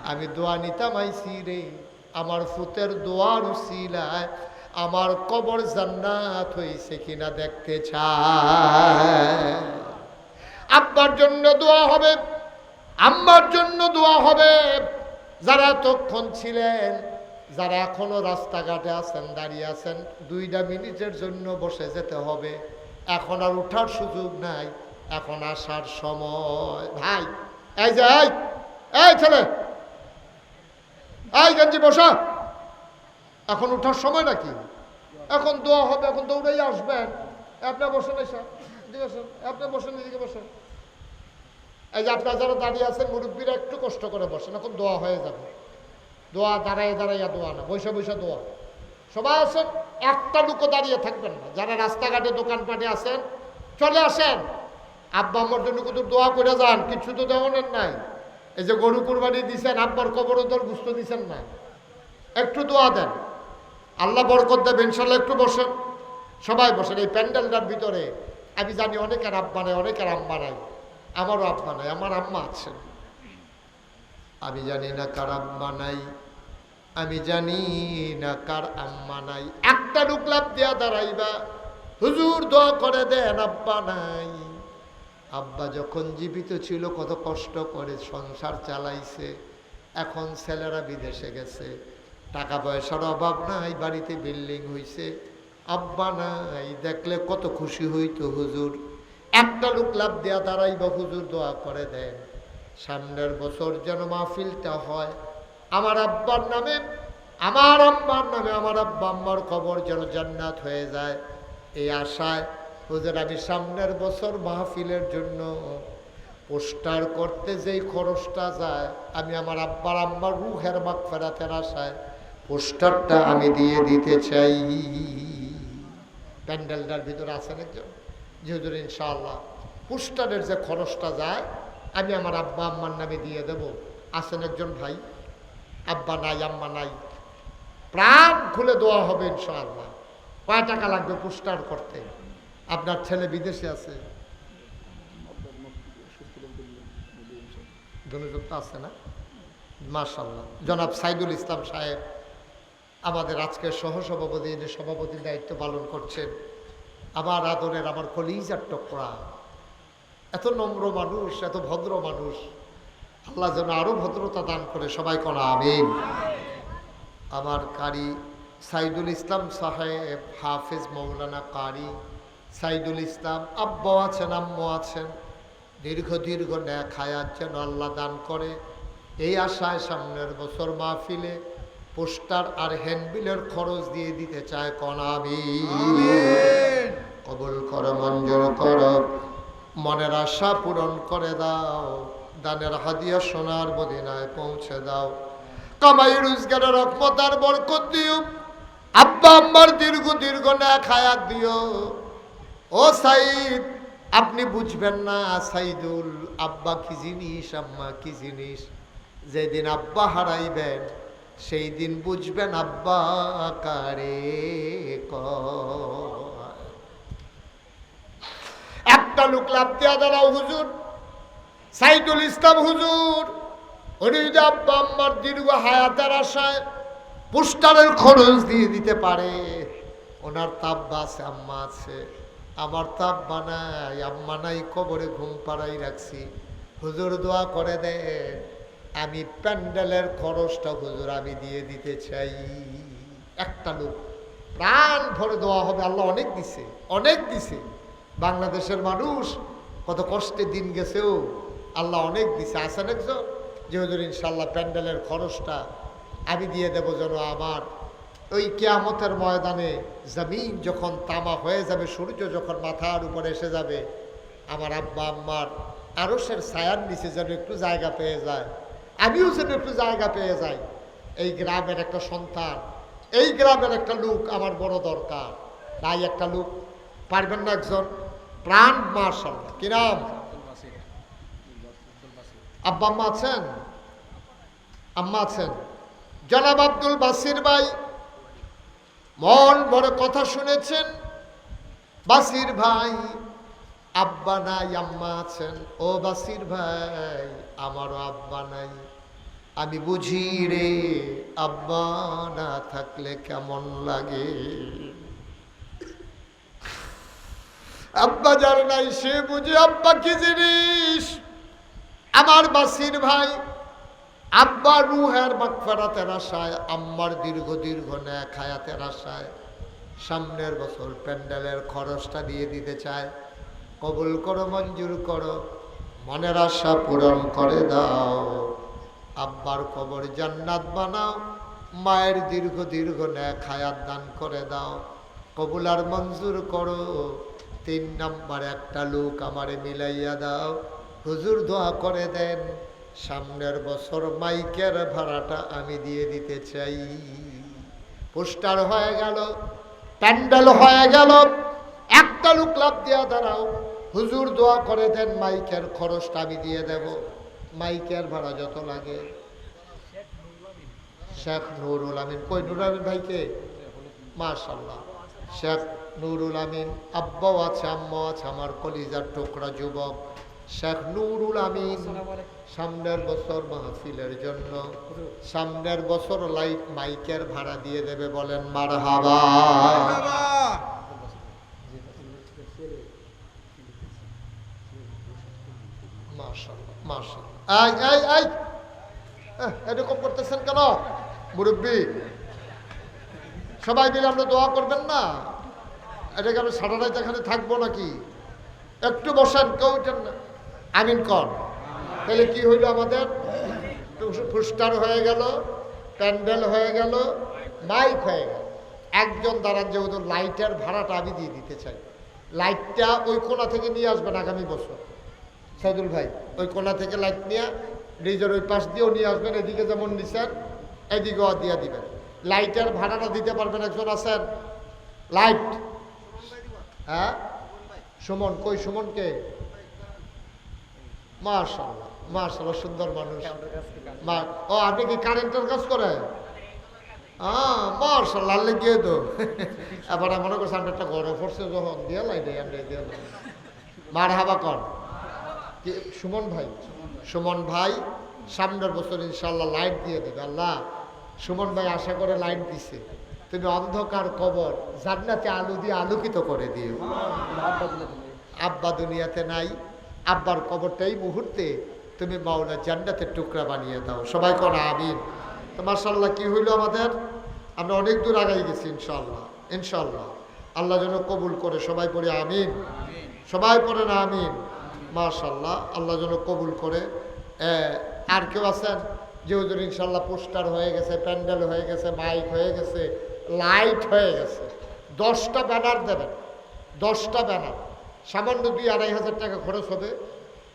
আমি দোয়া নিতাম আইছি রে, আমার ফুতের দোয়ার উসিলায় আমার কবর জান্নাত হয়েছে কিনা দেখতে চায়। আব্বার জন্য দোয়া হবে, আম্মার জন্য দোয়া হবে। যারা এতক্ষণ ছিলেন, যারা এখনো রাস্তাঘাটে আছেন, দাঁড়িয়ে আছেন, 2 মিনিটের জন্য বসে যেতে হবে, এখন আর উঠার সুযোগ নাই, এখন আসার সময়। ভাই এই যে এই ছেলে, এই গেঞ্জি বসা, এখন উঠার সময় নাকি? এখন দোয়া হবে, এখন দৌড়েই আসবেন। আপনি বসেন, আপনি বসেন, এদিকে বসেন। এই যে আপনার যারা দাঁড়িয়ে আছেন মুরব্বীরা, একটু কষ্ট করে বসেন, এখন দোয়া হয়ে যাবে। দোয়া দাঁড়াইয়া দাঁড়াইয়া দোয়া না, বৈশা বৈশা দোয়া। সবাই আসেন, একটা লুকো দাঁড়িয়ে থাকবেন না। যারা রাস্তাঘাটে দোকানপাটে আছেন চলে আসেন, আব্বা আম্মার জন্য কত দোয়া করে যান, কিছু তো দেওয়ানের নাই। এই যে গরু কুরবানি দিছেন, আব্বার কবরদর গুস্ত দিছেন না, একটু দোয়া দেন, আল্লাহ বরকত দেবে ইনশাল্লাহ। একটু বসেন, সবাই বসেন। এই প্যান্ডেলটার ভিতরে আমি জানি অনেকের আব্বা নাই, অনেকের আম্মা নাই, আমারও আব্বা নাই, আমার আম্মা আছেন। আমি জানি না কার আব্বা নাই, আমি জানি না কার আম্মা নাই। একটা ডুকলাপ দিয়া দাঁড়াইবা, হুজুর দোয়া করে দেন, আব্বা নাই। আব্বা যখন জীবিত ছিল কত কষ্ট করে সংসার চালাইছে, এখন ছেলেরা বিদেশে গেছে, টাকা পয়সার অভাব নাই, বাড়িতে বিল্ডিং হইছে, আব্বা নাই। দেখলে কত খুশি হইতো হুজুর। একটা লোক লাভ দেয়া দাঁড়াইবা, হুজুর দোয়া করে দেন সামনের বছর যেন মাহফিলটা হয় আমার আব্বার নামে, আমার আম্মার নামে, আমার আব্বা আম্মার কবর যেন জান্নাত হয়ে যায়। এই আশায় হুজুর আমি সামনের বছর মাহফিলের জন্য পোস্টার করতে যেই খরচটা যায়, আমি আমার আব্বার আম্মার রুহের মাগফিরাতের আশায় পোস্টারটা আমি দিয়ে দিতে চাই। প্যান্ডেলটার ভিতরে আছেন একজন, যে হুজুর ইনশাআল্লাহ পোস্টারের যে খরচটা যায় আমি আমার আব্বা আম্মার নামে দিয়ে দেব। আছেন একজন ভাই, আব্বা নাই আম্মা নাই, প্রাণ খুলে দোয়া হবে ইনশাআল্লাহ। কয় টাকা লাগবে পোস্টার করতে? আপনার ছেলে বিদেশে আছে, ধনুযুক্ত আছে না? মাশাআল্লাহ। জনাব সাইদুল ইসলাম সাহেব আমাদের আজকের সহসভাপতি, যে সভাপতির দায়িত্ব পালন করছেন, আমার আদরের, আমার কলিজার টুকরা, এত নম্র মানুষ, এত ভদ্র মানুষ, আল্লাহ যেন আরো ভদ্রতা দান করে, সবাই কোন আমিন। আমার কারি সাইদুল ইসলাম সাহেব, হাফেজ মৌলানা কারি সাইদুল ইসলাম, আব্বাও আছেন আম্মু আছেন, দীর্ঘ দীর্ঘ ন্যাক হায়াত যেন আল্লাহ দান করে। এই আশায় সামনের বছর মাহফিলে পোস্টার আর হ্যান্ডবিলের খরচ দিয়ে দিতে চায় কোন আমিন। কবুল করো, মঞ্জুর করো, মনের আশা পূরণ করে দাও, দানের হাদিয়া সোনার মদিনায় পৌঁছে দাও। কামাই রোজগারের রহমত আর বরকত দিও। আব্বা আম্মার দীর্ঘ দীর্ঘ ন্যাক হায়াত দিও। ও সাইদ, আপনি বুঝবেন না সাইদুল, আব্বা কি জিনিস আম্মা কি জিনিস। যেদিন আব্বা হারাইবেন সেই দিন বুঝবেন আব্বা কারে কয়। একটা লোক লাভ দেয়া দাঁড়াও, হুজুর সাইদুল ইসলাম হুজুর, উনি যদি আব্বা আম্মার দীর্ঘ হায়াতের আশায় পোস্টারের খরচ দিয়ে দিতে পারে, ওনার তাব্বা আছে আম্মা আছে, আমার তাব্বা নাই আম্মা নাই, কবরে ঘুম পাড়াই রাখছি। হুজুর দোয়া করে দেন, আমি প্যান্ডেলের খরচটা হুজুর আমি দিয়ে দিতে চাই। একটা লোক প্রাণ ভরে দোয়া হবে, আল্লাহ অনেক দিছে, অনেক দিছে। বাংলাদেশের মানুষ কত কষ্টে দিন গেছেও আল্লাহ অনেক দিছে। আসেন একজন যে হুজুর ইনশাল্লাহ প্যান্ডেলের খরচটা আমি দিয়ে দেবো, যেন আমার ওই কিয়ামতের ময়দানে জমিন যখন তামা হয়ে যাবে, সূর্য যখন মাথার উপরে এসে যাবে, আমার আব্বা আম্মার আরশের ছায়ার নিচে যেন একটু জায়গা পেয়ে যায়, আমিও যেন একটু জায়গা পেয়ে যাই। এই গ্রামের একটা সন্তান, এই গ্রামের একটা লোক আমার বড় দরকার। তাই একটা লোক পারবেন না একজন প্রাণ? মাশাআল্লাহ, কি নাম? আব্বা আম্মা আছেন? আম্মা আছেন? জনাব আব্দুল বাসির ভাই, মন বড় কথা শুনেছেন। বাসির ভাই, আব্বা নাই আম্মা আছেন। ও বাসির ভাই, আমারও আব্বা নাই। আমি বুঝি রে আব্বা না থাকলে কেমন লাগে। আব্বা যার নাই সে বুঝে আব্বা কি জিনিস। আমার বাসির ভাই আব্বা রুহের মাগফিরাতের আশায়, আম্মার দীর্ঘ দীর্ঘ ন্যাক হায়াতের আশায় সামনের বছর প্যান্ডেলের খরচটা দিয়ে দিতে চায়। কবুল করো, মঞ্জুর করো, মনের আশা পূরণ করে দাও। আব্বার কবর জান্নাত বানাও, মায়ের দীর্ঘ দীর্ঘ ন্যাক হায়াত দান করে দাও। কবুল আর মঞ্জুর করো। 3 নাম্বার একটা লোক আমারে মিলাইয়া দাও। হুজুর দোয়া করে দেন, সামনের বছর মাইকের ভাড়াটা আমি দিয়ে দিতে চাই। পোস্টার হয়ে গেল, প্যান্ডেল হয়ে গেল, একটা লোক লাভ দিয়া দাঁড়াও। হুজুর দোয়া করে দেন, মাইকের খরচটা আমি দিয়ে দেব। মাইকের ভাড়া যত লাগে। শেখ নুরুল আমিন, কই নুরুল আমিন ভাইকে? মাশাআল্লাহ, শেখ নুরুল আমিন আব্বাও আছে আম্মাও আছে, আমার কলিজার টুকরা যুবক শেখ নুরুল আমিন সামনের বছর মাহফিলের জন্য, সামনের বছর লাইট মাইকের ভাড়া দিয়ে দেবে। বলেন মারহাবা। মাশাআল্লাহ, মাশাআল্লাহ। এরকম করতেছেন কেন মুরব্বী? সবাই মিলে আমরা দোয়া করবেন না? এটাকে আমি সারা রাত এখানে থাকবো নাকি? একটু বসেন, কেউ উঠেন না। আমিন কর। তাহলে কি হইল? আমাদের পোস্টার হয়ে গেল, প্যান্ডেল হয়ে গেল, মাইক হয়ে গেল। একজন দাঁড়ান, যেহেতু লাইটের ভাড়াটা আমি দিয়ে দিতে চাই। লাইটটা ওই কোণা থেকে নিয়ে আসবেন আগামী বছর। সাইদুল ভাই, ওই কোণা থেকে লাইট নিয়ে ব্রিজের ওই পাশ দিয়েও নিয়ে আসবেন। এদিকে যেমন নিছেন এদিকেও দিয়ে দিবেন। লাইটের ভাড়াটা দিতে পারবেন? একজন আছেন? লাইট, হ্যাঁ সুমন, কই সুমনকে? মাশাআল্লাহ, মাশাআল্লাহ, সুন্দর মানুষ। ও, আপনি কি কারেন্টের কাজ করেন? মাশাআল্লাহ, গিয়ে তো এবার মনে করছে আমরা একটা গরম পড়ছে যখন দিয়ে লাইটে আমরা দিয়ে মারহাবা কর। কি সুমন ভাই? সুমন ভাই সামনের বছর ইনশাআল্লাহ লাইট দিয়ে দেবে। আল্লাহ, সুমন ভাই আশা করে লাইট দিছে, তুমি অন্ধকার কবর জান্নাতে আলো দিয়ে আলোকিত করে দিও। আব্বা দুনিয়াতে নাই, আব্বার কবরটা এই মুহূর্তে তুমি মাওলা জান্নাতের টুকরা বানিয়ে দাও। সবাই কোন আমিন। তো মাশাআল্লাহ কি হইল আমাদের, আমরা অনেক দূর আগাই গেছি ইনশাআল্লাহ। ইনশাআল্লাহ আল্লাহ যেন কবুল করে। সবাই পড়ে আমিন, সবাই পড়েন আমিন। মাশাআল্লাহ আল্লাহ যেন কবুল করে। আর কেউ আছেন যে হুজুর ইনশাআল্লাহ পোস্টার হয়ে গেছে, প্যান্ডেল হয়ে গেছে, মাইক হয়ে গেছে, লাইট হয়ে গেছে, 10টা ব্যানার দেবেন, 10টা ব্যানার, সামান্য 2-2.5 টাকা খরচ হবে।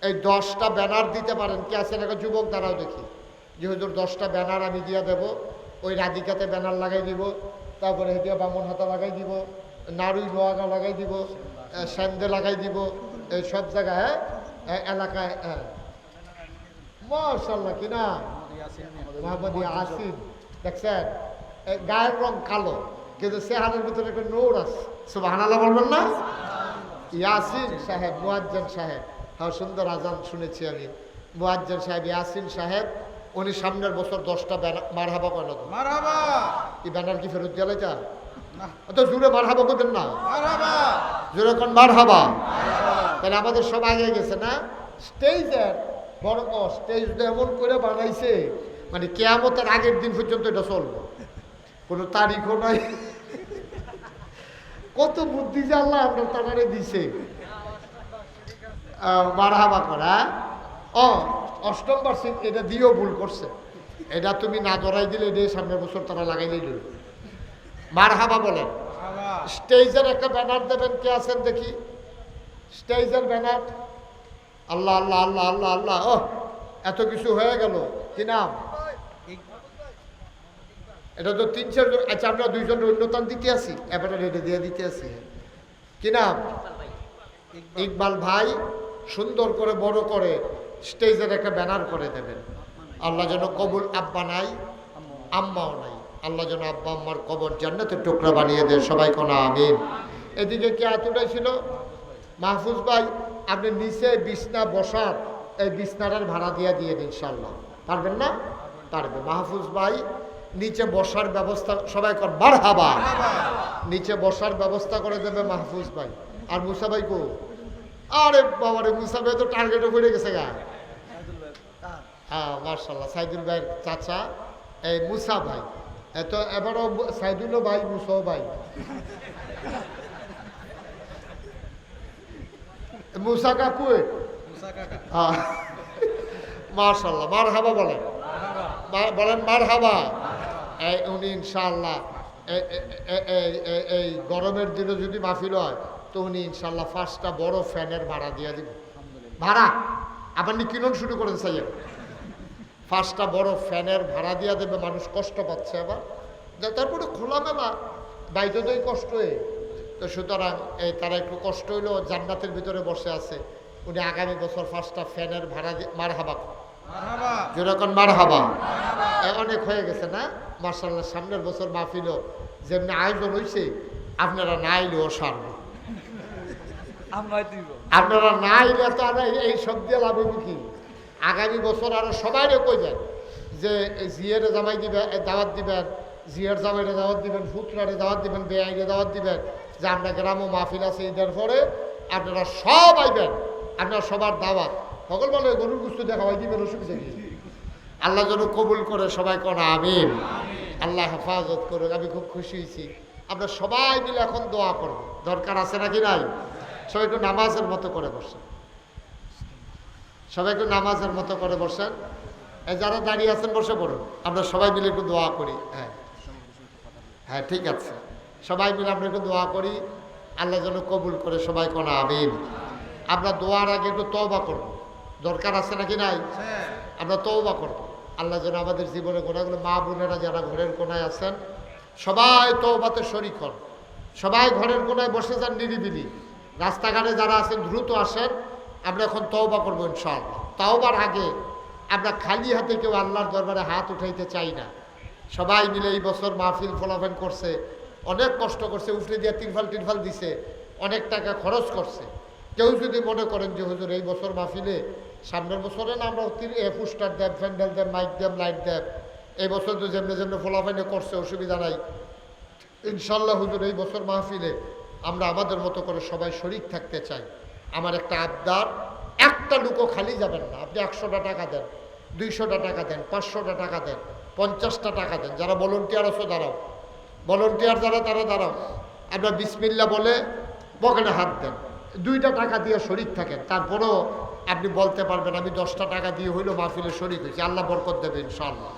এই 10টা ব্যানার দিতে পারেন কে আছেন? একটা যুবক দ্বারাও দেখি যে হুজুর 10টা ব্যানার আমি দিয়ে দেব। ওই রাধিকাতে ব্যানার লাগাই দিব, তারপরে হেঁটে বামন হাতা লাগাই দিব, নাড়ুই নোয়াগা লাগাই দিব, স্যান্দে লাগাই দিব, এই সব জায়গায় এলাকায়। মাশাআল্লাহ কি না মোহাম্মদ ইয়াসিন দেখছেন, গায়ের রং কালো কিন্তু চেহারার ভিতরে একটা নূর আছে। সুবহানাল্লাহ বলবেন না? ইয়াসিন সাহেব, মুয়াজ্জিন সাহেব, হ্যাঁ সুন্দর আজান শুনেছি আমি। মুয়াজ্জিন সাহেব ইয়াসিন সাহেব, উনি সামনের বছর 10টা ব্যানার মারহাবা করেন। মারহাবা এই ব্যানার কি ফেরত দিয়ে লাইতা? অত জুড়ে মারহাবা করবেন না, জোরে কোন মারহাবা। তাহলে আমাদের সব আগে গেছে না? স্টেজের বড় স্টেজ এমন করে বানাইছে মানে কিয়ামতের আগের দিন পর্যন্ত এটা চলবে, কোনো তারিখও নাই। কত বুদ্ধি যে আল্লাহ আপনার তারারে দিছে মারহাবা করা। অষ্টম বার্ষিক এটা দিয়েও ভুল করছে, এটা তুমি না ধরাই দিলে এটা সামনের বছর তারা লাগাইলেই দিল। মারহাবা বলেন। স্টেজের একটা ব্যানার দেবেন, কে আছেন দেখি? স্টেজের ব্যানার। আল্লাহ আল্লাহ আল্লাহ আল্লাহ আল্লাহ, ও এত কিছু হয়ে গেল। কি নাম? এটা তো 3-4 জন। আচ্ছা আমরা 2 জন অন্যতম দিতে আসি, এবারে রেডি দিয়ে দিতে আসি। কি নাম? ইকবাল ভাই। সুন্দর করে বড় করে স্টেজের একটা ব্যানার করে দেবেন। আল্লাহ যেন কবুল। আব্বা নাই, আম্মাও নাই, আল্লাহ যেন আব্বা আম্মার কবর জান্নাতের টুকরা বানিয়ে দেয়। সবাই কোন আমিন। এদিকে কে হাত উঠাইছিল? মাহফুজ ভাই, আপনি নিচে বিছনা বসার এই বিছনাটার ভাড়া দিয়ে দিন ইনশাআল্লাহ। পারবেন না? পারবে। মাহফুজ ভাই নিচে বসার ব্যবস্থা, সবাই কর মারহাবা। নিচে বসার ব্যবস্থা করে দেবে মাহফুজ ভাই। আর মুসা ভাই কো? আরে বাবা রে, মুসা ভাই তো টার্গেটে পড়ে গেছে গা। হ্যাঁ মার্শাল্লাহ, সাইদুল ভাইয়ের চাচা এই মুসা ভাই। এত এবারও সাইদুলও ভাই, মুসাও ভাই। মুসা কাকু মার্শাল্লাহ, মারহাবা বলেন, বলেন মারহাবা। উনি ইনশাআল্লাহ এই গরমের দিনে যদি মাহফিল হয় তো উনি ইনশাআল্লাহ 5টা বড় ফ্যানের ভাড়া দিয়ে দিব। ভাড়া আপনি কিনুন শুরু করেন সাইয়ের, 5টা বড় ফ্যানের ভাড়া দিয়ে দেবে। মানুষ কষ্ট পাচ্ছে আবার, তারপরে খোলামেলা বাইরে তো কষ্ট হয়ে, তো সুতরাং এই তারা একটু কষ্ট হইলেও জান্নাতের ভিতরে বসে আছে। উনি আগামী বছর 5টা ফ্যানের ভাড়া দিয়ে মারহাবা, যেরকম মারহাবা। অনেক হয়ে গেছে না? মার্শাল্লাহ সামনের বছর মাহফিল যেমনি আয়োজন হয়েছে, আপনারা না আইলেও সারব। আপনারা না আইলে তো আর এই সব দিয়ে লাভ হইব কি? আগামী বছর আরো সবাই কইবেন যে জিয়ারে জামাই দিবেন, দাওয়াত দিবেন, জিয়ার জামাইরে দাওয়াত দিবেন, ফুতরারে দাওয়াত দিবেন, বেআইনে দাওয়াত দিবেন, যে আমরা গ্রামও মাহফিল আছে ঈদের পরে, আপনারা সব আইবেন। আপনার সবার দাওয়াত। সকল বলে গরুর গুস্তু দেখাওয়াই দিবেন, অসুবিধা কি? আল্লাহ যেন কবুল করে। সবাই কোন আমিন। আল্লাহ হেফাজত করুক। আমি খুব খুশি হয়েছি। আমরা সবাই মিলে এখন দোয়া করব, দরকার আছে নাকি নাই? সবাই একটু নামাজের মতো করে বসেন, সবাই একটু নামাজের মতো করে বসেন। এই যারা দাঁড়িয়ে আছেন বসে পড়ুন, আমরা সবাই মিলে একটু দোয়া করি। হ্যাঁ হ্যাঁ ঠিক আছে, সবাই মিলে আমরা একটু দোয়া করি, আল্লাহ যেন কবুল করে। সবাই কোন আমিন। আমরা দোয়ার আগে একটু তওবা করব, দরকার আছে নাকি নাই? আমরা তওবা করব। আল্লাহ যেন আমাদের জীবনে গোনাগুলো, মা বোনেরা যারা ঘরের কোনায় আছেন সবাই তওবাতে শরীক হন। সবাই ঘরের কোনায় বসে যান নিরিবিলি। রাস্তাঘাটে যারা আছেন দ্রুত আসেন, আমরা এখন তওবা করবো ইনশাআল্লাহ। তওবার আগে আমরা খালি হাতে কেউ আল্লাহর দরবারে হাত উঠাইতে চাই না। সবাই মিলে এই বছর মাহফিল ফলাফল করছে, অনেক কষ্ট করছে, উফরে দিয়ে তিরফাল দিছে, অনেক টাকা খরচ করছে। কেউ যদি মনে করেন যে হুজুর এই বছর মাহফিলে, সামনের বছরে না আমরা পোস্টার দেব, প্যান্ডেল দেব, মাইক দেব, লাইট দেব, এই বছর তো যেমনি যেমনি ফলাফাইনে করছে অসুবিধা নাই। ইনশাল্লাহ হুজুর এই বছর মাহফিলে আমরা আমাদের মতো করে সবাই শরীক থাকতে চাই। আমার একটা আবদার, একটা লুকো খালি যাবেন না। আপনি 100টা টাকা দেন, 200টা টাকা দেন, 500টা টাকা দেন, 50টা টাকা দেন। যারা ভলেন্টিয়ার আছো দাঁড়াও, ভলেন্টিয়ার যারা তারা দাঁড়াও। আপনার বিসমিল্লাহ বলে পকেটে হাত দেন, 2টা টাকা দিয়ে শরিক থাকেন। তারপরেও আপনি বলতে পারবেন আমি 10টা টাকা দিয়ে হইলো মাহফিলে শরিক হয়েছি, আল্লাহ বরকত দেবে ইনশাআল্লাহ।